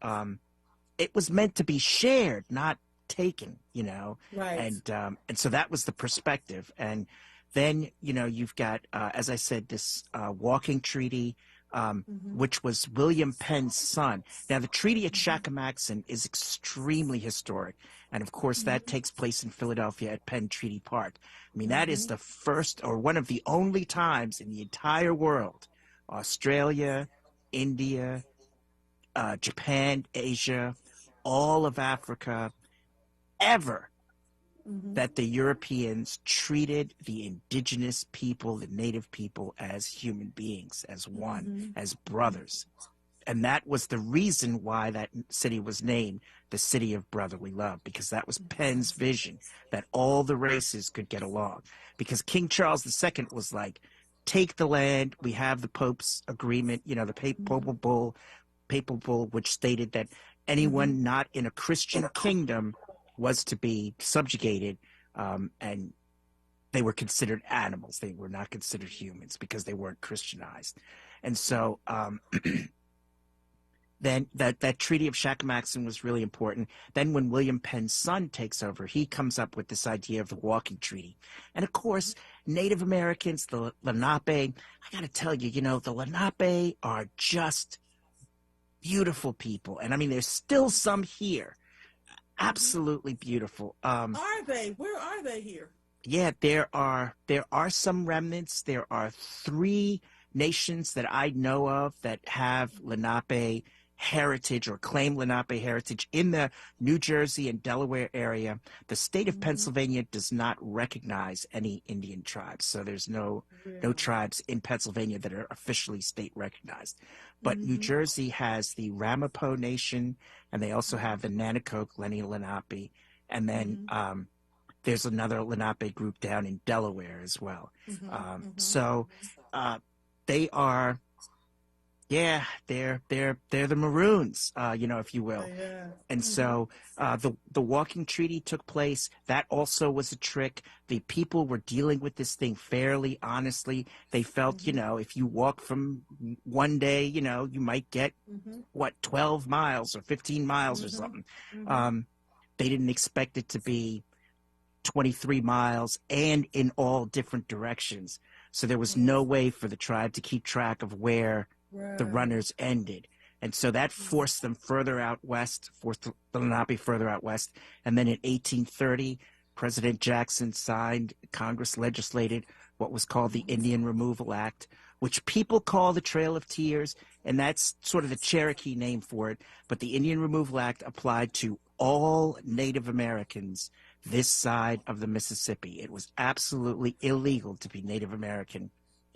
it was meant to be shared, not taken, you know. And so that was the perspective. And then, you know, you've got, as I said, this walking treaty, which was William Penn's son. Now, the Treaty at Shackamaxon is extremely historic. And of course, that takes place in Philadelphia at Penn Treaty Park. I mean, that is the first or one of the only times in the entire world, Australia, India, Japan, Asia, all of Africa, ever, that the Europeans treated the indigenous people, the native people, as human beings, as one, as brothers. And that was the reason why that city was named the City of Brotherly Love, because that was Penn's vision, that all the races could get along. Because King Charles II was like, take the land, we have the Pope's agreement, you know, the papal bull, which stated that anyone not in a Christian kingdom was to be subjugated, and they were considered animals. They were not considered humans because they weren't Christianized. And so then that Treaty of Shackamaxon was really important. Then when William Penn's son takes over, he comes up with this idea of the walking treaty. And of course, Native Americans, the Lenape, I got to tell you, you know, the Lenape are just beautiful people. And I mean, there's still some here. Absolutely beautiful. Are they? Where are they here? Yeah, there are some remnants. There are 3 nations that I know of that have Lenape heritage or claim Lenape heritage in the New Jersey and Delaware area. The state of Pennsylvania does not recognize any Indian tribes. So there's no tribes in Pennsylvania that are officially state recognized. But New Jersey has the Ramapo Nation, and they also have the Nanticoke Lenni Lenape. And then there's another Lenape group down in Delaware as well. So they are, yeah, they're the Maroons, you know, if you will. And so the walking treaty took place. That also was a trick. The people were dealing with this thing fairly honestly. They felt, you know, if you walk from one day, you know, you might get 12 miles or 15 miles or something. They didn't expect it to be 23 miles and in all different directions. So there was no way for the tribe to keep track of where the runners ended. And so that forced them further out west, forced the Lenape further out west. And then in 1830, President Jackson signed, Congress legislated what was called the Indian Removal Act, which people call the Trail of Tears, and that's sort of the Cherokee name for it. But the Indian Removal Act applied to all Native Americans this side of the Mississippi. It was absolutely illegal to be Native American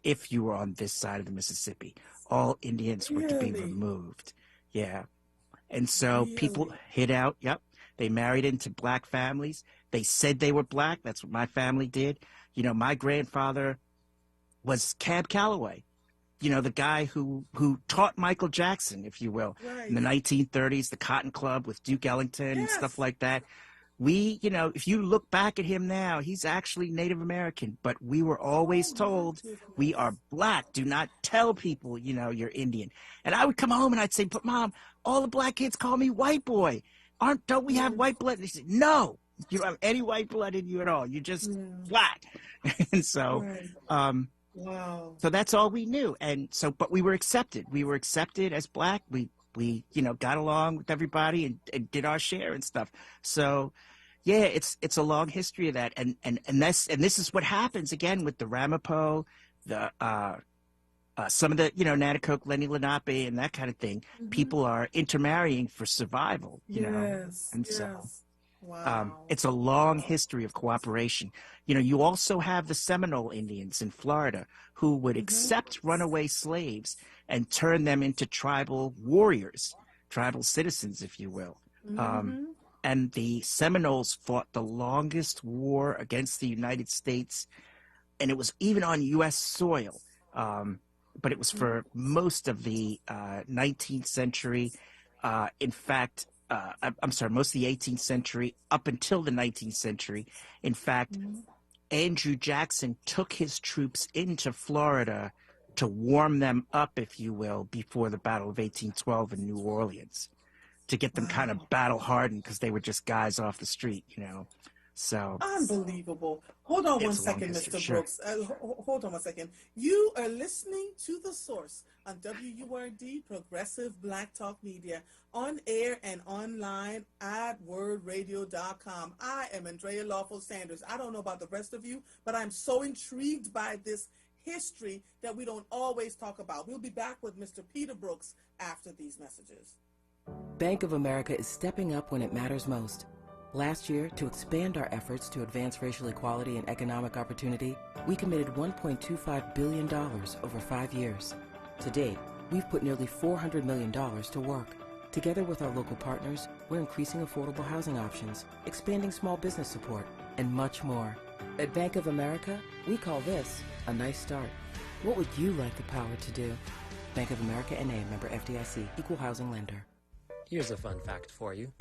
if you were on this side of the Mississippi. All Indians were to be removed. Yeah. And so people hid out. Yep. They married into black families. They said they were black. That's what my family did. You know, my grandfather was Cab Calloway, you know, the guy who taught Michael Jackson, if you will, in the 1930s, the Cotton Club with Duke Ellington and stuff like that. We, you know, if you look back at him now, he's actually Native American, but we were always told we are black. Do not tell people, you know, you're Indian. And I would come home and I'd say, but Mom, all the black kids call me white boy. Don't we have white blood? And they said, no, you don't have any white blood in you at all. You're just black. And so, so that's all we knew. And so, but we were accepted. We were accepted as black. We, you know, got along with everybody and did our share and stuff. So, yeah, it's a long history of that. And this is what happens again with the Ramapo, the some of the, you know, Nanticoke, Lenni Lenape, and that kind of thing. People are intermarrying for survival, you know, and so it's a long history of cooperation. You know, you also have the Seminole Indians in Florida who would accept runaway slaves and turn them into tribal warriors, tribal citizens, if you will. And the Seminoles fought the longest war against the United States, and it was even on U.S. soil. but it was for most of the 19th century. In fact, I'm sorry, most of the 18th century up until the 19th century. In fact, Andrew Jackson took his troops into Florida to warm them up, if you will, before the Battle of 1812 in New Orleans, to get them kind of battle hardened because they were just guys off the street, you know. So unbelievable. Hold on one it's a long second, history, Mr. sure. Brooks. Hold on one second. You are listening to The Source on WURD, Progressive Black Talk Media, on air and online at wordradio.com. I am Andrea Lawful-Sanders. I don't know about the rest of you, but I'm so intrigued by this history that we don't always talk about. We'll be back with Mr. Peter Brooks after these messages. Bank of America is stepping up when it matters most. Last year, to expand our efforts to advance racial equality and economic opportunity, we committed $1.25 billion over 5 years. To date, we've put nearly $400 million to work. Together with our local partners, we're increasing affordable housing options, expanding small business support, and much more. At Bank of America, we call this a nice start. What would you like the power to do? Bank of America N.A., member FDIC, equal housing lender. Here's a fun fact for you.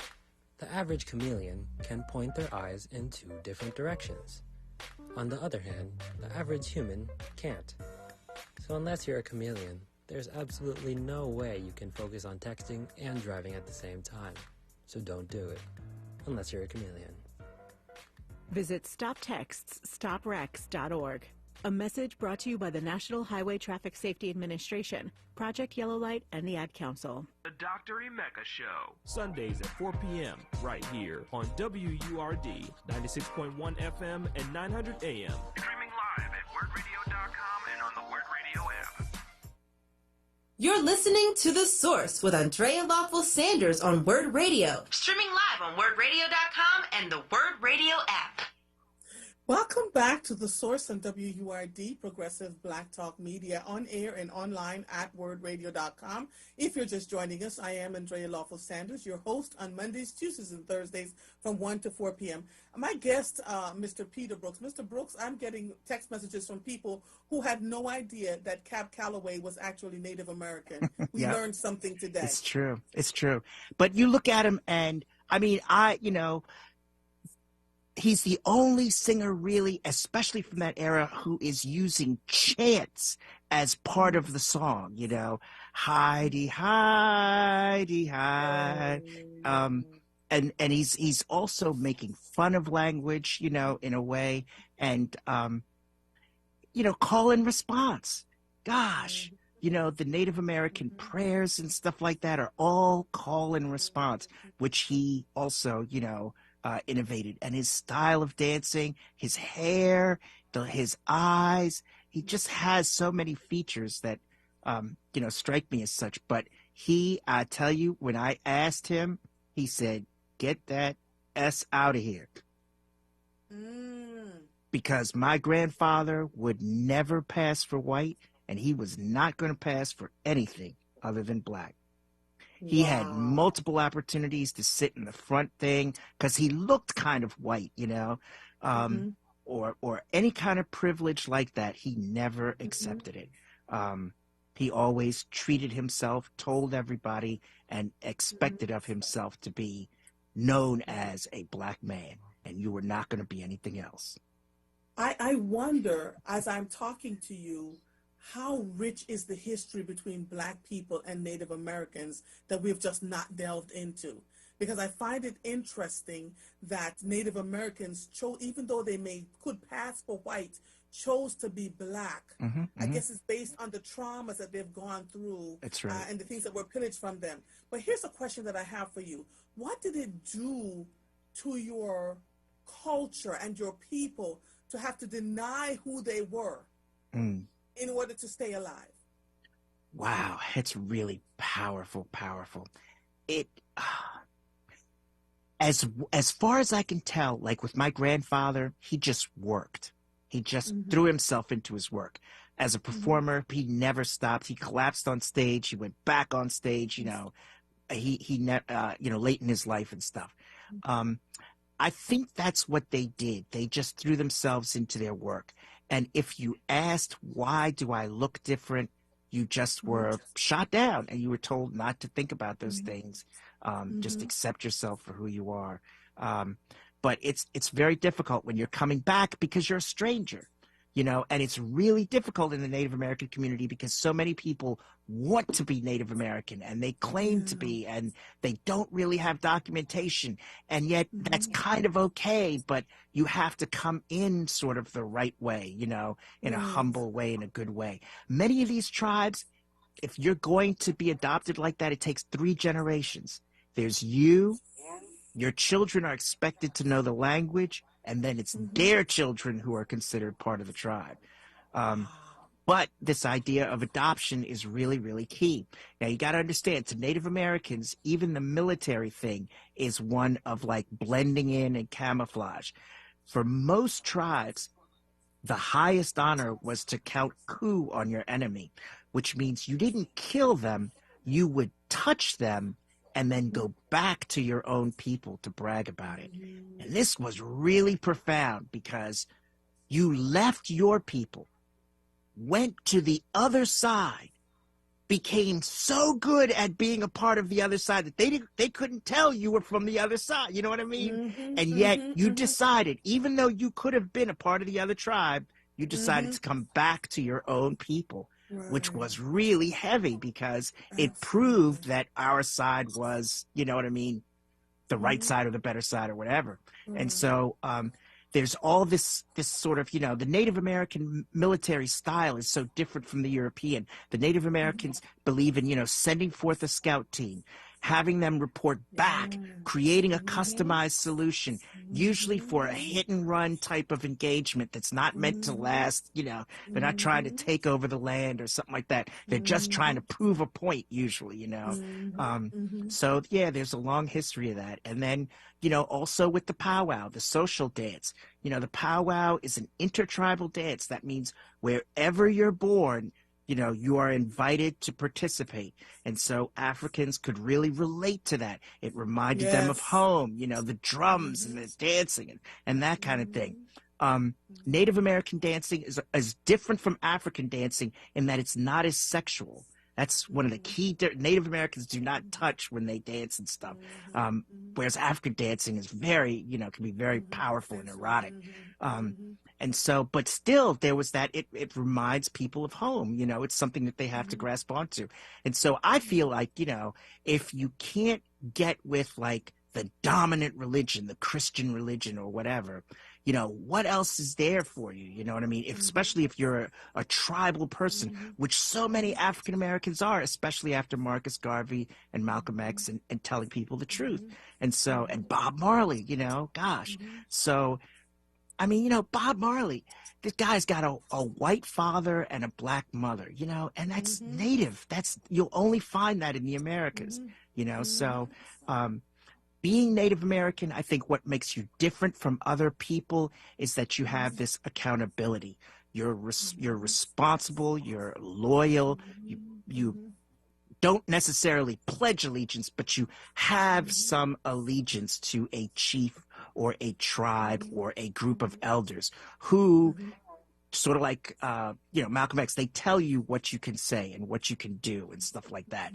The average chameleon can point their eyes in 2 different directions. On the other hand, the average human can't. So unless you're a chameleon, there's absolutely no way you can focus on texting and driving at the same time. So don't do it, unless you're a chameleon. Visit StopTextsStopWrecks.org. A message brought to you by the National Highway Traffic Safety Administration, Project Yellow Light, and the Ad Council. The Dr. Emeka Show. Sundays at 4 p.m. right here on WURD 96.1 FM and 900 AM. Streaming live at wordradio.com and on the Word Radio app. You're listening to The Source with Andrea Lawful-Sanders on Word Radio. Streaming live on wordradio.com and the Word Radio app. Welcome back to The Source on WURD, Progressive Black Talk Media, on air and online at wordradio.com. If you're just joining us, I am Andrea Lawful-Sanders, your host on Mondays, Tuesdays, and Thursdays from 1 to 4 p.m. My guest, Mr. Peter Brooks. Mr. Brooks, I'm getting text messages from people who had no idea that Cab Calloway was actually Native American. We learned something today. It's true. It's true. But you look at him and, I mean, he's the only singer really, especially from that era, who is using chants as part of the song, you know, Heidi, Heidi, Heidi. And he's also making fun of language, you know, in a way, and, you know, call and response. Gosh, you know, the Native American prayers and stuff like that are all call and response, which he also, you know, innovated. And his style of dancing, his hair, his eyes, he just has so many features that, you know, strike me as such. But I tell you, when I asked him, he said, get that S out of here. Because my grandfather would never pass for white, and he was not going to pass for anything other than black. He had multiple opportunities to sit in the front thing because he looked kind of white, you know, or any kind of privilege like that. He never accepted it. He always treated himself, told everybody, and expected of himself to be known as a black man, and you were not going to be anything else. I wonder, as I'm talking to you, how rich is the history between black people and Native Americans that we've just not delved into? Because I find it interesting that Native Americans chose, even though they could pass for white, chose to be black. I guess it's based on the traumas that they've gone through. That's right. And the things that were pillaged from them. But here's a question that I have for you. What did it do to your culture and your people to have to deny who they were in order to stay alive? Wow, it's really powerful. It, as far as I can tell, like with my grandfather, he just worked. He just threw himself into his work. As a performer, he never stopped. He collapsed on stage. He went back on stage, you know, you know, late in his life and stuff. I think that's what they did. They just threw themselves into their work. And if you asked, why do I look different? you just were shot down and you were told not to think about those things. Just accept yourself for who you are. But it's very difficult when you're coming back because you're a stranger, you know, and it's really difficult in the Native American community because so many people want to be Native American and they claim to be, and they don't really have documentation. And yet that's kind of okay, but you have to come in sort of the right way, you know, in a humble way, in a good way. Many of these tribes, if you're going to be adopted like that, it takes 3 generations. There's you, your children are expected to know the language, and then it's their children who are considered part of the tribe. But this idea of adoption is really, really key. Now, you got to understand, to Native Americans, even the military thing is one of like blending in and camouflage. For most tribes, the highest honor was to count coup on your enemy, which means you didn't kill them, you would touch them and then go back to your own people to brag about it. And this was really profound because you left your people, went to the other side, became so good at being a part of the other side that they couldn't tell you were from the other side. You know what I mean? And yet you decided, even though you could have been a part of the other tribe, you decided to come back to your own people, which was really heavy because it proved that our side was, you know what I mean, the right side or the better side or whatever. And so there's all this sort of, you know, the Native American military style is so different from the European. The Native Americans believe in, you know, sending forth a scout team, having them report back, creating a customized solution, usually for a hit and run type of engagement that's not meant to last. You know, they're not trying to take over the land or something like that. They're just trying to prove a point usually, you know. So yeah, there's a long history of that. And then, you know, also with the powwow, the social dance, you know, the powwow is an intertribal dance. That means wherever you're born, you know, you are invited to participate. And so Africans could really relate to that. It reminded them of home, you know, the drums and the dancing and that kind of thing. Native American dancing is different from African dancing in that it's not as sexual. That's one of the key. Native Americans do not touch when they dance and stuff. Whereas African dancing is very, you know, can be very powerful and erotic. And so, but still there was that, it reminds people of home, you know, it's something that they have to grasp onto. And so I feel like, you know, if you can't get with like the dominant religion, the Christian religion or whatever, you know, what else is there for you? You know what I mean? Especially if you're a tribal person, which so many African Americans are, especially after Marcus Garvey and Malcolm X and telling people the truth. And so, and Bob Marley, you know, gosh. So, I mean, you know, Bob Marley, this guy's got a white father and a black mother, you know, and that's native. You'll only find that in the Americas, you know. So, being Native American, I think what makes you different from other people is that you have this accountability. You're responsible, you're loyal, you don't necessarily pledge allegiance, but you have some allegiance to a chief or a tribe or a group of elders who sort of like, you know, Malcolm X, they tell you what you can say and what you can do and stuff like that.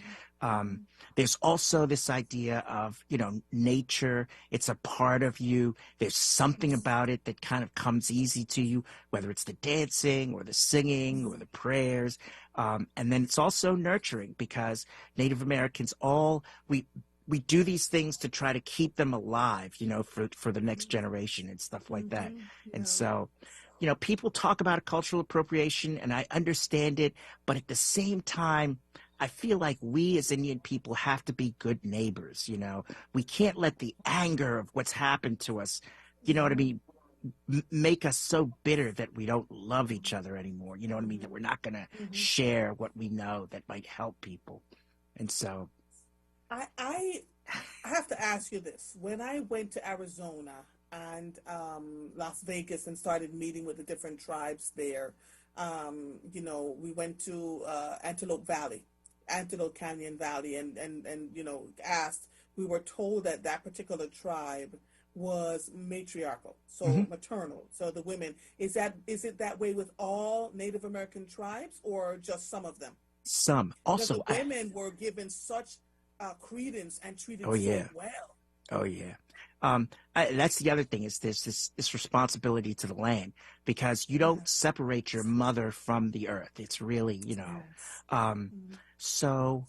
There's also this idea of, you know, nature. It's a part of you. There's something about it that kind of comes easy to you, whether it's the dancing or the singing or the prayers. And then it's also nurturing because Native Americans we do these things to try to keep them alive, you know, for the next generation and stuff like that. And so, you know, people talk about cultural appropriation and I understand it, but at the same time, I feel like we as Indian people have to be good neighbors, you know. We can't let the anger of what's happened to us, you know what I mean, make us so bitter that we don't love each other anymore, you know what I mean, that we're not going to share what we know that might help people. And so I have to ask you this. When I went to Arizona and Las Vegas and started meeting with the different tribes there, you know, we went to Antelope Canyon Valley and you know, we were told that particular tribe was matriarchal, so maternal. So the women, is it that way with all Native American tribes or just some of them? Some. Because Also, the women were given such credence and treated oh yeah, so well. oh yeah. That's the other thing is this responsibility to the land, because you don't separate your mother from the earth. It's really, so,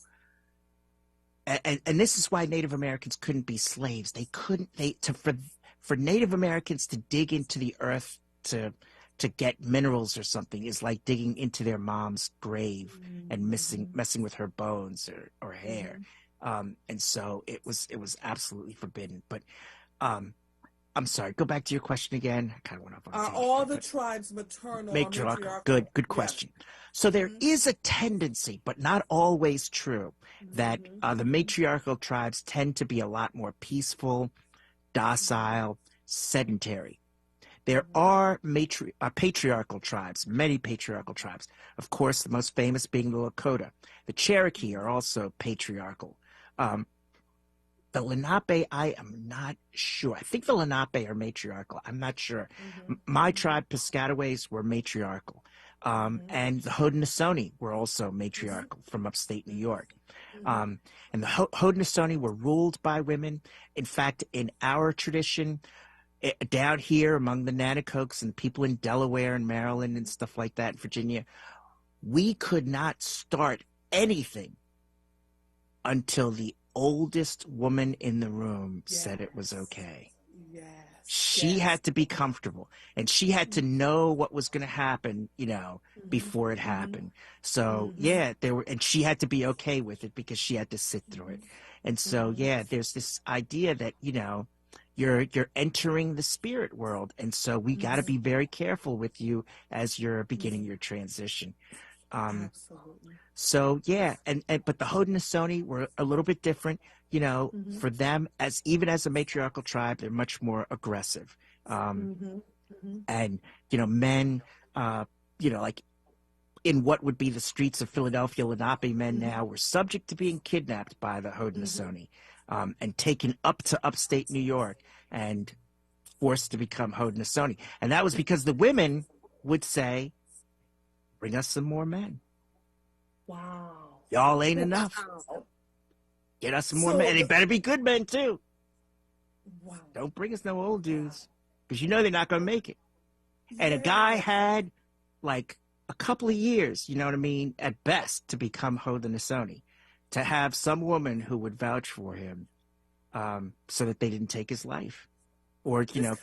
and this is why Native Americans couldn't be slaves. They couldn't, for Native Americans to dig into the earth to get minerals or something is like digging into their mom's grave and messing with her bones or hair. And so it was absolutely forbidden. But I'm sorry, go back to your question again. I kind of went off on a tangent. Are all the tribes maternal or matriarchal? Good question. So there is a tendency, but not always true, that the matriarchal tribes tend to be a lot more peaceful, docile, sedentary. There are patriarchal tribes, many patriarchal tribes. Of course, the most famous being the Lakota. The Cherokee are also patriarchal. The Lenape, I am not sure. I think the Lenape are matriarchal. I'm not sure. My tribe, Piscataways, were matriarchal. And the Haudenosaunee were also matriarchal from upstate New York. And the Haudenosaunee were ruled by women. In fact, in our tradition, down here among the Nanticokes and people in Delaware and Maryland and stuff like that, Virginia, we could not start anything until the oldest woman in the room said it was okay. She had to be comfortable, and she had to know what was going to happen, before it happened. So and she had to be okay with it because she had to sit through it. And so, there's this idea that, you're entering the spirit world. And so we got to be very careful with you as you're beginning your transition. Absolutely. So but the Haudenosaunee were a little bit different, for them, even as a matriarchal tribe, they're much more aggressive. And, men, like in what would be the streets of Philadelphia, Lenape men now were subject to being kidnapped by the Haudenosaunee, and taken up to upstate New York and forced to become Haudenosaunee. And that was because the women would say, bring us some more men. Wow. Y'all ain't enough. Get us some more men. And they better be good men, too. Wow. Don't bring us no old dudes, because they're not going to make it. And a guy had, like, a couple of years, at best, to become Haudenosaunee, to have some woman who would vouch for him, so that they didn't take his life or, kick him out.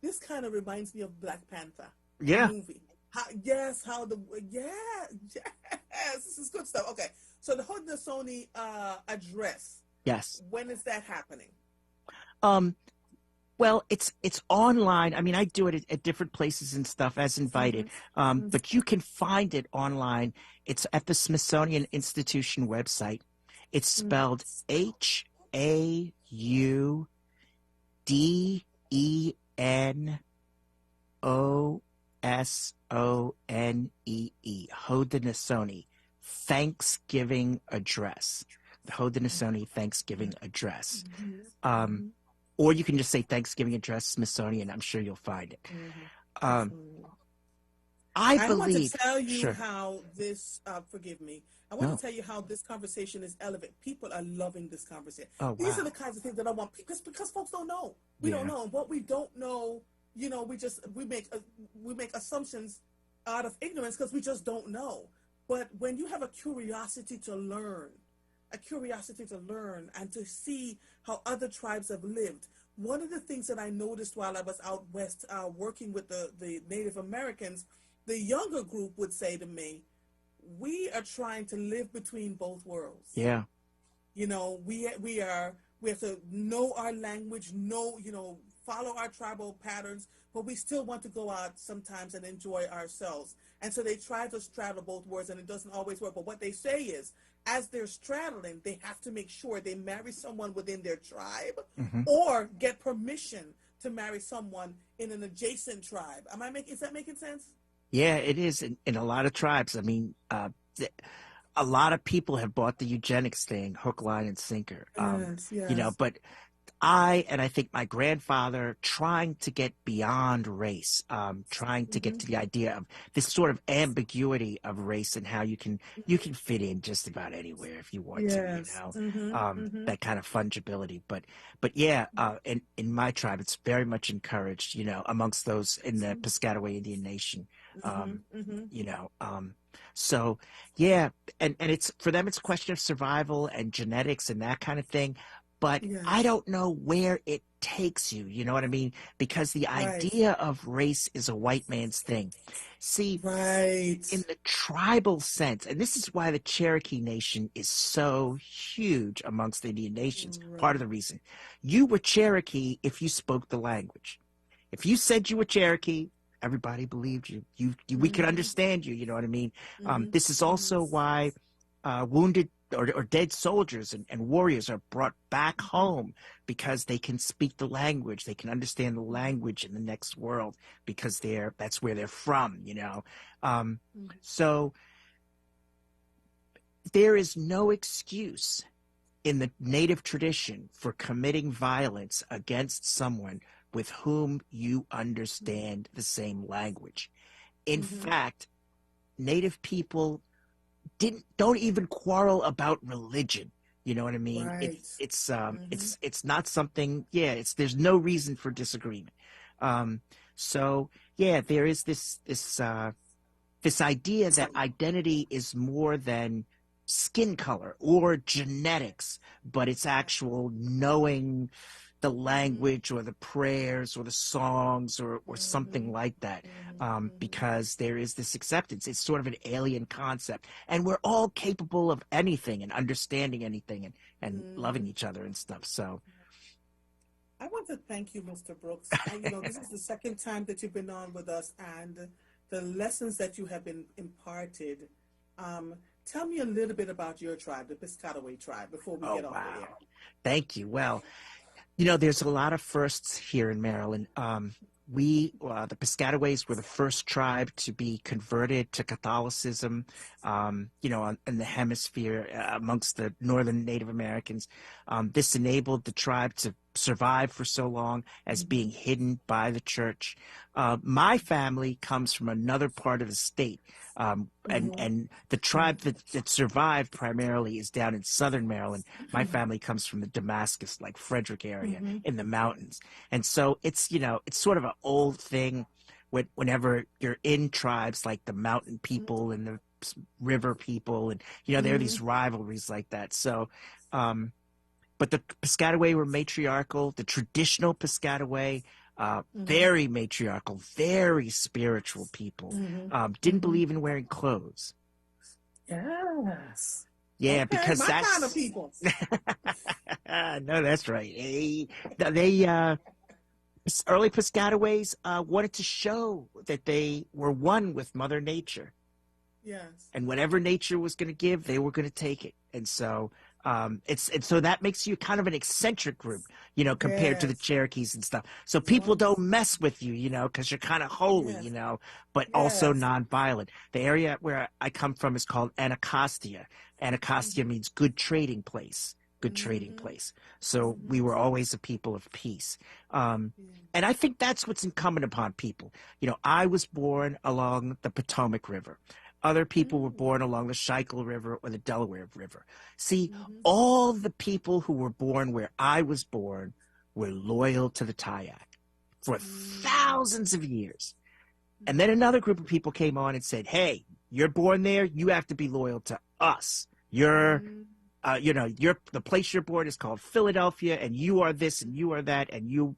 This kind of reminds me of Black Panther. Yeah. The movie. This is good stuff. Okay, so the Haudenosaunee address. Yes. When is that happening? Well, it's online. I mean, I do it at different places and stuff as invited. But you can find it online. It's at the Smithsonian Institution website. It's spelled HAUDENEE, Haudenosaunee Thanksgiving Address. The Haudenosaunee Thanksgiving Address. Or you can just say Thanksgiving Address Smithsonian. I'm sure you'll find it. I want to tell you how this, forgive me. I want to tell you how this conversation is elevated. People are loving this conversation. These are the kinds of things that I want, because folks don't know. We don't know. And what we don't know, we make assumptions out of ignorance because we just don't know. But when you have a curiosity to learn and to see how other tribes have lived. One of the things that I noticed while I was out west working with the Native Americans, the younger group would say to me, we are trying to live between both worlds. Yeah. We have to know our language, follow our tribal patterns, but we still want to go out sometimes and enjoy ourselves. And so they try to straddle both worlds, and it doesn't always work. But what they say is, as they're straddling, they have to make sure they marry someone within their tribe or get permission to marry someone in an adjacent tribe. Is that making sense? Yeah, it is in a lot of tribes. I mean, a lot of people have bought the eugenics thing, hook, line, and sinker. Yes. But I think my grandfather, trying to get beyond race, trying to get to the idea of this sort of ambiguity of race and how you can fit in just about anywhere if you want to, that kind of fungibility. But yeah, in my tribe, it's very much encouraged, amongst those in the Piscataway Indian Nation, so yeah, and it's for them, it's a question of survival and genetics and that kind of thing. But I don't know where it takes you, you know what I mean? Because the idea of race is a white man's thing. See, in the tribal sense, and this is why the Cherokee Nation is so huge amongst the Indian nations, part of the reason. You were Cherokee if you spoke the language. If you said you were Cherokee, everybody believed you. We could understand you, you know what I mean? This is also why wounded or dead soldiers and warriors are brought back home, because they can speak the language, they can understand the language in the next world, because that's where they're from, so there is no excuse in the Native tradition for committing violence against someone with whom you understand the same language. In fact, Native people don't even quarrel about religion. You know what I mean? It's not something. There's no reason for disagreement. So yeah, there is this idea that identity is more than skin color or genetics, but it's actual knowing the language or the prayers or the songs or something like that, because there is this acceptance. It's sort of an alien concept, and we're all capable of anything and understanding anything and loving each other and stuff. So I want to thank you, Mr. Brooks. This is the second time that you've been on with us, and the lessons that you have been imparted. Tell me a little bit about your tribe, the Piscataway tribe, before we get on the air. Thank you. Well, there's a lot of firsts here in Maryland. The Piscataways were the first tribe to be converted to Catholicism, in the hemisphere amongst the northern Native Americans. This enabled the tribe to survive for so long as being hidden by the church. My family comes from another part of the state, and the tribe that survived primarily is down in southern Maryland. My family comes from the Damascus, like Frederick area in the mountains. And so it's sort of an old thing whenever you're in tribes like the mountain people and the river people, and there are these rivalries like that. So but the Piscataway were matriarchal, the traditional Piscataway, very matriarchal, very spiritual people. Didn't believe in wearing clothes. Yes. Yeah, because my that's kind of people. No, that's right. They early Piscataways wanted to show that they were one with Mother Nature. Yes. And whatever nature was going to give, they were going to take it. And so so that makes you kind of an eccentric group, compared to the Cherokees and stuff. So people don't mess with you, because you're kind of holy, but also nonviolent. The area where I come from is called Anacostia. Anacostia means good trading place. Good trading place. So we were always a people of peace. And I think that's what's incumbent upon people. I was born along the Potomac River. Other people were born along the Schuylkill River or the Delaware River. See, all the people who were born where I was born were loyal to the Tayak for thousands of years. And then another group of people came on and said, hey, you're born there, you have to be loyal to us. You're the place you're born is called Philadelphia, and you are this and you are that, and you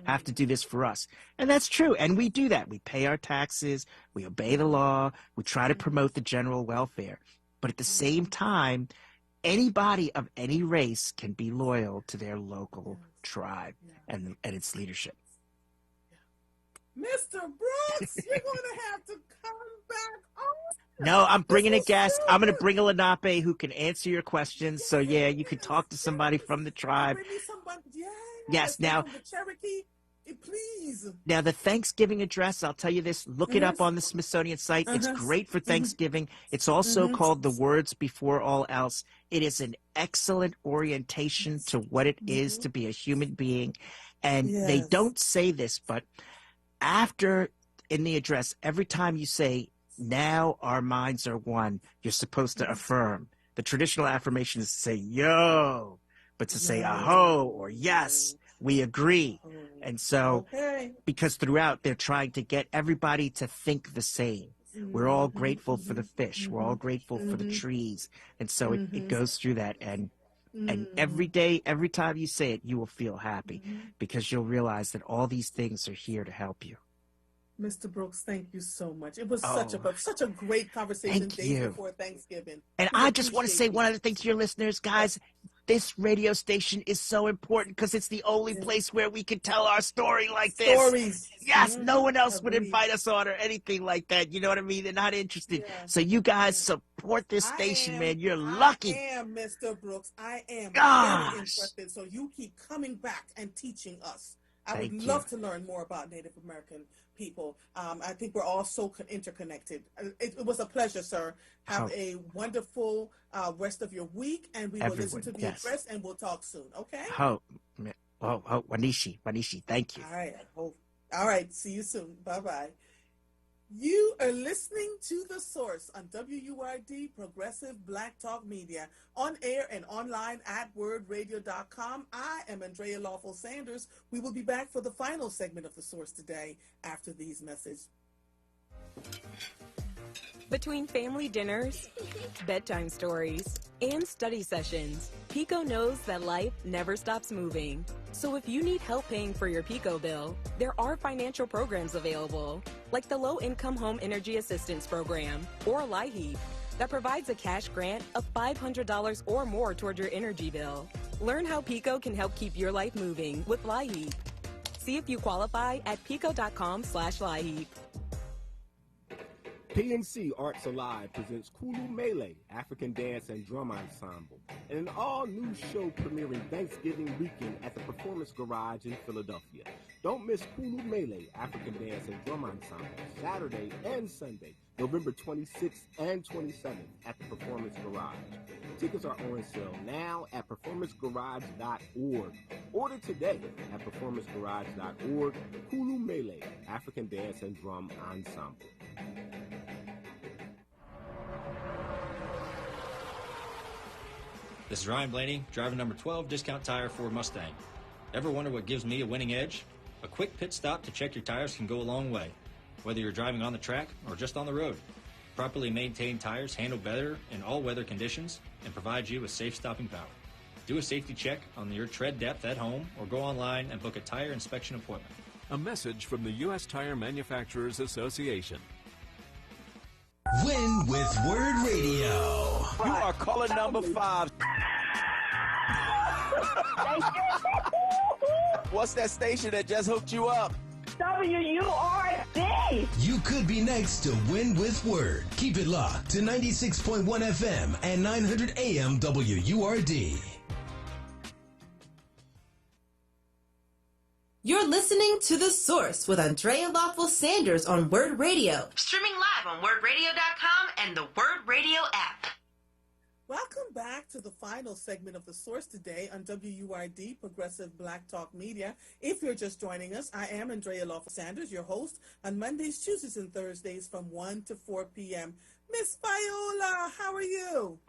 have to do this for us. And that's true. And we do that. We pay our taxes. We obey the law. We try to promote the general welfare. But at the same time, anybody of any race can be loyal to their local tribe and its leadership. Mr. Brooks, you're going to have to come back on. No, I'm bringing a guest. I'm going to bring a Lenape who can answer your questions. So, you can talk to somebody from the tribe. Yes, now. The Cherokee. Please. Now, the Thanksgiving address, I'll tell you this, look it up on the Smithsonian site. It's great for Thanksgiving. It's also called The Words Before All Else. It is an excellent orientation to what it is to be a human being. And they don't say this, but after in the address, every time you say, now our minds are one, you're supposed to affirm. The traditional affirmation is to say, yo, but to say, aho, or yes, we agree. And so, because throughout they're trying to get everybody to think the same. We're all grateful for the fish. We're all grateful for the trees. And so it goes through that. And every day, every time you say it, you will feel happy because you'll realize that all these things are here to help you. Mr. Brooks, thank you so much. It was such a great conversation days before Thanksgiving. And I just want to say one other thing to your listeners, guys. This radio station is so important because it's the only place where we can tell our story like this. Stories. Yes, no one else would invite us on or anything like that. You know what I mean? They're not interested. So you guys support this station, man. You're lucky. I am, Mr. Brooks. I am very interested. So you keep coming back and teaching us. I would love to learn more about Native American people. I think we're all so interconnected. It was a pleasure, sir. Have a wonderful rest of your week, and we will listen to the address, and we'll talk soon, okay? Wanishi, thank you. All right, see you soon. Bye-bye. You are listening to The Source on WURD Progressive Black Talk Media, on air and online at wordradio.com. I am Andrea Lawful-Sanders. We will be back for the final segment of The Source today after these messages. Between family dinners, bedtime stories, and study sessions, PICO knows that life never stops moving. So if you need help paying for your PICO bill, there are financial programs available, like the Low Income Home Energy Assistance Program, or LIHEAP, that provides a cash grant of $500 or more toward your energy bill. Learn how PICO can help keep your life moving with LIHEAP. See if you qualify at pico.com/LIHEAP. PNC Arts Alive presents Kulu Mele, African Dance and Drum Ensemble, and an all-new show premiering Thanksgiving weekend at the Performance Garage in Philadelphia. Don't miss Kulu Mele, African Dance and Drum Ensemble, Saturday and Sunday, November 26th and 27th at the Performance Garage. Tickets are on sale now at performancegarage.org. Order today at performancegarage.org. Kulu Mele, African Dance and Drum Ensemble. This is Ryan Blaney, driver number 12, Discount Tire Ford Mustang. Ever wonder what gives me a winning edge? A quick pit stop to check your tires can go a long way, whether you're driving on the track or just on the road. Properly maintained tires handle better in all weather conditions and provide you with safe stopping power. Do a safety check on your tread depth at home or go online and book a tire inspection appointment. A message from the U.S. Tire Manufacturers Association. Win with Word Radio. You are caller number 5. What's that station that just hooked you up? WURD. You could be next to Win with Word. Keep it locked to 96.1 FM and 900 AM WURD. You're listening to The Source with Andrea Lawful-Sanders on WURD Radio. Streaming live on wordradio.com and the WURD Radio app. Welcome back to the final segment of The Source today on WURD Progressive Black Talk Media. If you're just joining us, I am Andrea Lawful-Sanders, your host on Mondays, Tuesdays, and Thursdays from 1 to 4 p.m. Miss Viola, how are you?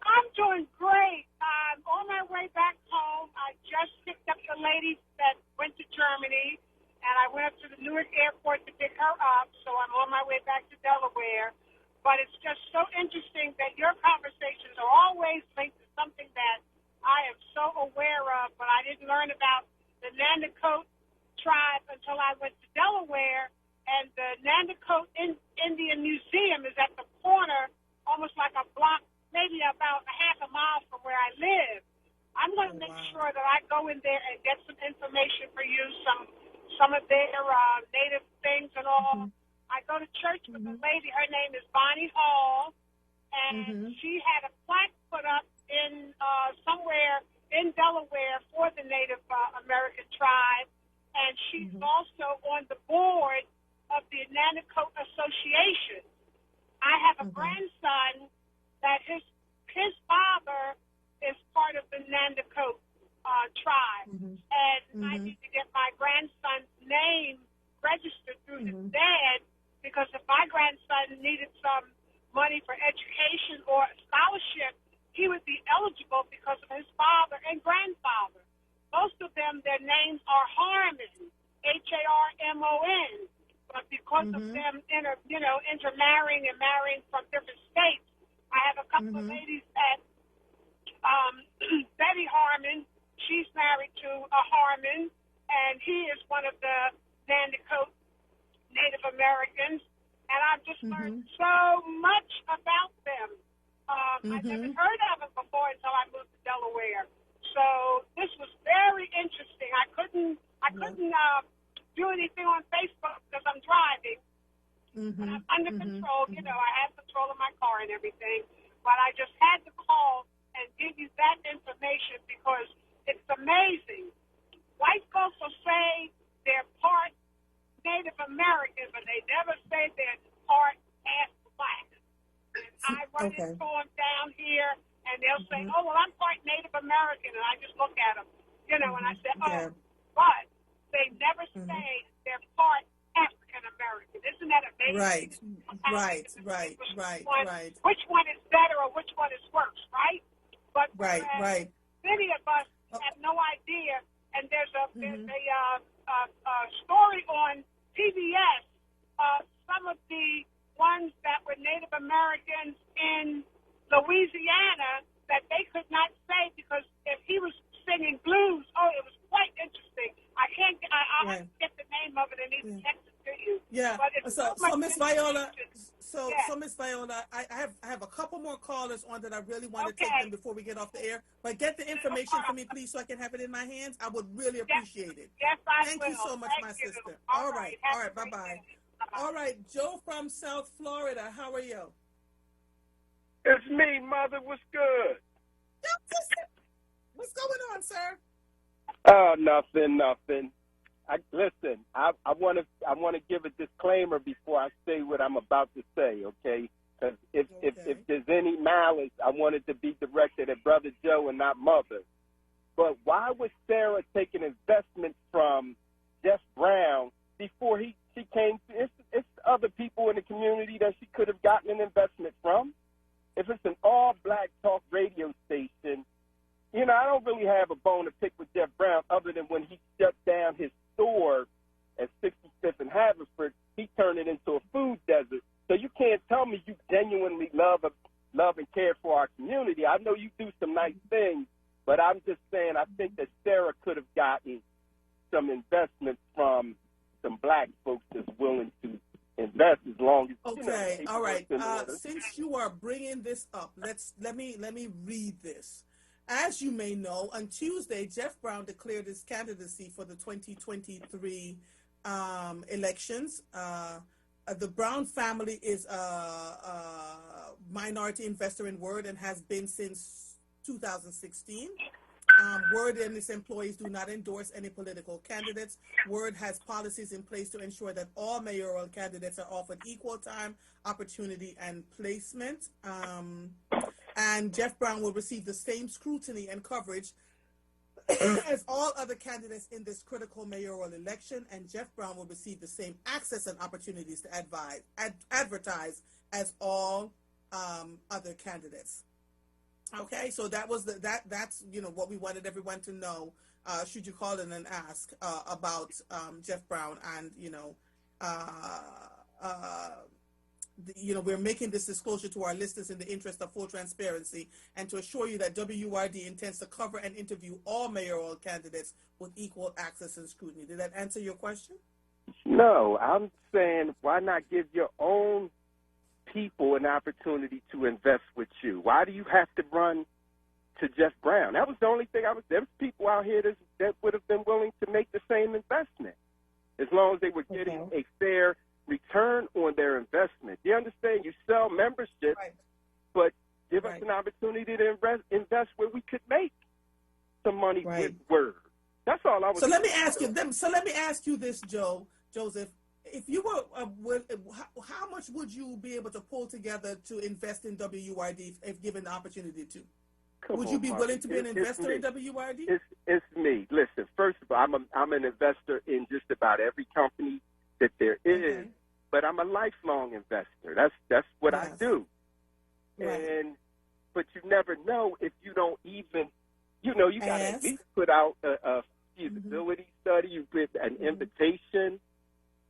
I'm doing great. I'm on my way back home. I just picked up the lady that went to Germany, and I went up to the Newark airport to pick her up, so I'm on my way back to Delaware. But it's just so interesting that your conversations are always linked to something that I am so aware of, but I didn't learn about the Nanticoke tribe until I went to Delaware, and the Nanticoke Indian Museum is at the corner, almost like a block, maybe about a half a mile from where I live. I'm going to make sure that I go in there and get some information for you, some of their native things and all. I go to church with a lady. Her name is Bonnie Hall, and she had a plaque put up in somewhere in Delaware for the Native American tribe. and she's also on the board of the Nanticoke Association. I have a grandson that his father is part of the Nanticoke tribe, and I need to get my grandson's name registered through his dad, because if my grandson needed some money for education or a scholarship, he would be eligible because of his father and grandfather. Most of them, their names are Harmon, Harmon, but because of them intermarrying and marrying from different states, I have a couple of ladies at Betty Harmon. She's married to a Harmon, and he is one of the Nanticoke Native Americans, and I've just learned so much about them. I never heard of them before until I moved to Delaware. So this was very interesting. I couldn't do anything on Facebook because I'm driving. But I'm under control. You know, I have control of my car and everything. But I just had to call and give you that information because it's amazing. White folks will say they're part Native American, but they never say they're part half black. And I run into them down here, and they'll say, "Oh, well, I'm part Native American," and I just look at them, you know, and I say, "Oh," but they never say they're part African American. Isn't that amazing? Right. Which one is better or which one is worse, right? But many of us have no idea, and there's a story on PBS of some of the ones that were Native Americans in Louisiana that they could not say because if he was singing blues, it was quite interesting. I'll have to get the name of it and even text it to you. Yeah. But it's so Miss Viola, so Miss Viola, I have a couple more callers on that I really want to take them before we get off the air. But get the information for me, please, so I can have it in my hands. I would really appreciate it. Yes, I Thank will. you so much, my sister. All right. Bye-bye. All right, Joe from South Florida. How are you? It's me, mother. What's good? What's going on, sir? Oh, nothing. Listen, I want to give a disclaimer before I say what I'm about to say, okay? Because if there's any malice, I want it to be directed at Brother Joe and not Mother. But why would Sarah take an investment from Jeff Brown before she came to? It's other people in the community that she could have gotten an investment from. If it's an all-black talk radio station, you know, I don't really have a bone to pick with Jeff Brown other than when he shut down his store at 65th and Haverford, he turned it into a food desert. So you can't tell me you genuinely love and care for our community. I know you do some nice things, but I'm just saying I think that Sarah could have gotten some investments from some black folks that's willing to invest as long as all right. Since you are bringing this up, let me read this. As you may know, on Tuesday, Jeff Brown declared his candidacy for the 2023 elections. The Brown family is a minority investor in WURD and has been since 2016. WURD and its employees do not endorse any political candidates. WURD has policies in place to ensure that all mayoral candidates are offered equal time, opportunity, and placement. And Jeff Brown will receive the same scrutiny and coverage as all other candidates in this critical mayoral election, and Jeff Brown will receive the same access and opportunities to advertise as all other candidates. Okay, so that's what we wanted everyone to know. Should you call in and ask about Jeff Brown, and we're making this disclosure to our listeners in the interest of full transparency and to assure you that WURD intends to cover and interview all mayoral candidates with equal access and scrutiny. Did that answer your question? No, I'm saying why not give your own people an opportunity to invest with you? Why do you have to run to Jeff Brown? That was the only thing there was people out here that would have been willing to make the same investment as long as they were getting a fair return on their investment. You understand? You sell membership, but give us an opportunity to invest where we could make some money with WURD. That's all I was. So let me ask you. So let me ask you this, Joseph. If you were, how much would you be able to pull together to invest in WURD if given the opportunity to? Would you be willing to be an investor in WURD? It's me. Listen, first of all, I'm an investor in just about every company that there is, but I'm a lifelong investor. That's what I do. Right. But you never know if you don't even, you got to at least put out a feasibility study. You put an invitation.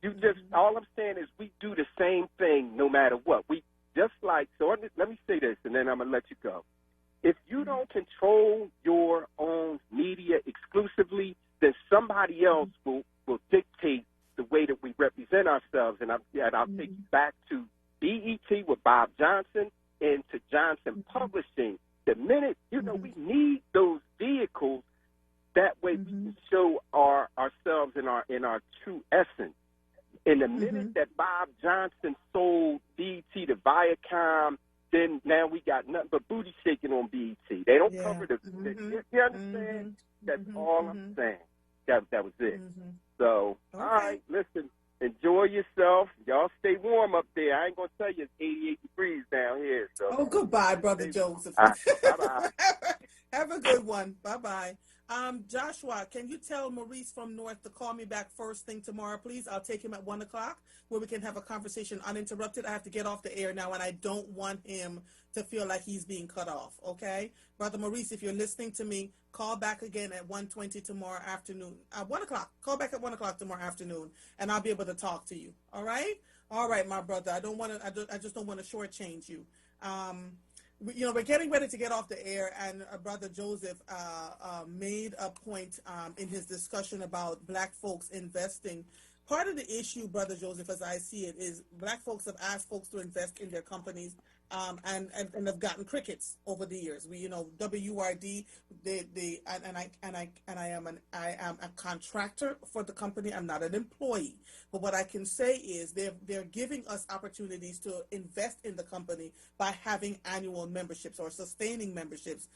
You just, all I'm saying is we do the same thing no matter what. We just like, so let me say this, and then I'm going to let you go. If you don't control your own media exclusively, then somebody else will dictate the way that we represent ourselves. And I'll take you back to BET with Bob Johnson and to Johnson Publishing. The minute, we need those vehicles. That way we can show ourselves in our true essence. In the minute that Bob Johnson sold BET to Viacom, then now we got nothing but booty shaking on BET. They don't cover the you understand? That's all I'm saying. That was it. So, all right, listen, enjoy yourself. Y'all stay warm up there. I ain't going to tell you it's 88 degrees down here. So. Oh, goodbye, Brother Joseph. Bye-bye. Have a good one. Bye-bye. Joshua, can you tell Maurice from North to call me back first thing tomorrow, please? I'll take him at 1 o'clock where we can have a conversation uninterrupted. I have to get off the air now, and I don't want him to feel like he's being cut off, okay? Brother Maurice, if you're listening to me, call back again at 1:20 tomorrow afternoon. 1 o'clock. Call back at 1 o'clock tomorrow afternoon, and I'll be able to talk to you, all right? All right, my brother. I just don't want to shortchange you. We're getting ready to get off the air, and Brother Joseph made a point in his discussion about Black folks investing. Part of the issue, Brother Joseph, as I see it, is Black folks have asked folks to invest in their companies and have gotten crickets over the years. WURD, I am a contractor for the company. I'm not an employee. But what I can say is they're giving us opportunities to invest in the company by having annual memberships or sustaining memberships,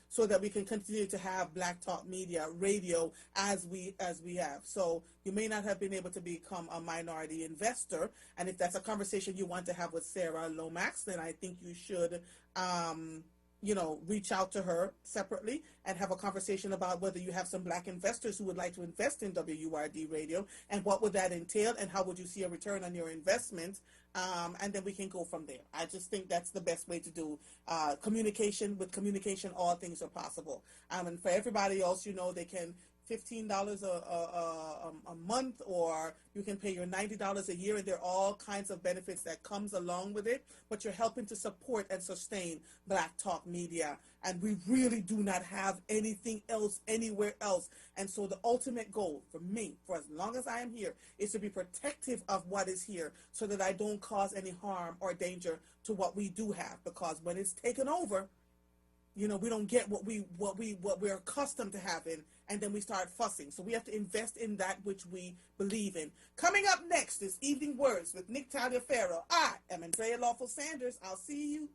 so that we can continue to have Black Talk Media radio as we have. So you may not have been able to become a minority investor, and if that's a conversation you want to have with Sarah Lomax, then I think you should reach out to her separately and have a conversation about whether you have some Black investors who would like to invest in WURD radio, and what would that entail, and how would you see a return on your investment, and then we can go from there. I just think that's the best way to do communication. With communication, all things are possible. And for everybody else, they can $15 a month, or you can pay your $90 a year, and there are all kinds of benefits that comes along with it, but you're helping to support and sustain Black Talk Media, and we really do not have anything else anywhere else. And so the ultimate goal for me, for as long as I am here, is to be protective of what is here, so that I don't cause any harm or danger to what we do have, because when it's taken over, we don't get what we're accustomed to having, and then we start fussing. So we have to invest in that which we believe in. Coming up next is Evening Words with Nick Taliaferro. I am Andrea Lawful-Sanders. I'll see you